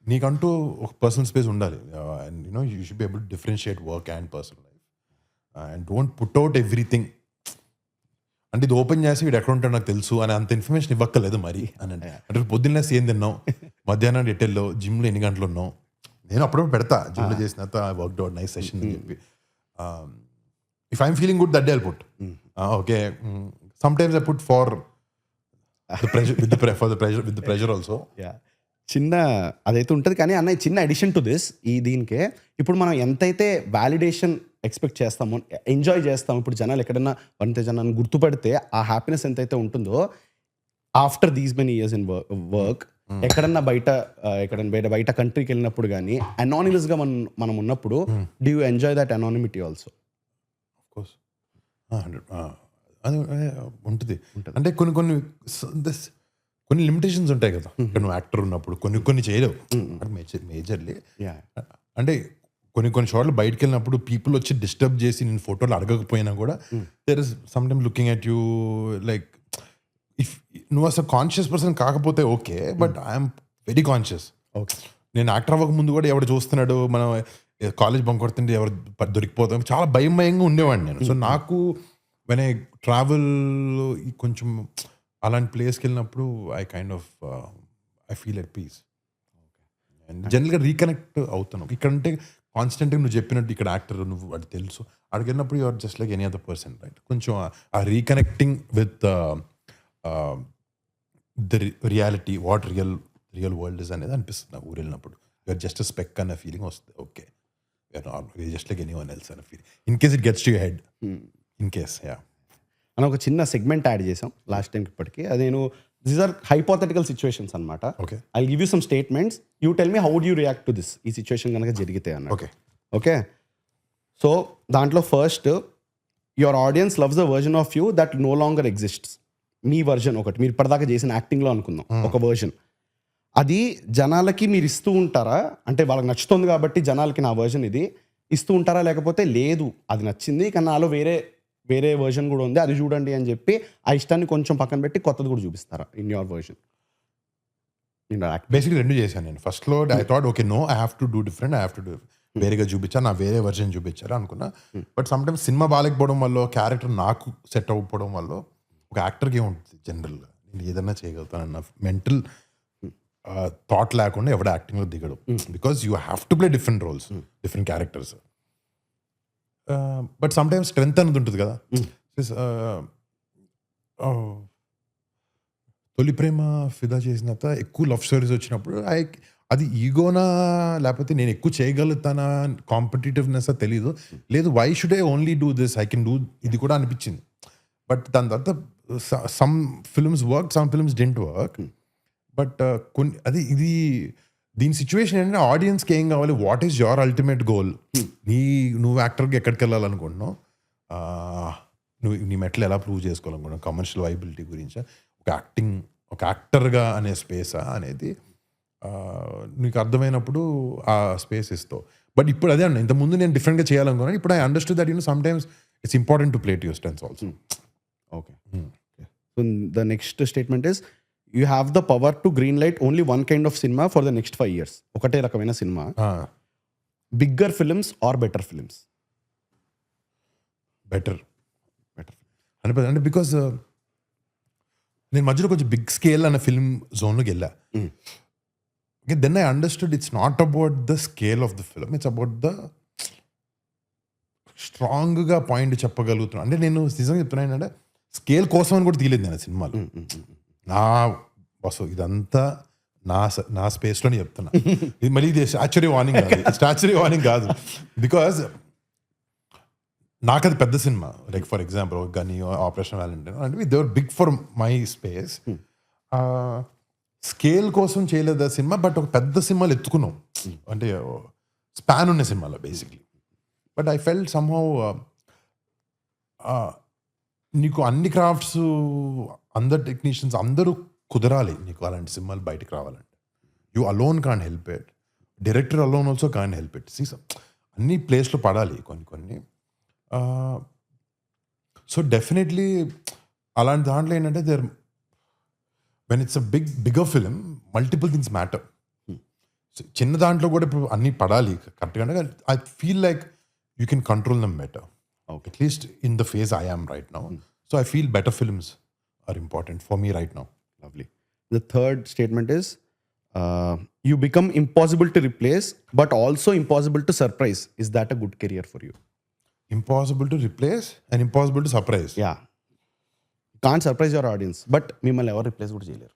నీకంటూ ఒక పర్సనల్ స్పేస్ ఉండాలి. And you know you should be able to differentiate work and personal life and don't put out everything. అంటే ఇది ఓపెన్ చేసి వీడు ఎక్కడ ఉంటాడో నాకు తెలుసు అని అంత ఇన్ఫర్మేషన్ ఇవ్వక్కర్లేదు మరి అని అంటే పొద్దున్నే ఏం తిన్నావు, మధ్యాహ్నం ఎట్టెల్లో, జిమ్లో ఎన్ని గంటలు ఉన్నావు. నేను అప్పుడప్పుడు పెడతా జిమ్లో చేసిన వర్క్ అవుట్ నైస్ సెషన్ అని చెప్పి. If I'm feeling good that day I'll put. Okay, some times I put for the pressure also. చిన్న అదైతే ఉంటుంది కానీ అన్న చిన్న అడిషన్ టు దిస్ దీనికే ఇప్పుడు మనం ఎంతైతే వ్యాలిడేషన్ ఎక్స్పెక్ట్ చేస్తామో, ఎంజాయ్ చేస్తాము, ఇప్పుడు జనాలు ఎక్కడన్నా వరుణ్ తేజ్ అన్నని గుర్తుపడితే ఆ హ్యాపీనెస్ ఎంతైతే ఉంటుందో after these many years in work ఎక్కడన్నా బయట కంట్రీకి వెళ్ళినప్పుడు కానీ అనానిమస్గా మనం ఉన్నప్పుడు do you enjoy that anonymity also? Course అది ఉంటుంది. అంటే కొన్ని లిమిటేషన్స్ ఉంటాయి కదా. నువ్వు యాక్టర్ ఉన్నప్పుడు కొన్ని చేయలేవు మేజర్లీ. అంటే కొన్ని చోట్ల బయటకు వెళ్ళినప్పుడు పీపుల్ వచ్చి డిస్టర్బ్ చేసి నేను ఫోటోలు అడగకపోయినా కూడా there is some time looking at you like if నువ్వు అసలు కాన్షియస్ పర్సన్ కాకపోతే okay, but I'm very conscious. Okay, నేను యాక్టర్ అవ్వక ముందు కూడా ఎవరు చూస్తున్నాడు, మనం కాలేజ్ బంక్ కొడుతుంటే ఎవరు దొరికిపోతాం, చాలా భయంగా ఉండేవాడిని నేను. సో నాకు వెన్ ఐ ట్రావెల్ కొంచెం అలాంటి ప్లేస్కి వెళ్ళినప్పుడు I feel at peace and జనరల్గా రీకనెక్ట్ అవుతాను. ఇక్కడంటే కాన్స్టెంట్గా నువ్వు చెప్పినట్టు ఇక్కడ యాక్టర్ నువ్వు అది తెలుసు, అక్కడికి వెళ్ళినప్పుడు you're just like any other person, right? కొంచెం ఆ reconnecting with the reality, what real world is అనేది అనిపిస్తుంది నాకు ఊరు వెళ్ళినప్పుడు. యూఆర్ జస్ట్ స్పెక్ అన్న ఫీలింగ్ వస్తుంది. Okay, you're just like anyone else అన్న feeling in case it gets to your head. In case అని ఒక చిన్న సెగ్మెంట్ యాడ్ చేసాం లాస్ట్ టైంకి ఇప్పటికి. అది నేను దీస్ ఆర్ హైపోథెటికల్ సిచ్యువేషన్స్ అనమాట. Okay, I give you some statements, you tell me how do you react to this, ఈ సిచ్యువేషన్ కనుక జరిగితే అన్న. ఓకే, సో దాంట్లో first, your audiences loves a version of you that no longer exists. మీ వర్జన్ ఒకటి మీరు ఇప్పటిదాకా చేసిన యాక్టింగ్లో అనుకుందాం ఒక వర్జన్, అది జనాలకి మీరు ఇస్తూ ఉంటారా? అంటే వాళ్ళకి నచ్చుతుంది కాబట్టి జనాలకి నా వర్జన్ ఇది ఇస్తూ ఉంటారా, లేకపోతే లేదు అది నచ్చింది కానీ నాలో వేరే వర్జన్ కూడా ఉంది అది చూడండి అని చెప్పి ఆ ఇష్టాన్ని కొంచెం పక్కన పెట్టి కొత్తది కూడా చూపిస్తారా ఇన్ యువర్ వర్జన్? బేసిక్లీ రెండు చేశాను నేను. ఫస్ట్లో I thought okay no I have to do different, I have to do వేరేగా చూపించాను, నా వేరే వర్జన్ చూపించారు అనుకున్నా. బట్ సమ్టైమ్స్ సినిమా బాగాలేకపోవడం వల్ల, క్యారెక్టర్ నాకు సెట్ అవ్వకపోవడం వల్ల ఒక యాక్టర్కి ఏముంటుంది జనరల్గా, నేను ఏదైనా చేయగలుగుతాను అన్న మెంటల్ థాట్ లేకుండా ఎవడ యాక్టింగ్లో దిగడం. Because you have to play different roles, different characters. But sometimes strength అనేది ఉంటుంది కదా. తొలి ప్రేమ ఫిదా చేసిన తర్వాత ఎక్కువ లవ్ స్టోరీస్ వచ్చినప్పుడు అది ఈగోనా లేకపోతే నేను ఎక్కువ చేయగలుగుతానా, కాంపిటేటివ్నెస్ తెలీదు, లేదు why should I only do this, I can do ఇది కూడా అనిపించింది. బట్ దాని తర్వాత some films work, some films didn't work. But ఇది దీని సిచ్యువేషన్ ఏంటంటే ఆడియన్స్కి ఏం కావాలి, what is your ultimate goal, నువ్వు యాక్టర్కి ఎక్కడికి వెళ్ళాలనుకుంటున్నావు, నీ మెట్లు ఎలా ప్రూవ్ చేసుకోవాలనుకుంటున్నావు, కమర్షియల్ వైబిలిటీ గురించి, ఒక యాక్టర్గా అనే స్పేసా అనేది నీకు అర్థమైనప్పుడు ఆ స్పేస్ ఇస్తావు. బట్ ఇప్పుడు అదే అన్న, ఇంతకుముందు నేను డిఫరెంట్గా చేయాలనుకున్నాను, ఇప్పుడు I understood that some times it's important to play to your strengths also. Okay, so the next statement is you have the power to green light only one kind of cinema for the next 5 years. ఒకటే రకమైన సినిమా, bigger films or better films? Better అంటే బికాస్ నేను మధ్యలో కొంచెం బిగ్ స్కేల్ అనే ఫిల్మ్ జోన్లోకి వెళ్ళా. Then I understood it's not about the scale of the film, it's about the స్ట్రాంగ్గా పాయింట్ చెప్పగలుగుతున్నాను. అంటే నేను నిజంగా చెప్తున్నా ఏంటంటే స్కేల్ కోసం అని కూడా తీయలేదు నేను సినిమాలు. నా బస్సు ఇదంతా నా స్పేస్లోనే చెప్తున్నా. ఇది మళ్ళీ ఇది స్టాచ్యురీ వార్నింగ్ కాదు, స్టాచ్యురీ వార్నింగ్ కాదు. బికాజ్ నాకు అది పెద్ద cinema, like for example Ghani, Operation Valentine అంటే they are big for my space. Scale కోసం చేయలేదు ఆ సినిమా, బట్ ఒక పెద్ద సినిమాలు ఎత్తుకున్నాం అంటే స్పాన్ ఉన్న సినిమాలో basically. But I felt somehow నీకు అన్ని క్రాఫ్ట్స్, అందరు టెక్నీషియన్స్ అందరూ కుదరాలి నీకు అలాంటి సినిమాలు బయటకు రావాలంటే. You alone can help it, director alone also can help it. అన్ని ప్లేస్లో పడాలి కొన్ని. సో డెఫినెట్లీ అలాంటి దాంట్లో ఏంటంటే when it's a bigger film multiple things matter. చిన్న దాంట్లో కూడా ఇప్పుడు అన్నీ పడాలి కరెక్ట్గా. I feel like you can control them better, at least in the phase I am right now. So I feel better films are important for me right now. Lovely. The third statement is you become impossible to replace, but also impossible to surprise. Is that a good career for you? Impossible to replace and impossible to surprise. Yeah. Can't surprise your audience, but మిమ్మల్ని ఎవరు రిప్లేస్ కూడా చేయలేరు.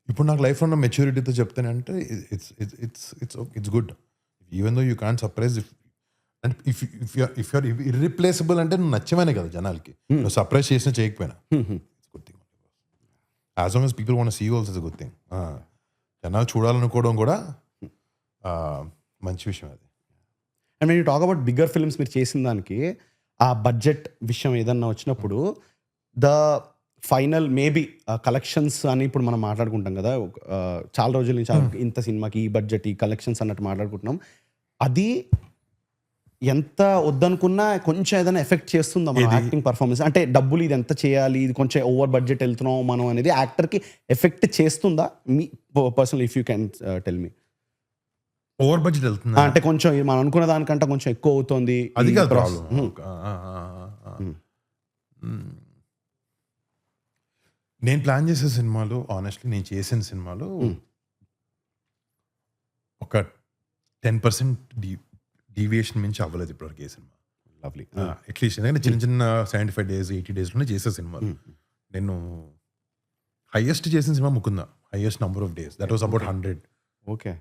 ఇప్పుడు నాకు లైఫ్లో ఉన్న మెచ్యూరిటీతో చెప్తానంటే it's good. Even though you can surprise and if you're irreplaceable అంటే నువ్వు నచ్చమనే కదా జనాలకి. నువ్వు సర్ప్రైజ్ చేసినా చేయకపోయినా it's good thing. As long as people want to see you also is a good thing. జనాలు చూడాలనుకోవడం కూడా మంచి విషయం అది. And when you talk about bigger films మీరు చేసిన దానికి ఆ బడ్జెట్ విషయం ఏదన్నా వచ్చినప్పుడు ద ఫైనల్ మేబీ కలెక్షన్స్ అని ఇప్పుడు మనం మాట్లాడుకుంటాం కదా, చాలా రోజుల నుంచి ఇంత సినిమాకి ఈ బడ్జెట్ ఈ కలెక్షన్స్ అన్నట్టు మాట్లాడుకుంటున్నాం. అది ఎంత వద్దనుకున్నా కొంచెం ఏదైనా ఎఫెక్ట్ చేస్తుందా మన యాక్టింగ్ పర్ఫార్మెన్స్? అంటే డబ్బులు ఇది ఎంత చేయాలి, ఇది కొంచెం ఓవర్ బడ్జెట్ వెళ్తున్నాం మనం అనేది యాక్టర్కి ఎఫెక్ట్ చేస్తుందా? మీ personal if you can tell me. Over budget వెళ్తుంది అంటే కొంచెం మనం అనుకున్న దానికంటే కొంచెం ఎక్కువ అవుతుంది, అది కాదు ప్రాబ్లం. నేను ప్లాన్ చేసే సినిమాలు, ఆనెస్ట్లీ నేను చేసిన సినిమాలు ఒక 10% డీవియేషన్ మించి అవ్వలేదు ఇప్పటివరకు ఏ సినిమా. లవ్లీ. అట్లీస్ట్ ఎందుకంటే చిన్న 75 days 80 daysలోనే చేసే సినిమాలు. నేను హైయెస్ట్ చేసిన cinema Mukunda, highest number of days, that was about 100. Okay.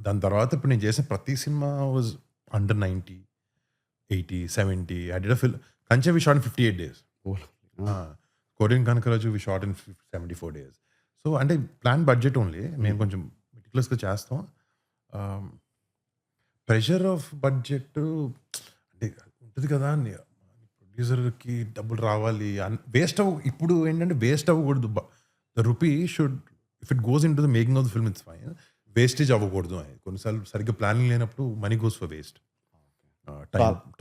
దాని తర్వాత ఇప్పుడు నేను చేసిన ప్రతి cinema was under 90, 80, 70. I did a film Kanche we shot in 58 days. Korean Kanakaraju we shot in 74 days. So అంటే ప్లాన్ బడ్జెట్ ఓన్లీ, మేము కొంచెం మెటిక్యులస్గా చేస్తాం. ప్రెషర్ ఆఫ్ బడ్జెట్ అంటే ఉంటుంది కదా, ప్రొడ్యూసర్కి డబ్బులు రావాలి, వేస్ట్ ఇప్పుడు ఏంటంటే వేస్ట్ అవ్వకూడదు. The rupee should, if it goes in to the making of the film it's fine, wastage అవ్వకూడదు. కొన్నిసార్లు సరిగ్గా ప్లానింగ్ లేనప్పుడు మనీ గోస్ ఫర్ వేస్ట్.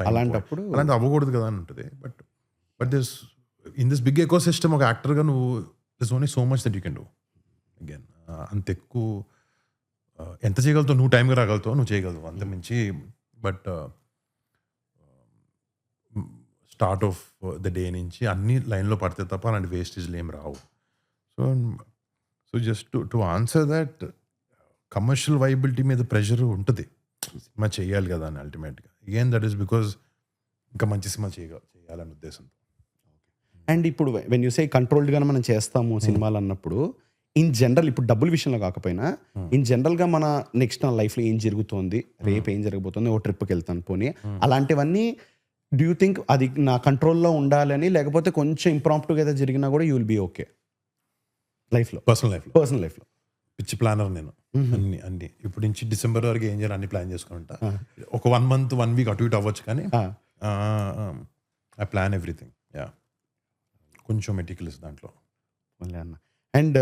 అలాంటప్పుడు అలాంటి అవ్వకూడదు కదా అని ఉంటుంది. But this in this big ecosystem ఒక యాక్టర్గా నువ్వు this only so much that you can do. Again అంత ఎక్కువ ఎంత చేయగలుగుతావు, నువ్వు టైంగా రాగలుగుతావు, నువ్వు చేయగలుగుతావు అంత మించి. But start of the day నుంచి అన్ని లైన్లో పడితే తప్ప అలాంటి వేస్టేజ్లు ఏం రావు. So just to answer that, commercial viability మీద ప్రెషర్ ఉంటుంది, సినిమా చేయాలి కదా అని అల్టిమేట్గా. అగైన్ దట్ ఈస్ బికాజ్ ఇంకా మంచి సినిమా చేయాలనే ఉద్దేశంతో. అండ్ ఇప్పుడు వెన్ యూ సే కంట్రోల్డ్గానే మనం చేస్తాము సినిమాలు అన్నప్పుడు, ఇన్ జనరల్ ఇప్పుడు డబ్బుల విషయంలో కాకపోయినా ఇన్ జనరల్గా మన నెక్స్ట్ నా లైఫ్లో ఏం జరుగుతోంది, రేపు ఏం జరగబోతుంది, ఓ ట్రిప్కి వెళ్తాను పోనీ, అలాంటివన్నీ డూ యూ థింక్ అది నా కంట్రోల్లో ఉండాలని, లేకపోతే కొంచెం ఇంప్రాంప్టుగా ఏదో జరిగినా కూడా యూ విల్ బీ ఓకే లైఫ్లో, పర్సనల్ లైఫ్లో? పిచ్చి ప్లానర్ నేను. అన్ని ఇప్పుడు నుంచి డిసెంబర్ వరకు ఏం చేయాలి అన్ని ప్లాన్ చేసుకుంటా. ఒక 1 month 1 week అటు ఇటు అవ్వచ్చు, కానీ ఐ ప్లాన్ ఎవ్రీథింగ్. యా, కొంచెం మెటిక్యులస్ దాంట్లో. అన్న అండ్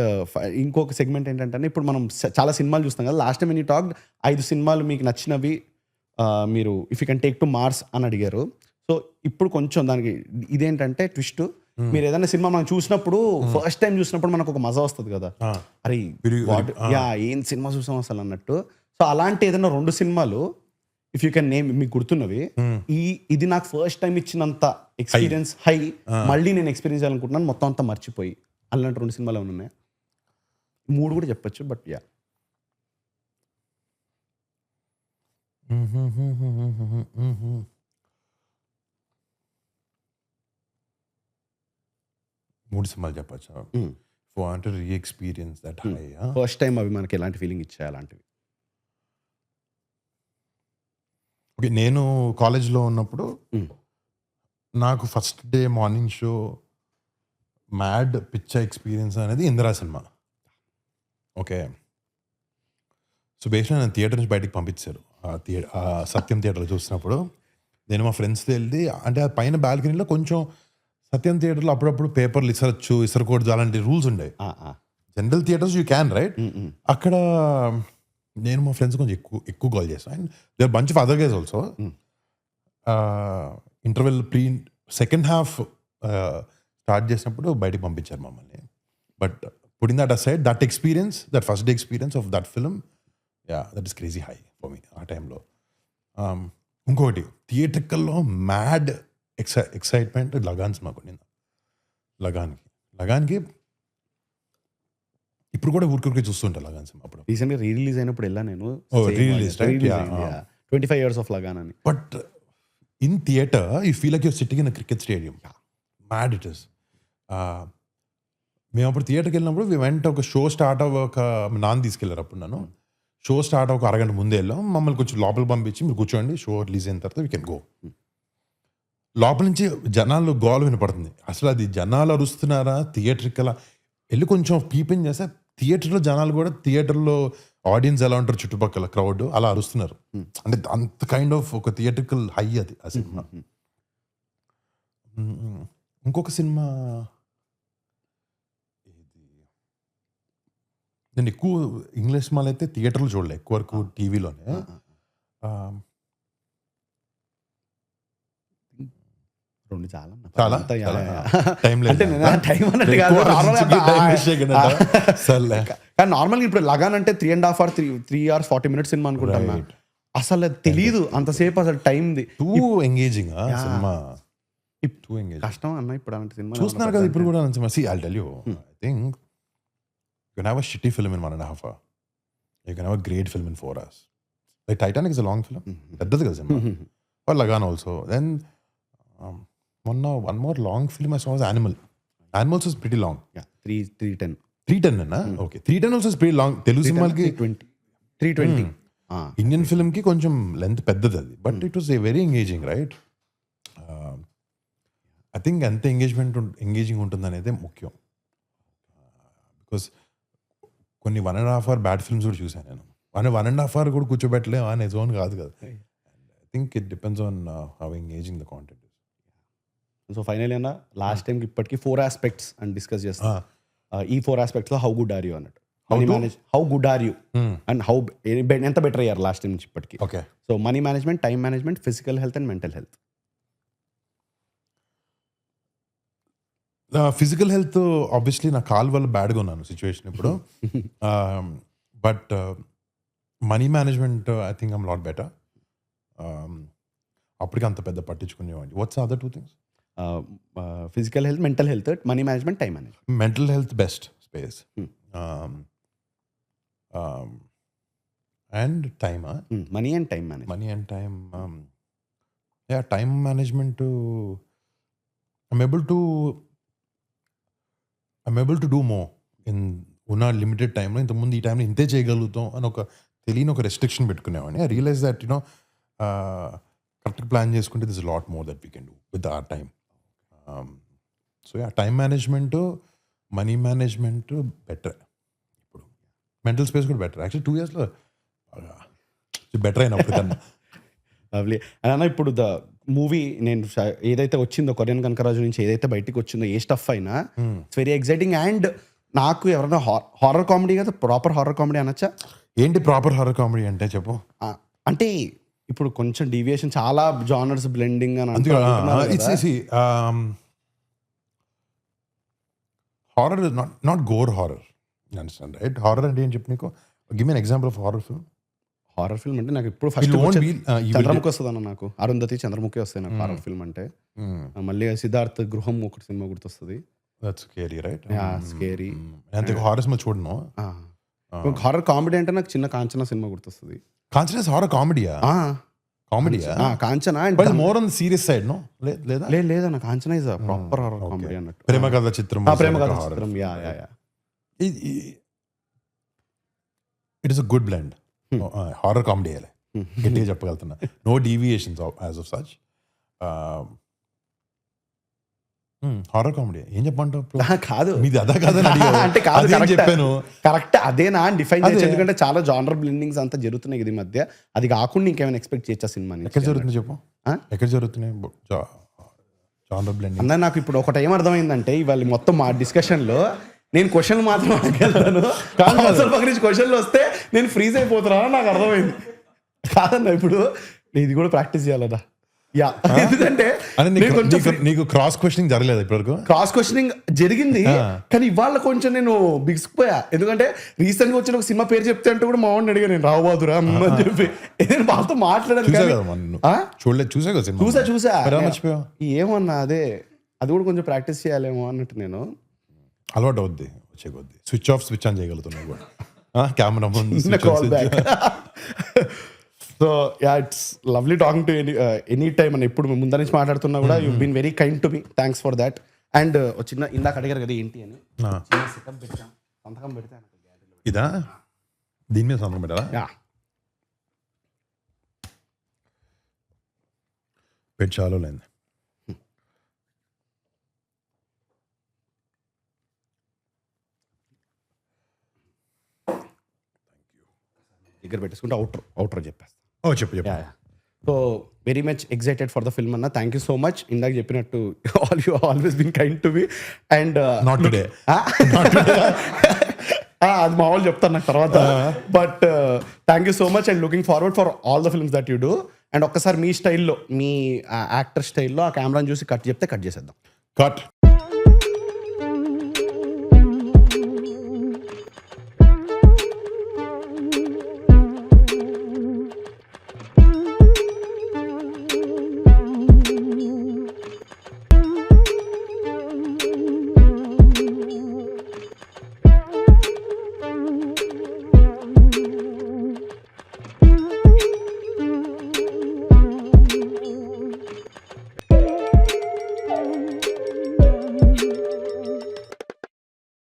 ఇంకొక సెగ్మెంట్ ఏంటంటే, ఇప్పుడు మనం చాలా సినిమాలు చూస్తాం కదా. Last time when you talked 5 సినిమాలు మీకు నచ్చినవి మీరు if you can take to Mars అని అడిగారు. సో ఇప్పుడు కొంచెం దానికి ఇదేంటంటే ట్విస్ట్, మీరు ఏదైనా సినిమా మనం చూసినప్పుడు ఫస్ట్ టైం చూసినప్పుడు మనకు ఒక మజా వస్తుంది కదా, అరే ఏం సినిమా చూసాం అసలు అన్నట్టు. సో అలాంటి ఏదైనా 2 సినిమాలు ఇఫ్ యూ కెన్ నేమ్ మీకు గుర్తున్నవి, ఇది నాకు ఫస్ట్ టైం ఇచ్చినంత ఎక్స్పీరియన్స్ హై, మళ్ళీ నేను ఎక్స్పీరియన్స్ చేయాలనుకుంటున్నాను మొత్తం అంతా మర్చిపోయి, అలాంటి 2 సినిమాలు ఏమైనా ఉన్నాయి? 3 కూడా చెప్పచ్చు, బట్ యా. 3 సినిమాలు చెప్పచ్చు. Want re experience that high. First time అవి మనకి ఎలాంటి ఫీలింగ్ ఇచ్చాయి అలాంటివి? ఓకే, నేను కాలేజ్లో ఉన్నప్పుడు నాకు first day morning show mad పిచ్చ ఎక్స్పీరియన్స్ అనేది ఇందిరా సినిమా. ఓకే, సో బేసిక్గా నేను థియేటర్ నుంచి బయటకు పంపించారు. ఆ సత్యం థియేటర్లో చూసినప్పుడు నేను మా ఫ్రెండ్స్తో వెళ్ళి, అంటే ఆ పైన బాల్కనీలో కొంచెం సత్యం థియేటర్లో అప్పుడప్పుడు పేపర్లు ఇసరకూడదు అలాంటి రూల్స్ ఉండేవి. General theatres you can right. అక్కడ నేను మా ఫ్రెండ్స్ కొంచెం ఎక్కువ కాల్ చేస్తాను. And there bunch of other guys also. Interval second half start చేసినప్పుడు బయటకు పంపించారు మమ్మల్ని. But putting that aside, that experience, that first day experience of that film, that is crazy high for me ఆ టైంలో. ఇంకొకటి థియేట్రికల్లో మ్యాడ్ ఎక్సైట్మెంట్ లగాన్ సినిమా కొనింది. లగాన్కి ఇప్పుడు కూడా ఊరికే చూస్తుంటా లగాన్ సినిమా. అప్పుడు రీసెంట్గా రిలీజ్ అయినప్పుడు వెళ్ళా నేను. రీ-రిలీజ్, right? Yeah. 25 years of Lagaan అని. But in theatre you feel like your sitting in cricket stadium. Mad it is. మేము అప్పుడు థియేటర్కి వెళ్ళినప్పుడు వెంట ఒక షో స్టార్ట్ ఒక నాన్న తీసుకెళ్ళారు. అప్పుడు నన్ను షో స్టార్ట్ ఒక అరగంట ముందే వెళ్ళాం. మమ్మల్ని కొంచెం లోపల పంపించి మీరు కూర్చోండి, షో రిలీజ్ అయిన తర్వాత వీ కెన్ గో. లోపల నుంచి జనాలు గోల వినపడుతుంది. అసలు అది జనాలు అరుస్తున్నారా థియేటర్కి అలా వెళ్ళి కొంచెం పీపింగ్ చేస్తే థియేటర్లో జనాలు కూడా, థియేటర్లో ఆడియన్స్ ఎలా ఉంటారు చుట్టుపక్కల క్రౌడ్ అలా అరుస్తున్నారు. అంటే అంత కైండ్ ఆఫ్ ఒక థియేటర్కల్ హై అది ఆ సినిమా. ఇంకొక సినిమా నేను ఎక్కువ ఇంగ్లీష్ సినిమాలు అయితే థియేటర్లో చూడలే, ఎక్కువ వరకు టీవీలోనే. చాలా టైం లేదు. కానీ నార్మల్గా ఇప్పుడు లగాన్ అంటే 3.5 or 3 hours 40 minutes సినిమా అనుకుంటాను. అసలు తెలియదు అంతసేపు అసలు టైంది. Too engaging cinema, too engaging. కష్టం అన్న ఇప్పుడు అలాంటి సినిమా చూస్తున్నారు కదా ఇప్పుడు కూడా. See, I'll tell you, I think you can have a shitty film in 1.5 hours. You can have a great film in 4 hours. Like Titanic is a long film. పెద్దది కదా cinema. Or Lagan also. Then one more long film I saw was Animal. Animals is pretty long. Yeah, 310. 310 అన్నా? Okay. 310 also is pretty long. Telugu సినిమాకి 320. ఇండియన్ ఫిల్మ్ కి కొంచెం లెంత్ పెద్దది అది. But it was very engaging, right? I think ఎంత ఎంగేజింగ్ ఉంటుంది అనేది ముఖ్యం. బికాస్ కొన్ని 1.5 hour బ్యాడ్ ఫిల్మ్స్ కూడా చూసాను నేను. 1.5 hour కూడా కూర్చోబెట్టలేము అనే జోన్ కాదు కదా. I think it depends on how engaging the content. So final అన్న లాస్ట్ టైంకి ఇప్పటికి 4 aspects అని డిస్కస్ చేస్తాం. ఈ 4 aspects లో హౌ గుడ్ ఆర్ యూ అన్నట్టు. How good are you and how ఎంత బెటర్ అయ్యారు లాస్ట్ టైం నుంచి ఇప్పటికి. Okay, so money management, time management, physical health and mental health. Physical health obviously నా కాల్ వల్ల బ్యాడ్గా ఉన్నాను సిచ్యువేషన్ ఇప్పుడు. But money management I think I'm lot better. అప్పటికి అంత పెద్ద పట్టించుకునేవాడిని. What's other 2 things? Physical health, mental health, money management, time management. Mental health best space and time. Money and time management. Money and time, time management I'm able to do more in ఉన్న లిమిటెడ్ టైంలో. ఇంతకుముందు ఈ టైంలో ఇంతే చేయగలుగుతాం అని ఒక తెలియని ఒక రెస్ట్రిక్షన్ పెట్టుకునేవాడిని. ఐ రియలైజ్ దట్ యూనో కరెక్ట్గా ప్లాన్ చేసుకుంటే this lot more that we can do with our time. So time management, money management better. ఇప్పుడు మెంటల్ స్పేస్ కూడా బెటర్. యాక్చువల్లీ 2 yearsలో బెటర్ అయినప్పుడు కన్నా. లవ్లీ. అన్న ఇప్పుడు ద మూవీ నేను ఏదైతే వచ్చిందో కొరియన్ కనకరాజు నుంచి ఏదైతే బయటికి వచ్చిందో ఏ స్టఫ్ అయినా ఇట్స్ వెరీ ఎక్సైటింగ్. అండ్ నాకు ఎవరైనా హారర్ కామెడీ కదా, ప్రాపర్ హారర్ కామెడీ అనొచ్చా? ఏంటి ప్రాపర్ హారర్ కామెడీ అంటే చెప్పు. అంటే ఇప్పుడు కొంచెం డీవియేషన్, చాలా జానర్స్ బ్లెండింగ్ అని horror is not gore horror. Understand right? Horror అంటే ఏం చెప్పు నీకు. Give me an example of horror film. Horror film అంటే నాకు ఇప్పుడు ఫస్ట్ చంద్రముఖి వస్తుంది అన్న. నాకు అరుంధతి, చంద్రముఖి వస్తాయి నాకు హారర్ ఫిల్మ్ అంటే. మళ్ళీ సిద్ధార్థ్ గృహం ఒకటి సినిమా గుర్తొస్తుంది. Scary, right? Scary. Horror cinema చూడను. హారర్ కామెడీ అంటే నాకు చిన్న కాంచనా సినిమా గుర్తొస్తుంది. కాంచనా హారర్ కామెడీయా? కామెడీయా Kanchana and more on serious side no లేదా లేదన్న Kanchana is proper horror comedy అన్నట్టు. Prema Katha Chitram Prema Katha Chitram yeah. It is a good blend. Horror comedy గట్టిగా చెప్పగలుగుతున్నా. No deviations as of such. Horror comedy ఏం చెప్పంటావు? కాదు మీది అదా కాదని అంటే కాదు చెప్పాను. కరెక్ట్ అదేనా అని డిఫైన్ చేయొచ్చు, ఎందుకంటే చాలా జానర్ బ్లెండింగ్స్ అంతా జరుగుతున్నాయి ఇది మధ్య. అది కాకుండా ఇంకేమైనా ఎక్స్పెక్ట్ చేయొచ్చా సినిమా? ఎక్కడ జరుగుతుంది చెప్పు, ఎక్కడ జరుగుతున్నాయి జానర్ బ్లెండింగ్? అన్న నాకు ఇప్పుడు ఒకటి ఏం అర్థమైందంటే, ఇవాళ మొత్తం మా డిస్కషన్లో నేను క్వశ్చన్లు మాత్రం అడగలను, పక్క నుంచి క్వశ్చన్లు వస్తే నేను ఫ్రీజ్ అయిపోతున్నా నాకు అర్థమైంది. కాదన్న ఇప్పుడు ఇది కూడా ప్రాక్టీస్ చేయాలన్నా. యా, ఎందుకంటే నీకు క్రాస్ క్వశ్చనింగ్ జరగలేదు ఇప్పటివరకు? క్రాస్ క్వశ్చనింగ్ జరిగింది, కానీ ఇవాళ కొంచెం నేను బిగిసిపోయా. ఎందుకంటే రీసెంట్ గా వచ్చిన ఒక సినిమా పేరు చెప్తే అంటే కూడా మా వాడిని అడిగా నేను రావుబాదురా అని చెప్పి ఏదైనా వాళ్ళతో మాట్లాడాను. చూసా ఏమన్నా అదే అది కూడా కొంచెం ప్రాక్టీస్ చేయాలేమో అన్నట్టు నేను. అలవాటు అవుద్ది వచ్చే కొద్ది. స్విచ్ ఆఫ్ స్విచ్ ఆన్ చేయగలుగుతున్నావు కూడా. Camera call back. So yeah, it's lovely talking to any time అని. ఎప్పుడు ముందర నుంచి మాట్లాడుతున్నా కూడా you been very kind to me, thanks for that. అండ్ చిన్న ఇందాక అడిగారు కదా ఏంటి అని, సెటప్ పెట్టాం, సంతకం పెడితే ఇదా దీని మీద సంతకం పెట్టారా? యా, పెట్టి చాలా లేదు. దగ్గర పెట్టేసుకుంటే అవుటర్ చెప్పేస్తాను. చెప్పు. So very much excited for the film అన్న. Thank you so much. ఇందాక చెప్పినట్టు you always been kind to me. And not today, అది మా వాళ్ళు చెప్తాను నాకు తర్వాత. But thank you so much and looking forward for all the films that you do. And ఒక్కసారి మీ స్టైల్లో, మీ యాక్టర్ స్టైల్లో ఆ కెమెరాని చూసి కట్ చెప్తే కట్ చేసేద్దాం. కట్.